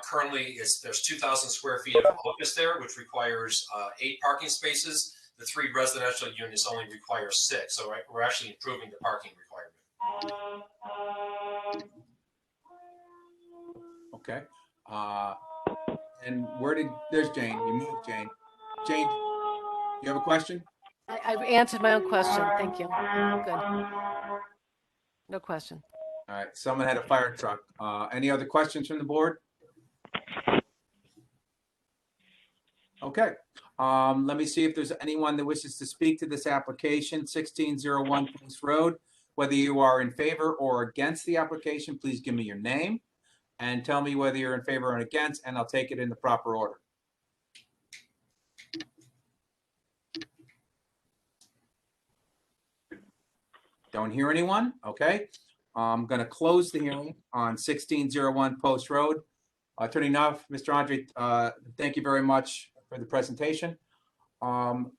currently there's 2,000 square feet of office there, which requires 8 parking spaces. The 3 residential units only require 6. So we're actually improving the parking requirement. Okay. And there's Jane. You moved, Jane. Jane, you have a question? I've answered my own question. Thank you. Good. No question. All right. Someone had a fire truck. Any other questions from the board? Okay. Let me see if there's anyone that wishes to speak to this application, 1601 Post Road. Whether you are in favor or against the application, please give me your name and tell me whether you're in favor or against, and I'll take it in the proper order. Don't hear anyone? Okay. I'm going to close the hearing on 1601 Post Road. Attorney Nuff, Mr. Andre, thank you very much for the presentation.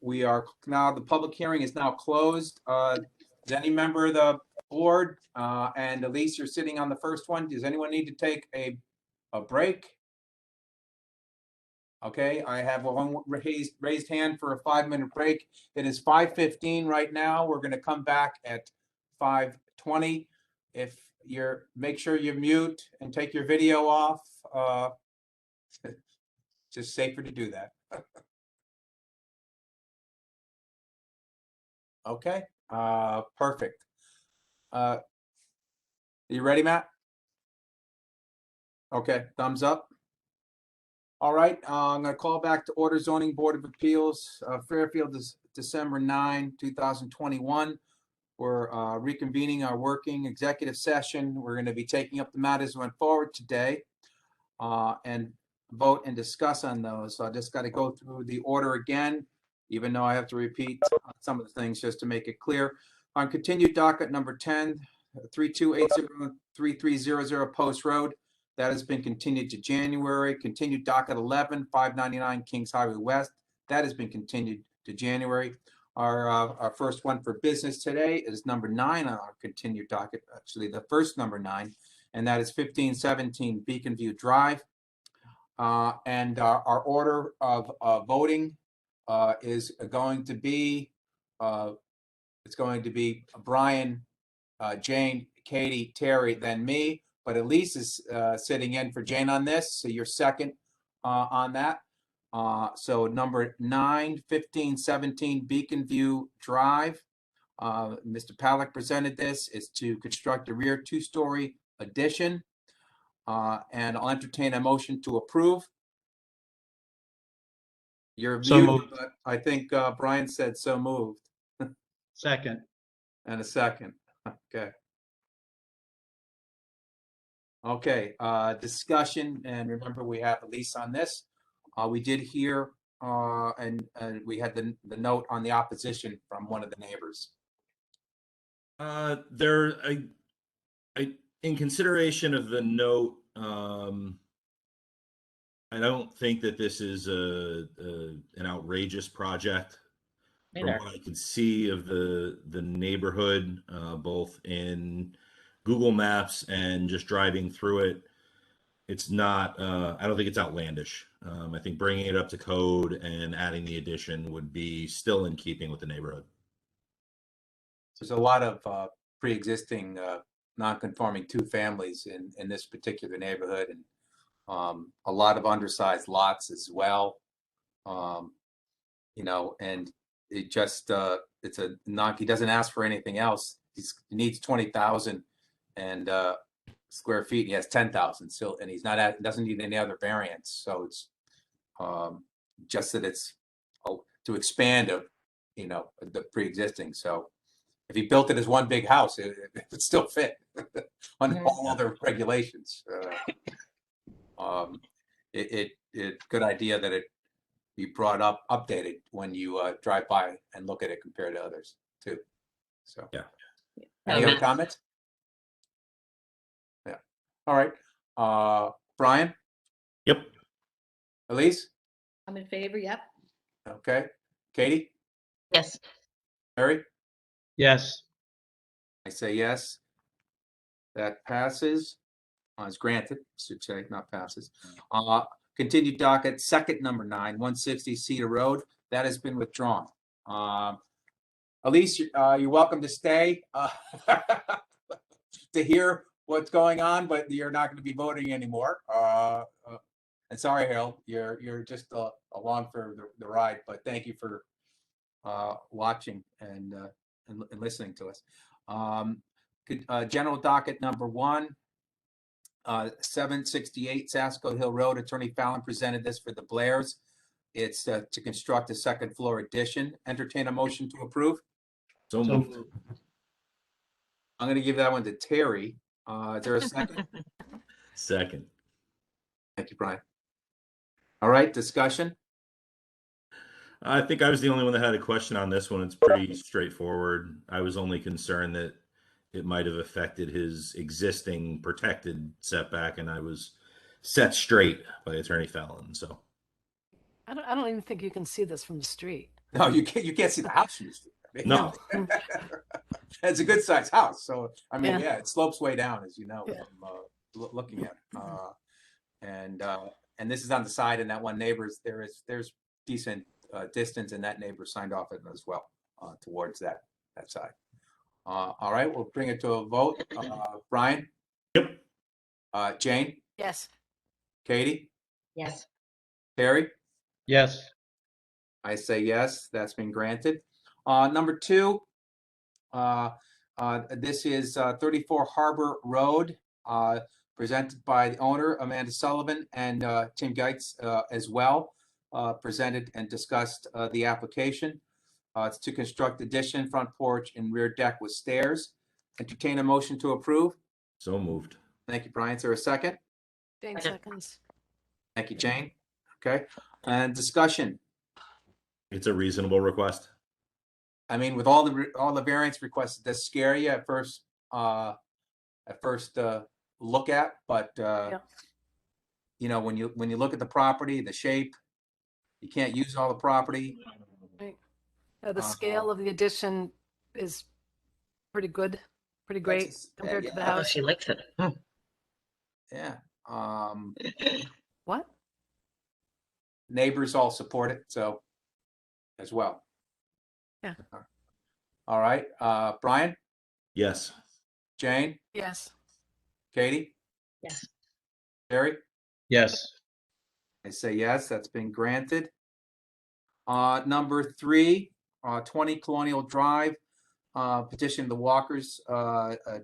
We are now, the public hearing is now closed. Does any member of the board, and Elise, you're sitting on the first one, does anyone need to take a break? Okay, I have one raised hand for a 5-minute break. It is 5:15 right now. We're going to come back at 5:20. If make sure you mute and take your video off. Just safer to do that. Okay, perfect. You ready, Matt? Okay, thumbs up. All right, I'm going to call back to order Zoning Board of Appeals. Fairfield is December 9, 2021. We're reconvening our working executive session. We're going to be taking up the matters that went forward today and vote and discuss on those. So I just got to go through the order again, even though I have to repeat some of the things just to make it clear. On continued docket number 10, 3280-3300 Post Road. That has been continued to January. Continued docket 11, 599 Kings Highway West. That has been continued to January. Our first one for business today is number 9 on our continued docket, actually the first number 9, and that is 1517 Beacon View Drive. And our order of voting is going to be, it's going to be Brian, Jane, Katie, Terry, then me. But Elise is sitting in for Jane on this, so you're second on that. So number 9, 1517 Beacon View Drive. Mr. Palick presented this. Is to construct a rear 2-story addition. And I'll entertain a motion to approve. You're So muted, moved. but I think Brian said so moved. Second. And a second. Okay. Okay, discussion, and remember we have Elise on this. We did hear, and we had the note on the opposition from one of the neighbors. In consideration of the note, I don't think that this is an outrageous project. From what I can see of the neighborhood, both in Google Maps and just driving through it, it's not. I don't think it's outlandish. I think bringing it up to code and adding the addition would be still in keeping with the neighborhood. There's a lot of pre-existing non-conforming 2 families in this particular neighborhood, and a lot of undersized lots as well. You know, and it just it's a knock. He doesn't ask for anything else. He needs 20,000 and square feet. He has 10,000 still, and he's not at, doesn't need any other variance. So it's just that it's to expand the pre-existing. So if he built it as one big house, it would still fit on all other regulations. Good idea that it be brought up, updated when you drive by and look at it compared to others too. So yeah. Any other comments? Yeah. All right. Brian? Yep. Elise? I'm in favor. Yep. Okay. Katie? Yes. Harry? Yes. I say yes. That passes. Is granted, should say, not passes. Continued docket, second number 9, 160 Cedar Road. That has been withdrawn. Elise, you're welcome to stay to hear what's going on, but you're not going to be voting anymore. And sorry, Harold, you're just along for the ride, but thank you for watching and listening to us. General docket number 1. 768 Sasco Hill Road. Attorney Fallon presented this for the Blairs. It's to construct a second floor addition. Entertain a motion to approve. So moved. I'm going to give that one to Terry. Is there a second? Second. Thank you, Brian. All right, discussion. I think I was the only one that had a question on this one. It's pretty straightforward. I was only concerned that it might have affected his existing protected setback, and I was set straight by Attorney Fallon. So I don't even think you can see this from the street. No, you can't see the house from the street. I mean, no. It's a good sized house. So I mean, Yeah. it slopes way down, as you know, Yeah. from looking at it. And this is on the side, and that one neighbor's there's decent distance, and that neighbor signed off it as well towards that side. All right, we'll bring it to a vote. Brian? Yep. Jane? Yes. Katie? Yes. Terry? Yes. I say yes, that's been granted. Number 2, this is 34 Harbor Road, presented by the owner, Amanda Sullivan, and Tim Geitz as well, presented and discussed the application. It's to construct addition, front porch, and rear deck with stairs. Entertain a motion to approve. So moved. Thank you, Brian. Is there a second? Jane seconds. Thank you, Jane. Okay. And discussion. It's a reasonable request. I mean, with all the variance requests, does scare you at first look at, but Yeah. when you look at the property, the shape, you can't use all the property. Right. The scale of the addition is pretty good, pretty great compared to the house. She likes it. Yeah. What? Neighbors all support it, so as well. Yeah. All right. Brian? Yes. Jane? Yes. Katie? Yes. Terry? Yes. I say yes, that's been granted. Number 3, 20 Colonial Drive, petition the Walkers.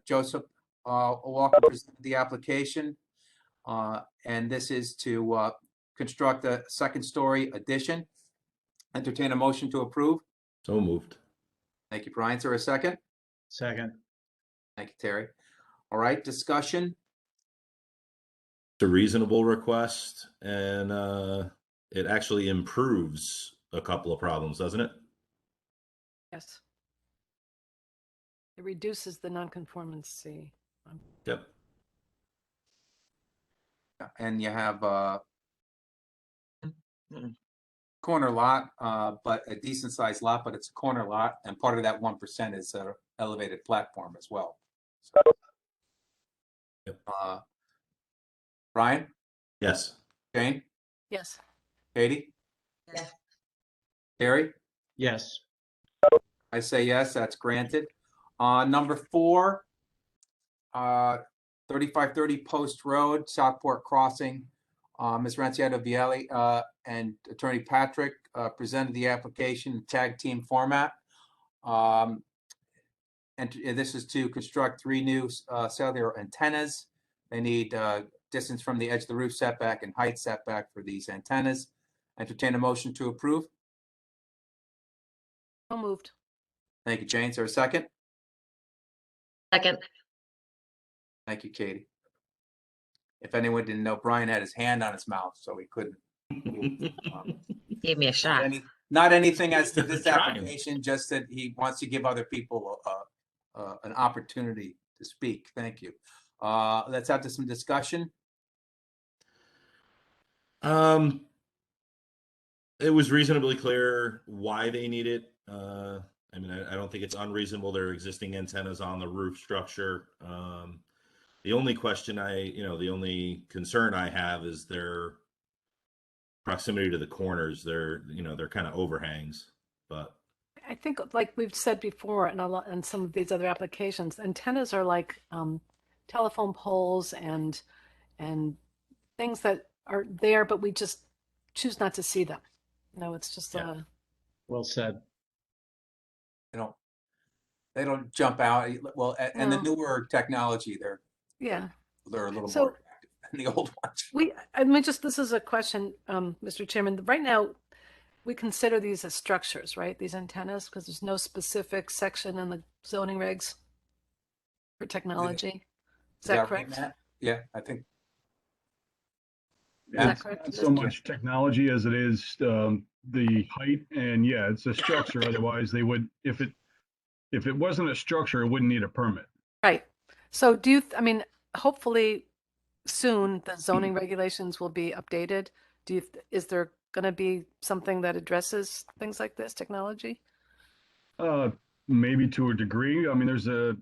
Joseph Walker presented the application, and this is to construct a second-story addition. Entertain a motion to approve. So moved. Thank you, Brian. Is there a second? Second. Thank you, Terry. All right, discussion. It's a reasonable request, and it actually improves a couple of problems, doesn't it? Yes. It reduces the nonconformity. Yep. And you have corner lot, but a decent sized lot, but it's a corner lot, and part of that 1% is an elevated platform as well. So, yep. Brian? Yes. Jane? Yes. Katie? Yes. Terry? Yes. I say yes, that's granted. Number 4, 3530 Post Road, Southport Crossing. Ms. Rancietta Vialli and Attorney Patrick presented the application in tag team format. and this is to construct 3 new cellular antennas. They need distance from the edge of the roof setback and height setback for these antennas. Entertain a motion to approve. So moved. Thank you, Jane. Is there a second? Second. Thank you, Katie. If anyone didn't know, Brian had his hand on his mouth, so he couldn't move. Gave me a shot. Not anything as to this Trying. application, just that he wants to give other people an opportunity to speak. Thank you. Let's have some discussion. It was reasonably clear why they need it. I mean, I don't think it's unreasonable. There are existing antennas on the roof structure. The only question the only concern I have is their proximity to the corners. They're kind of overhangs, but I think, like we've said before, and some of these other applications, antennas are like telephone poles and things that are there, but we just choose not to see them. No, it's just Well said. They don't jump out. Well, and the No. newer technology, they're Yeah. a little So- more attractive than the old ones. I mean, this is a question, Mr. Chairman. Right now, we consider these as structures, right? These antennas, because there's no specific section in the zoning regs for technology. Is that right, correct? Matt? Yeah, I think. Is that It's correct? not so much technology as it is the height, and yeah, it's a structure. Otherwise, they would, if it wasn't a structure, it wouldn't need a permit. Right. So I mean, hopefully soon the zoning regulations will be updated. Is there going to be something that addresses things like this technology? Maybe to a degree. I mean, there's a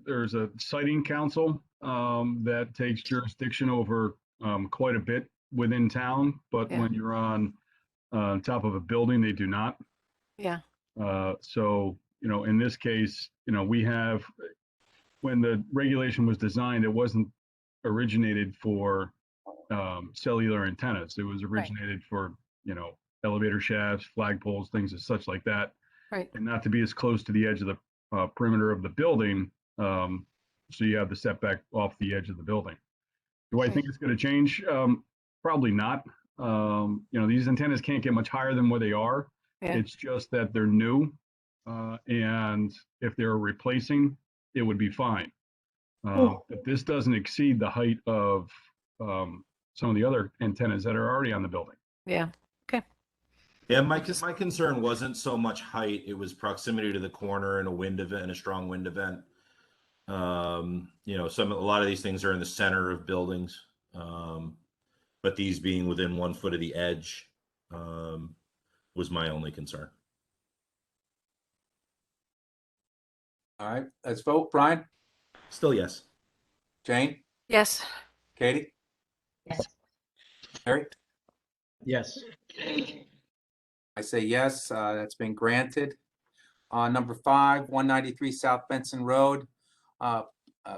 siting council that takes jurisdiction over quite a bit within town, but Yeah. when you're on top of a building, they do not. Yeah. So, in this case, we have, when the regulation was designed, it wasn't originated for cellular antennas. It was originated for, elevator shafts, flagpoles, things as such like that. Right. And not to be as close to the edge of the perimeter of the building. So you have the setback off the edge of the building. Do I think it's going to change? Probably not. These antennas can't get much higher than where they are. Yeah. It's just that they're new. And if they're replacing, it would be fine. But this doesn't exceed the height of some of the other antennas that are already on the building. Yeah. Okay. yeah, my concern wasn't so much height; it was proximity to the corner and a wind event and a strong wind event. A lot of these things are in the center of buildings, but these being within 1 foot of the edge was my only concern. All right, let's vote. Brian? Still yes. Jane? Yes. Katie? Yes. Harry? Yes. I say yes, that's been granted. Number 5, 193 South Benson Road,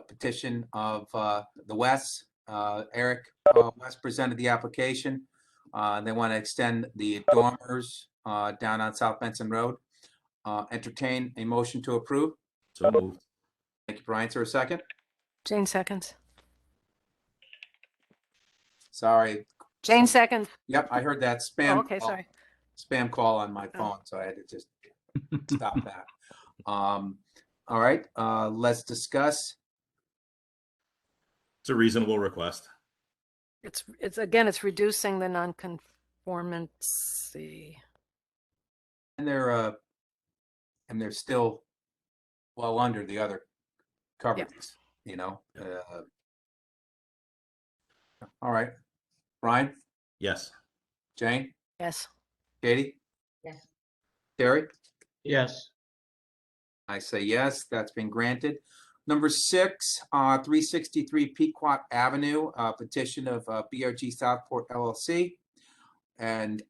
petition of the West. Eric West presented the application. They want to extend the dormers down on South Benson Road. Entertain a motion to approve. So moved. Thank you, Brian. Is there a second? Jane seconds. Sorry. Jane seconds. Yep, I heard that spam. Oh, okay, call, sorry. Spam call on my phone, so I had to just stop that. All right, let's discuss. It's a reasonable request. It's again, it's reducing the non-conformancy. And they're still well under the other coverages, all right, Brian? Yes. Jane? Yes. Katie? Yes. Terry? Yes. I say yes, that's been granted. Number 6, 363 Pequot Avenue, petition of BRG Southport LLC. And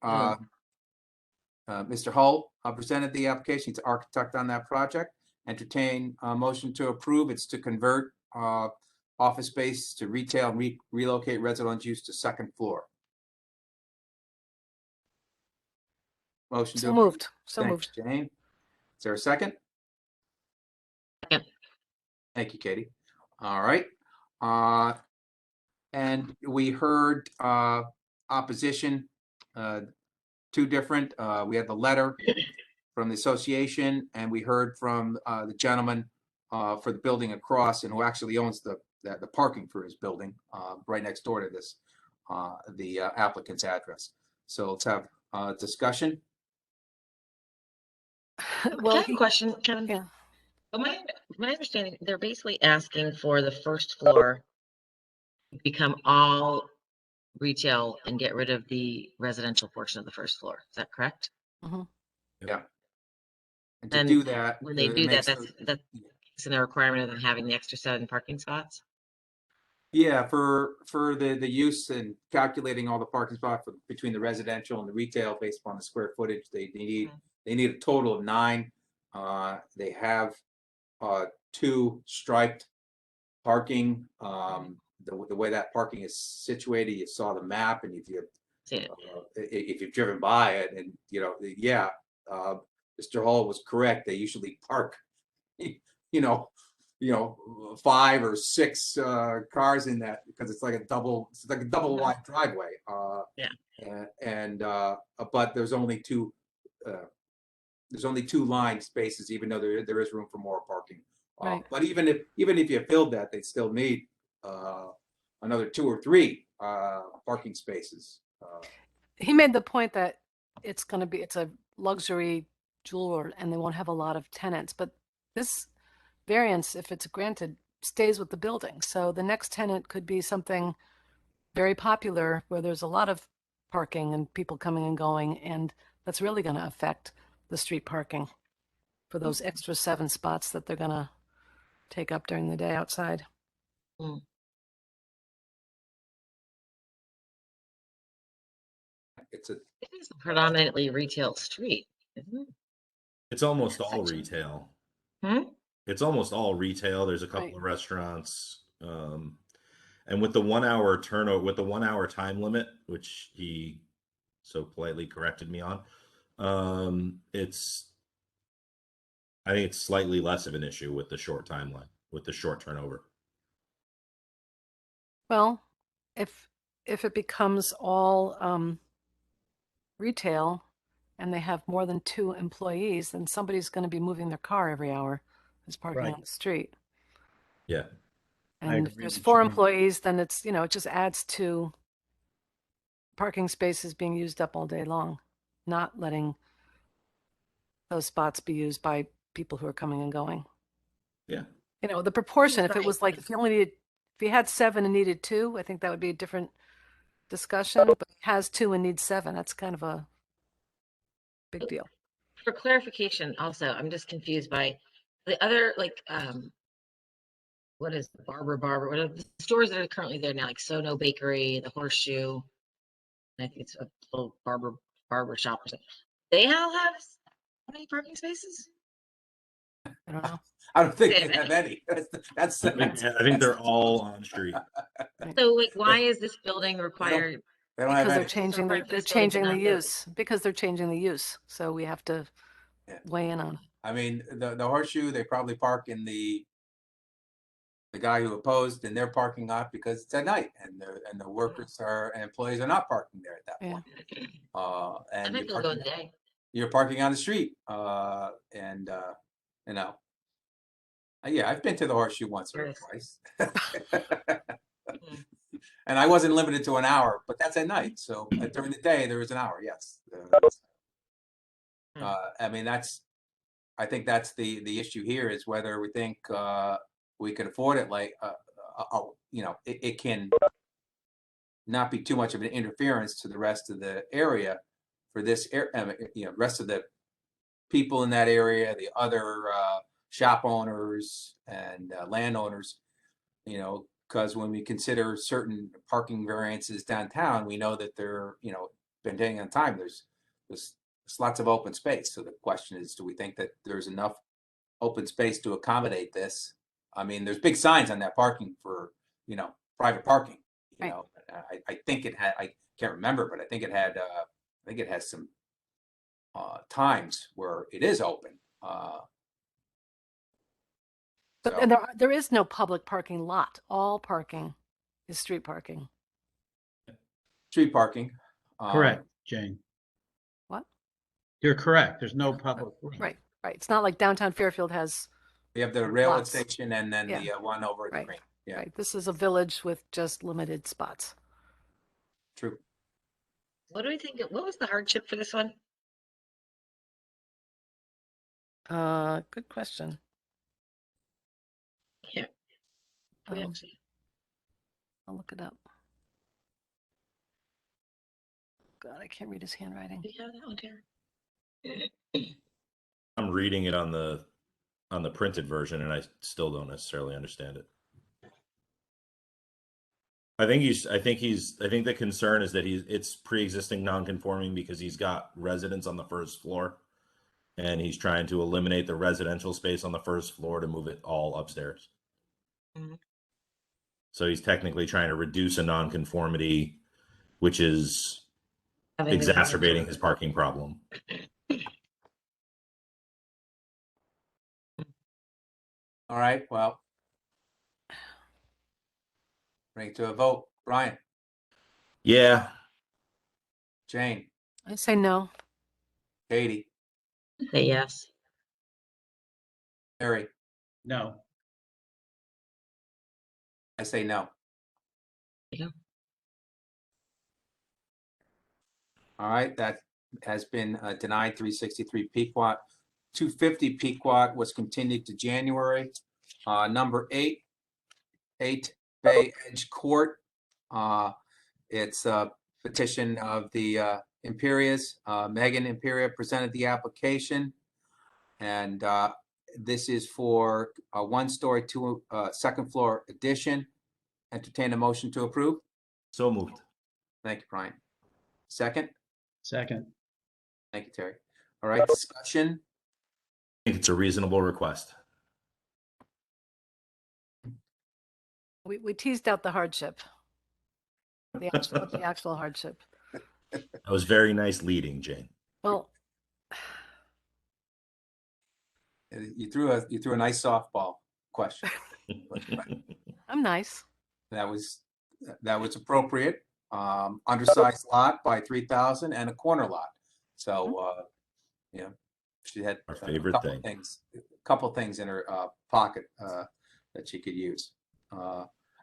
Mr. Hull presented the application. He's the architect on that project. Entertain a motion to approve. It's to convert office space to retail and relocate residential use to second floor. Motion So to moved. So Thanks, moved. Jane. Is there a second? Second. Thank you, Katie. All right. And we heard opposition, two different. We had the letter from the association, and we heard from the gentleman for the building across, and who actually owns the parking for his building right next door to this, the applicant's address. So let's have a discussion. Well, I have a question, Kevin. Yeah. But my understanding, they're basically asking for the first floor to become all retail and get rid of the residential portion of the first floor. Is that correct? Mm-hmm. Yeah. And to And do that, when they it do that, makes that's in the requirement of them having the extra 7 parking spots. yeah, for the use and calculating all the parking spots between the residential and the retail based upon the square footage, they need a total of 9. They have 2 striped parking. The way that parking is situated, you saw the map, and if you've driven by it, and yeah, Mr. Hall was correct. They usually park, 5 or 6 cars in that, because it's like a double wide driveway. But there's only 2 line spaces, even though there is room for more parking. Right. But even if you filled that, they still need another 2 or 3 parking spaces. He made the point that it's a luxury jeweler and they won't have a lot of tenants, but this variance, if it's granted, stays with the building. So the next tenant could be something very popular where there's a lot of parking and people coming and going, and that's really going to affect the street parking for those extra 7 spots that they're going to take up during the day outside. It is a predominantly retail street, isn't it? It's almost all retail. It's almost all retail. There's a couple of restaurants. And with the 1 hour turnover, with the 1 hour time limit, which he so politely corrected me on, I think it's slightly less of an issue with the short timeline, with the short turnover. Well, if it becomes all retail and they have more than 2 employees, then somebody's going to be moving their car every hour who's parking on the street. Yeah. And if there's 4 employees, then it's, it just adds to parking spaces being used up all day long, not letting those spots be used by people who are coming and going. Yeah. The proportion, if it was like, if you had 7 and needed 2, I think that would be a different discussion, but it has 2 and needs 7. That's kind of a big deal. For clarification, also, I'm just confused by the other, what is the Barber? What are the stores that are currently there now? Like Sono Bakery, the Horseshoe. I think it's a little barber shop or something. They all have how many parking spaces? I don't know. I don't think they have any. I think they're all on street. So, why is this building required? Because they're changing the use. Because they're changing the use. So we have to weigh in on it. I mean, the Horseshoe, they probably park in the guy who opposed in their parking lot because it's at night, and the workers and employees are not parking there at that point. And you're parking on the street, yeah, I've been to the Horseshoe once or twice. And I wasn't limited to an hour, but that's at night. So during the day, there was an hour. Yes. I mean, I think that's the issue here, is whether we think we could afford it. It can not be too much of an interference to the rest of the area for this, rest of the people in that area, the other shop owners and landowners, because when we consider certain parking variances downtown, we know that they're, depending on time, there's lots of open space. So the question is, do we think that there's enough open space to accommodate this? I mean, there's big signs on that parking for, private parking. I think it had, I can't remember, but I think it has some times where it is open. But So- and there is no public parking lot. All parking is street parking. Street parking. Correct, Jane. What? You're correct. There's no public. Right, right. It's not like downtown Fairfield has. We have the railroad lots. station and then Yeah. the one over at the Right, green. Yeah, right. This is a village with just limited spots. true. What do we think? What was the hardship for this one? Good question. Yeah. We Um, actually- I'll look it up. God, I can't read his handwriting. Do you have that one, Tara? I'm reading it on the printed version, and I still don't necessarily understand it. I think the concern is that it's pre-existing non-conforming because he's got residents on the first floor, and he's trying to eliminate the residential space on the first floor to move it all upstairs. Mhm. So he's technically trying to reduce a non-conformity, which is Having the exacerbating his parking problem. All right, well. Bring it to a vote. Brian, Yeah. Jane, I say no. Katie, Say yes. Harry, No. I say no. Yeah. All right, that has been denied. 363 Pequot. 250 Pequot was continued to January. Number 8 Bay Edge Court. It's a petition of the Imperious. Megan Imperia presented the application. And this is for a one-story, second floor addition. Entertain a motion to approve. So moved. Thank you, Brian. Second. Second. Thank you, Terry. All right, discussion. I think it's a reasonable request. We teased out the hardship. The actual hardship. That was very nice leading, Jane. Well, You threw a nice softball question. I'm nice. That was appropriate. Undersized lot by 3,000 and a corner lot. So she had Our favorite couple things in her pocket that she could use.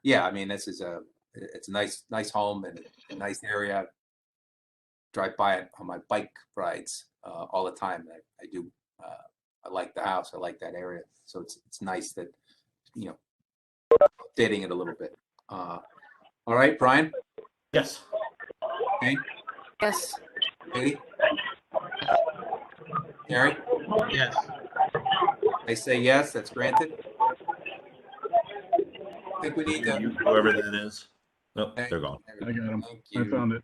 Yeah, I mean, it's a nice home and a nice area. Drive by it on my bike rides all the time. I do. I like the house. I like that area. So it's nice that updating it a little bit. All right, Brian. Yes. Okay. Yes. Katie. Gary. Yes. I say yes. That's granted. I think we need to. Whoever that is. Nope, they're gone. I got them. Thank I you. found it.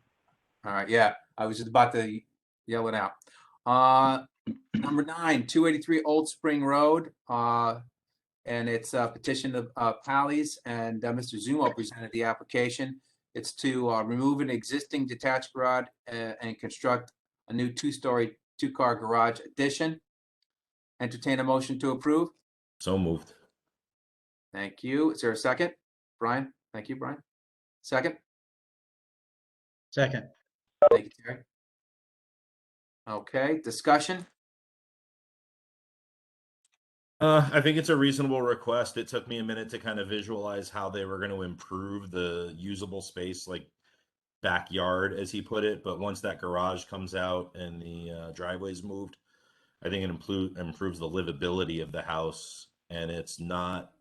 All right, yeah, I was just about to yell it out. Number 9, 283 Old Spring Road, and it's a petition of Pally's, and Mr. Zumo presented the application. It's to remove an existing detached garage and construct a new 2-story, 2-car garage addition. Entertain a motion to approve. So moved. Thank you. Is there a second? Brian? Thank you, Brian. Second? Second. Thank you, Terry. Okay, discussion? I think it's a reasonable request. It took me a minute to kind of visualize how they were going to improve the usable space, like backyard, as he put it. But once that garage comes out and the driveway's moved, I think it improves the livability of the house, and it's not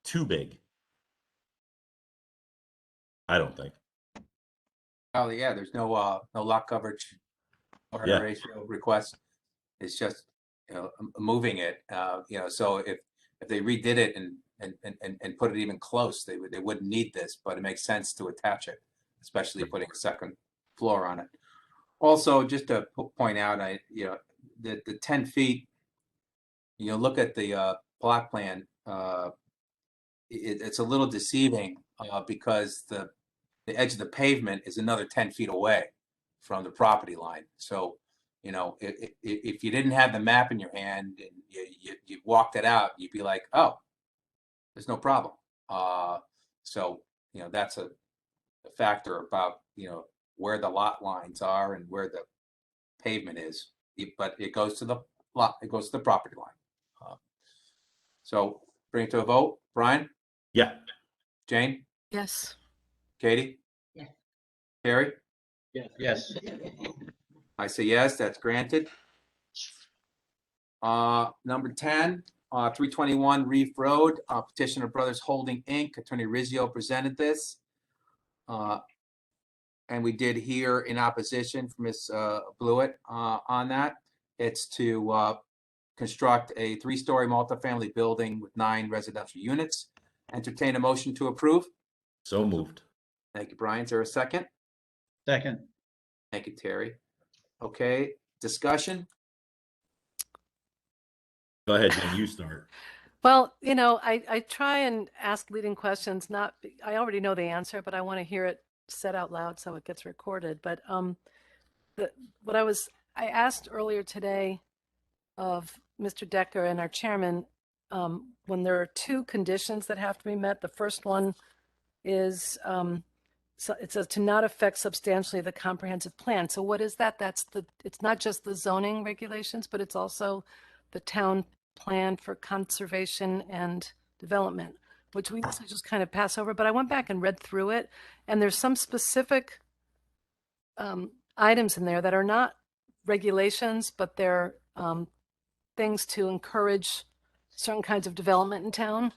too big. I don't think. Oh, yeah, there's no lot coverage or Yeah. ratio request. It's just, moving it, so if they redid it and put it even close, they wouldn't need this, but it makes sense to attach it, especially putting a second floor on it. Also, just to point out, the 10 feet, look at the plot plan, it's a little deceiving because the edge of the pavement is another 10 feet away from the property line. So you know, if you didn't have the map in your hand and you walked it out, you'd be like, oh, there's no problem. So, you know, that's a factor about, you know, where the lot lines are and where the pavement is, but it goes to the lot, it goes to the property line. So bring it to a vote. Brian? Yeah. Jane? Yes. Katie? Yes. Harry? Yes. I say yes, that's granted. Number 10, 321 Reef Road, Petition of Brothers Holding Inc. Attorney Rizzio presented this. And we did hear in opposition from Ms. Blewett on that. It's to construct a 3-story multifamily building with 9 residential units. Entertain a motion to approve. So moved. Thank you, Brian. Is there a second? Second. Thank you, Terry. Okay, discussion? Go ahead, Jen, you start. Well, you know, I try and ask leading questions, I already know the answer, but I want to hear it said out loud so it gets recorded. But I asked earlier today of Mr. Decker and our chairman, when there are 2 conditions that have to be met. The first one is, so it says to not affect substantially the comprehensive plan. So what is that? It's not just the zoning regulations, but it's also the town plan for conservation and development, which we also just kind of pass over. But I went back and read through it, and there's some specific items in there that are not regulations, but they're things to encourage certain kinds of development in town.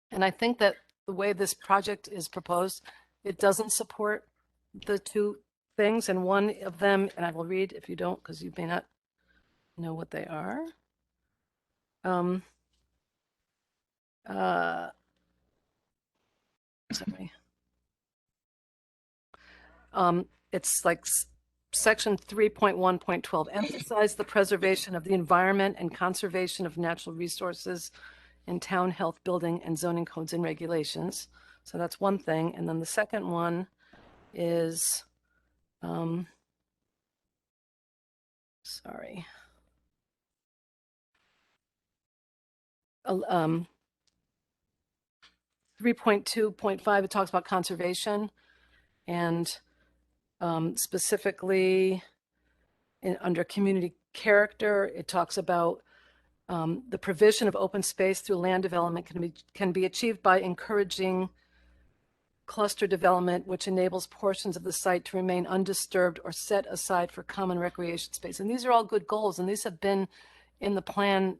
And I think that the way this project is proposed, it doesn't support the 2 things. And one of them, and I will read if you don't, because you may not know what they are. Sorry. It's like section 3.1.12, emphasize the preservation of the environment and conservation of natural resources in town health, building, and zoning codes and regulations. So that's one thing. And then the second one is, sorry. 3.2.5, it talks about conservation, and specifically under community character, it talks about the provision of open space through land development can be achieved by encouraging cluster development, which enables portions of the site to remain undisturbed or set aside for common recreation space. And these are all good goals, and these have been in the plan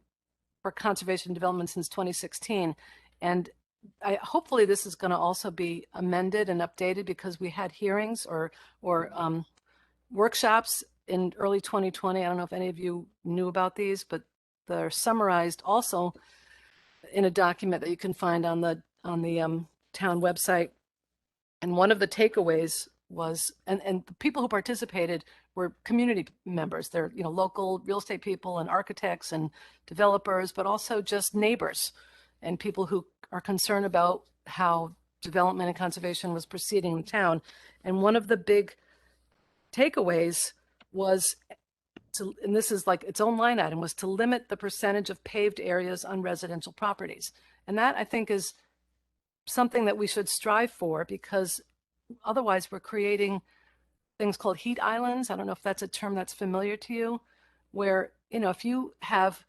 for conservation and development since 2016. And hopefully this is going to also be amended and updated, because we had hearings or workshops in early 2020. I don't know if any of you knew about these, but they're summarized also in a document that you can find on the town website. And one of the takeaways was, and the people who participated were community members. They're, you know, local real estate people and architects and developers, but also just neighbors and people who are concerned about how development and conservation was proceeding in town. And one of the big takeaways was and this is like its own line item, was to limit the percentage of paved areas on residential properties. And that, I think, is something that we should strive for, because otherwise we're creating things called heat islands. I don't know if that's a term that's familiar to you, where, you know, if you have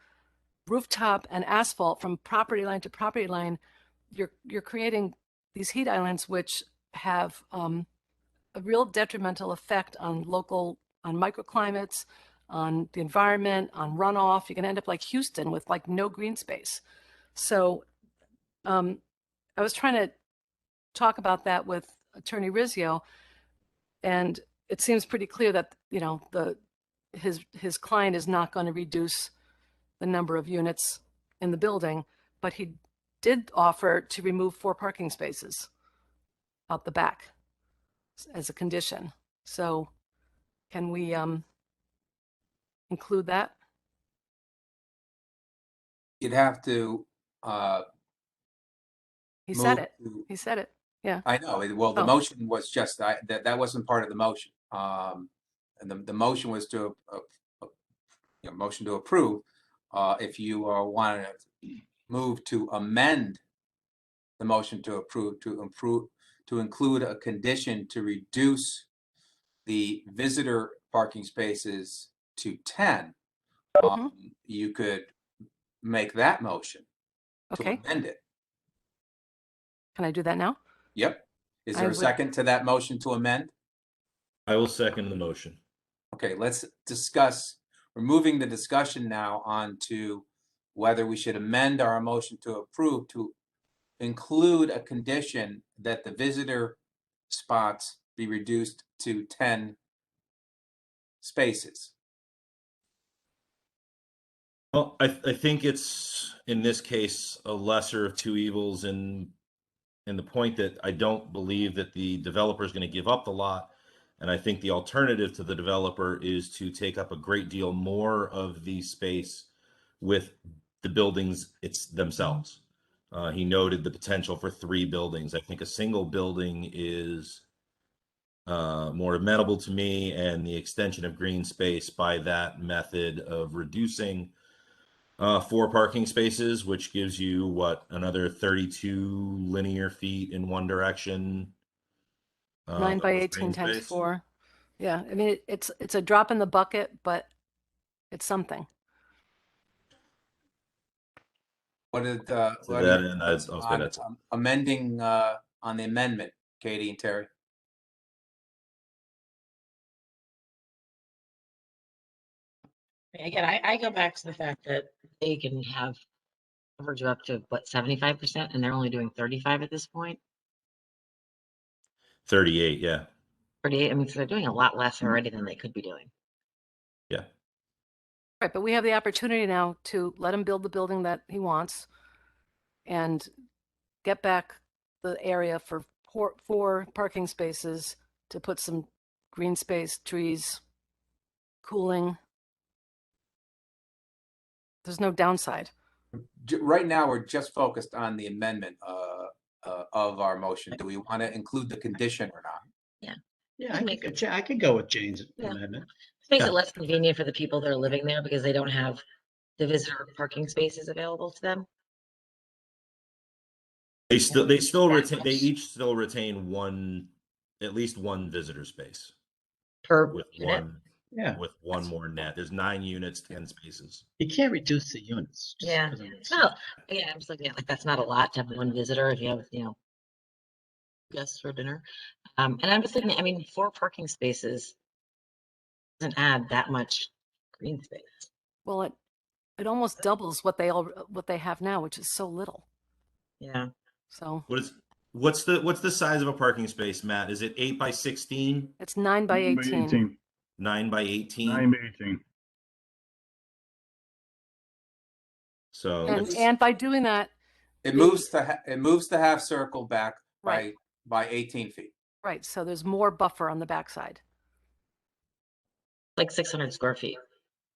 rooftop and asphalt from property line to property line, you're creating these heat islands, which have a real detrimental effect on microclimates, on the environment, on runoff. You can end up like Houston with like no green space. So I was trying to talk about that with Attorney Rizzio, and it seems pretty clear that, you know, his client is not going to reduce the number of units in the building, but he did offer to remove 4 parking spaces out the back as a condition. So can we include that? You'd have to. He said it. He said it. Yeah. I know. Well, the motion was just that wasn't part of the motion. And the motion was to a motion to approve. If you want to move to amend the motion to approve to include a condition to reduce the visitor parking spaces to 10, you could make that motion to Okay. amend it. Can I do that now? Yep. Is I there a would- second to that motion to amend? I will second the motion. Okay, let's discuss. We're moving the discussion now on to whether we should amend our motion to approve to include a condition that the visitor spots be reduced to 10 spaces. Well, I think it's, in this case, a lesser of two evils in the point that I don't believe that the developer is going to give up the lot. And I think the alternative to the developer is to take up a great deal more of the space with the buildings themselves. He noted the potential for 3 buildings. I think a single building is more amenable to me, and the extension of green space by that method of reducing 4 parking spaces, which gives you what, another 32 linear feet in one direction. 9 by of 18 green times space. 4. Yeah, I mean, it's a drop in the bucket, but it's something. What did To what are that your end, thoughts I'll say on that's it. amending on the amendment, Katie and Terry? Again, I go back to the fact that they can have coverage of up to what, 75%, and they're only doing 35 at this point. 38, yeah. 38, I mean, so they're doing a lot less already than they could be doing. Yeah. Right, but we have the opportunity now to let him build the building that he wants and get back the area for 4 parking spaces to put some green space, trees, cooling. There's no downside. Right now, we're just focused on the amendment of our motion. Do we want to include the condition or not? Yeah. Yeah, I could go with Jane's Yeah. amendment. It makes it less convenient for the people that are living there because they don't have the visitor parking spaces available to them. They each still retain at least one visitor space Per with unit? one more net. There's 9 units, 10 spaces. You can't reduce the units. just Yeah. 'cause it's- No, yeah, I'm just looking at like that's not a lot to have one visitor if you have, guests for dinner. And I'm just thinking, I mean, 4 parking spaces doesn't add that much green space. Well, it almost doubles what they have now, which is so little. Yeah. So What's the size of a parking space, Matt? Is it 8 by 16? it's 9 by 18. 9 by 18? 9 by 18. So And by doing that, It moves the half circle back Right. by 18 feet. right, so there's more buffer on the backside. Like 600 square feet.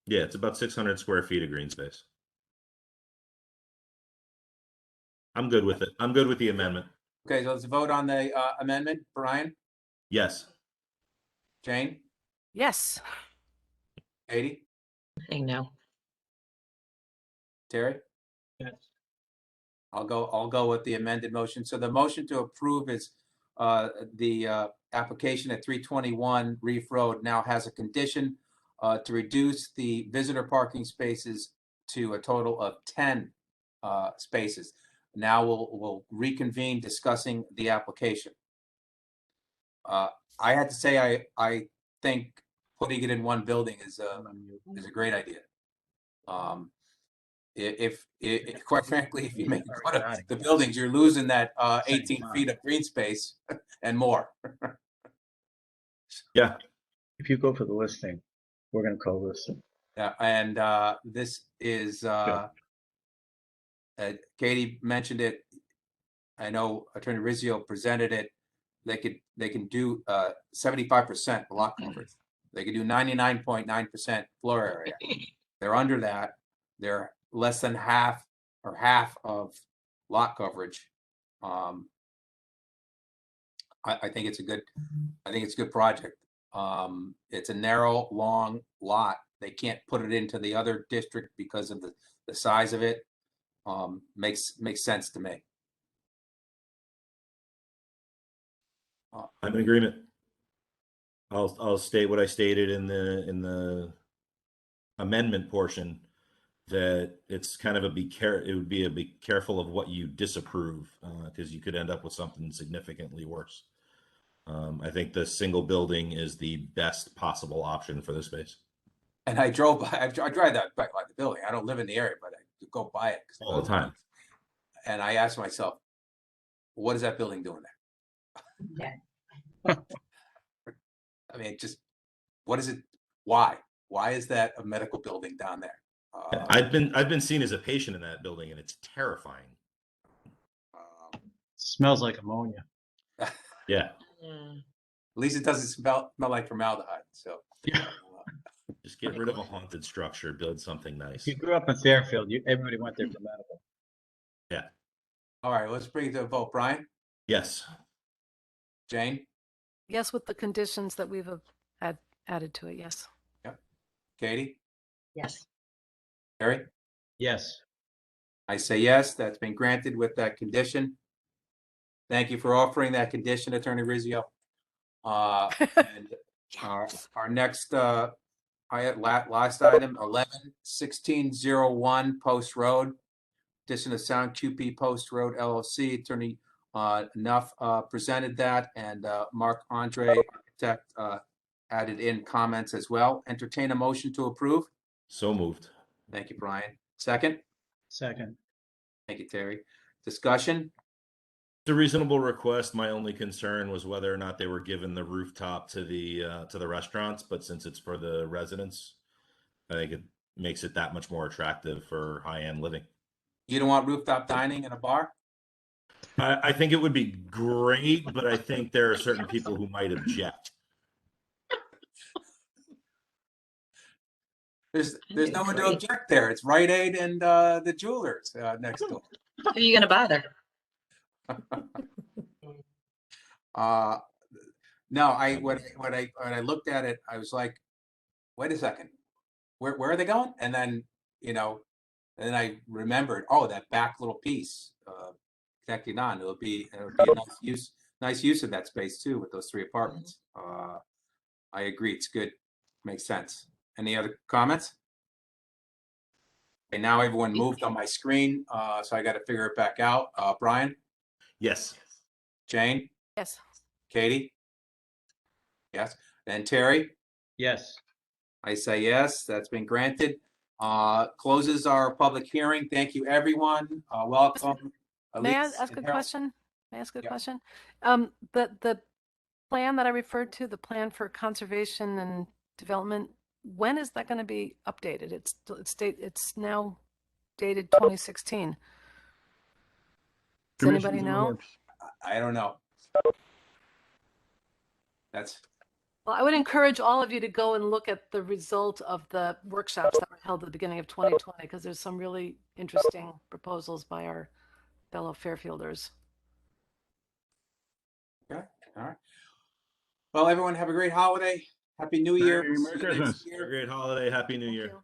yeah, it's about 600 square feet of green space. I'm good with it. I'm good with the amendment. Okay, so let's vote on the amendment. Brian, Yes. Jane, Yes. Katie, Saying no. Terry? Yes. I'll go with the amended motion. So the motion to approve is the application at 321 Reef Road now has a condition to reduce the visitor parking spaces to a total of 10 spaces. Now we'll reconvene discussing the application. I had to say I think putting it in one building is a great idea. If quite frankly, if you make fun of the buildings, you're losing that 18 feet of green space and more. Yeah. If you go for the listing, we're gonna call this. Yeah, and this is Katie mentioned it. I know Attorney Rizzio presented it. They can do 75% lot coverage. They can do 99.9% floor area. They're under that. They're less than half of lot coverage. I think it's a good project. It's a narrow, long lot they can't put it into the other district because of the size of it. Makes sense to me. I'm in agreement. I'll state what I stated in the amendment portion, that it's kind of it would be a be careful of what you disapprove, because you could end up with something significantly worse. I think the single building is the best possible option for this space. And I drove by, I drive that by the building. I don't live in the area, but I go by it All the time. And I asked myself, what is that building doing there? I mean, just what is it? Why? Why is that a medical building down there? I've been seen as a patient in that building, and it's terrifying. Smells like ammonia. Yeah. At least it doesn't smell like formaldehyde. So Just get rid of a haunted structure, build something nice. If you grew up in Fairfield, everybody went there for medical. Yeah. All right, let's bring it to a vote. Brian? Yes. Jane? Yes, with the conditions that we've added to it, yes. Yep. Katie? Yes. Harry? Yes. I say yes, that's been granted with that condition. Thank you for offering that condition, Attorney Rizzio. And our next last item, 11-1601 Post Road. Petition of Sound QP Post Road LLC. Attorney Nuff presented that, and Mark Andre, architect, added in comments as well. Entertain a motion to approve. So moved. Thank you, Brian. Second? Second. Thank you, Terry. Discussion? It's a reasonable request. My only concern was whether or not they were given the rooftop to the restaurants, but since it's for the residents, I think it makes it that much more attractive for high-end living. You don't want rooftop dining in a bar? I think it would be great, but I think there are certain people who might object. There's no one to object there. It's Rite Aid and the jewelers next door. Who are you going to bother? No, when I looked at it, I was like, wait a second, where are they going? And then, and then I remembered, oh, that back little piece, connecting on, it would be a nice use of that space too, with those 3 apartments. I agree, it's good, makes sense. Any other comments? Okay, now everyone moved on my screen, so I got to figure it back out. Brian? Yes. Jane? Yes. Katie? Yes. And Terry? Yes. I say yes, that's been granted. Closes our public hearing. Thank you, everyone. Welcome. May I Elise ask a and Harold. question? May I ask a Yeah. question? The plan that I referred to, the plan for conservation and development, when is that going to be updated? It's now dated 2016. Does anybody know? I don't know. Well, I would encourage all of you to go and look at the result of the workshops that were held at the beginning of 2020, because there's some really interesting proposals by our fellow Fairfielders. Okay, all right. Well, everyone have a great holiday. Happy New Year. Merry See you next Christmas. year. Great holiday. Happy New Year. You.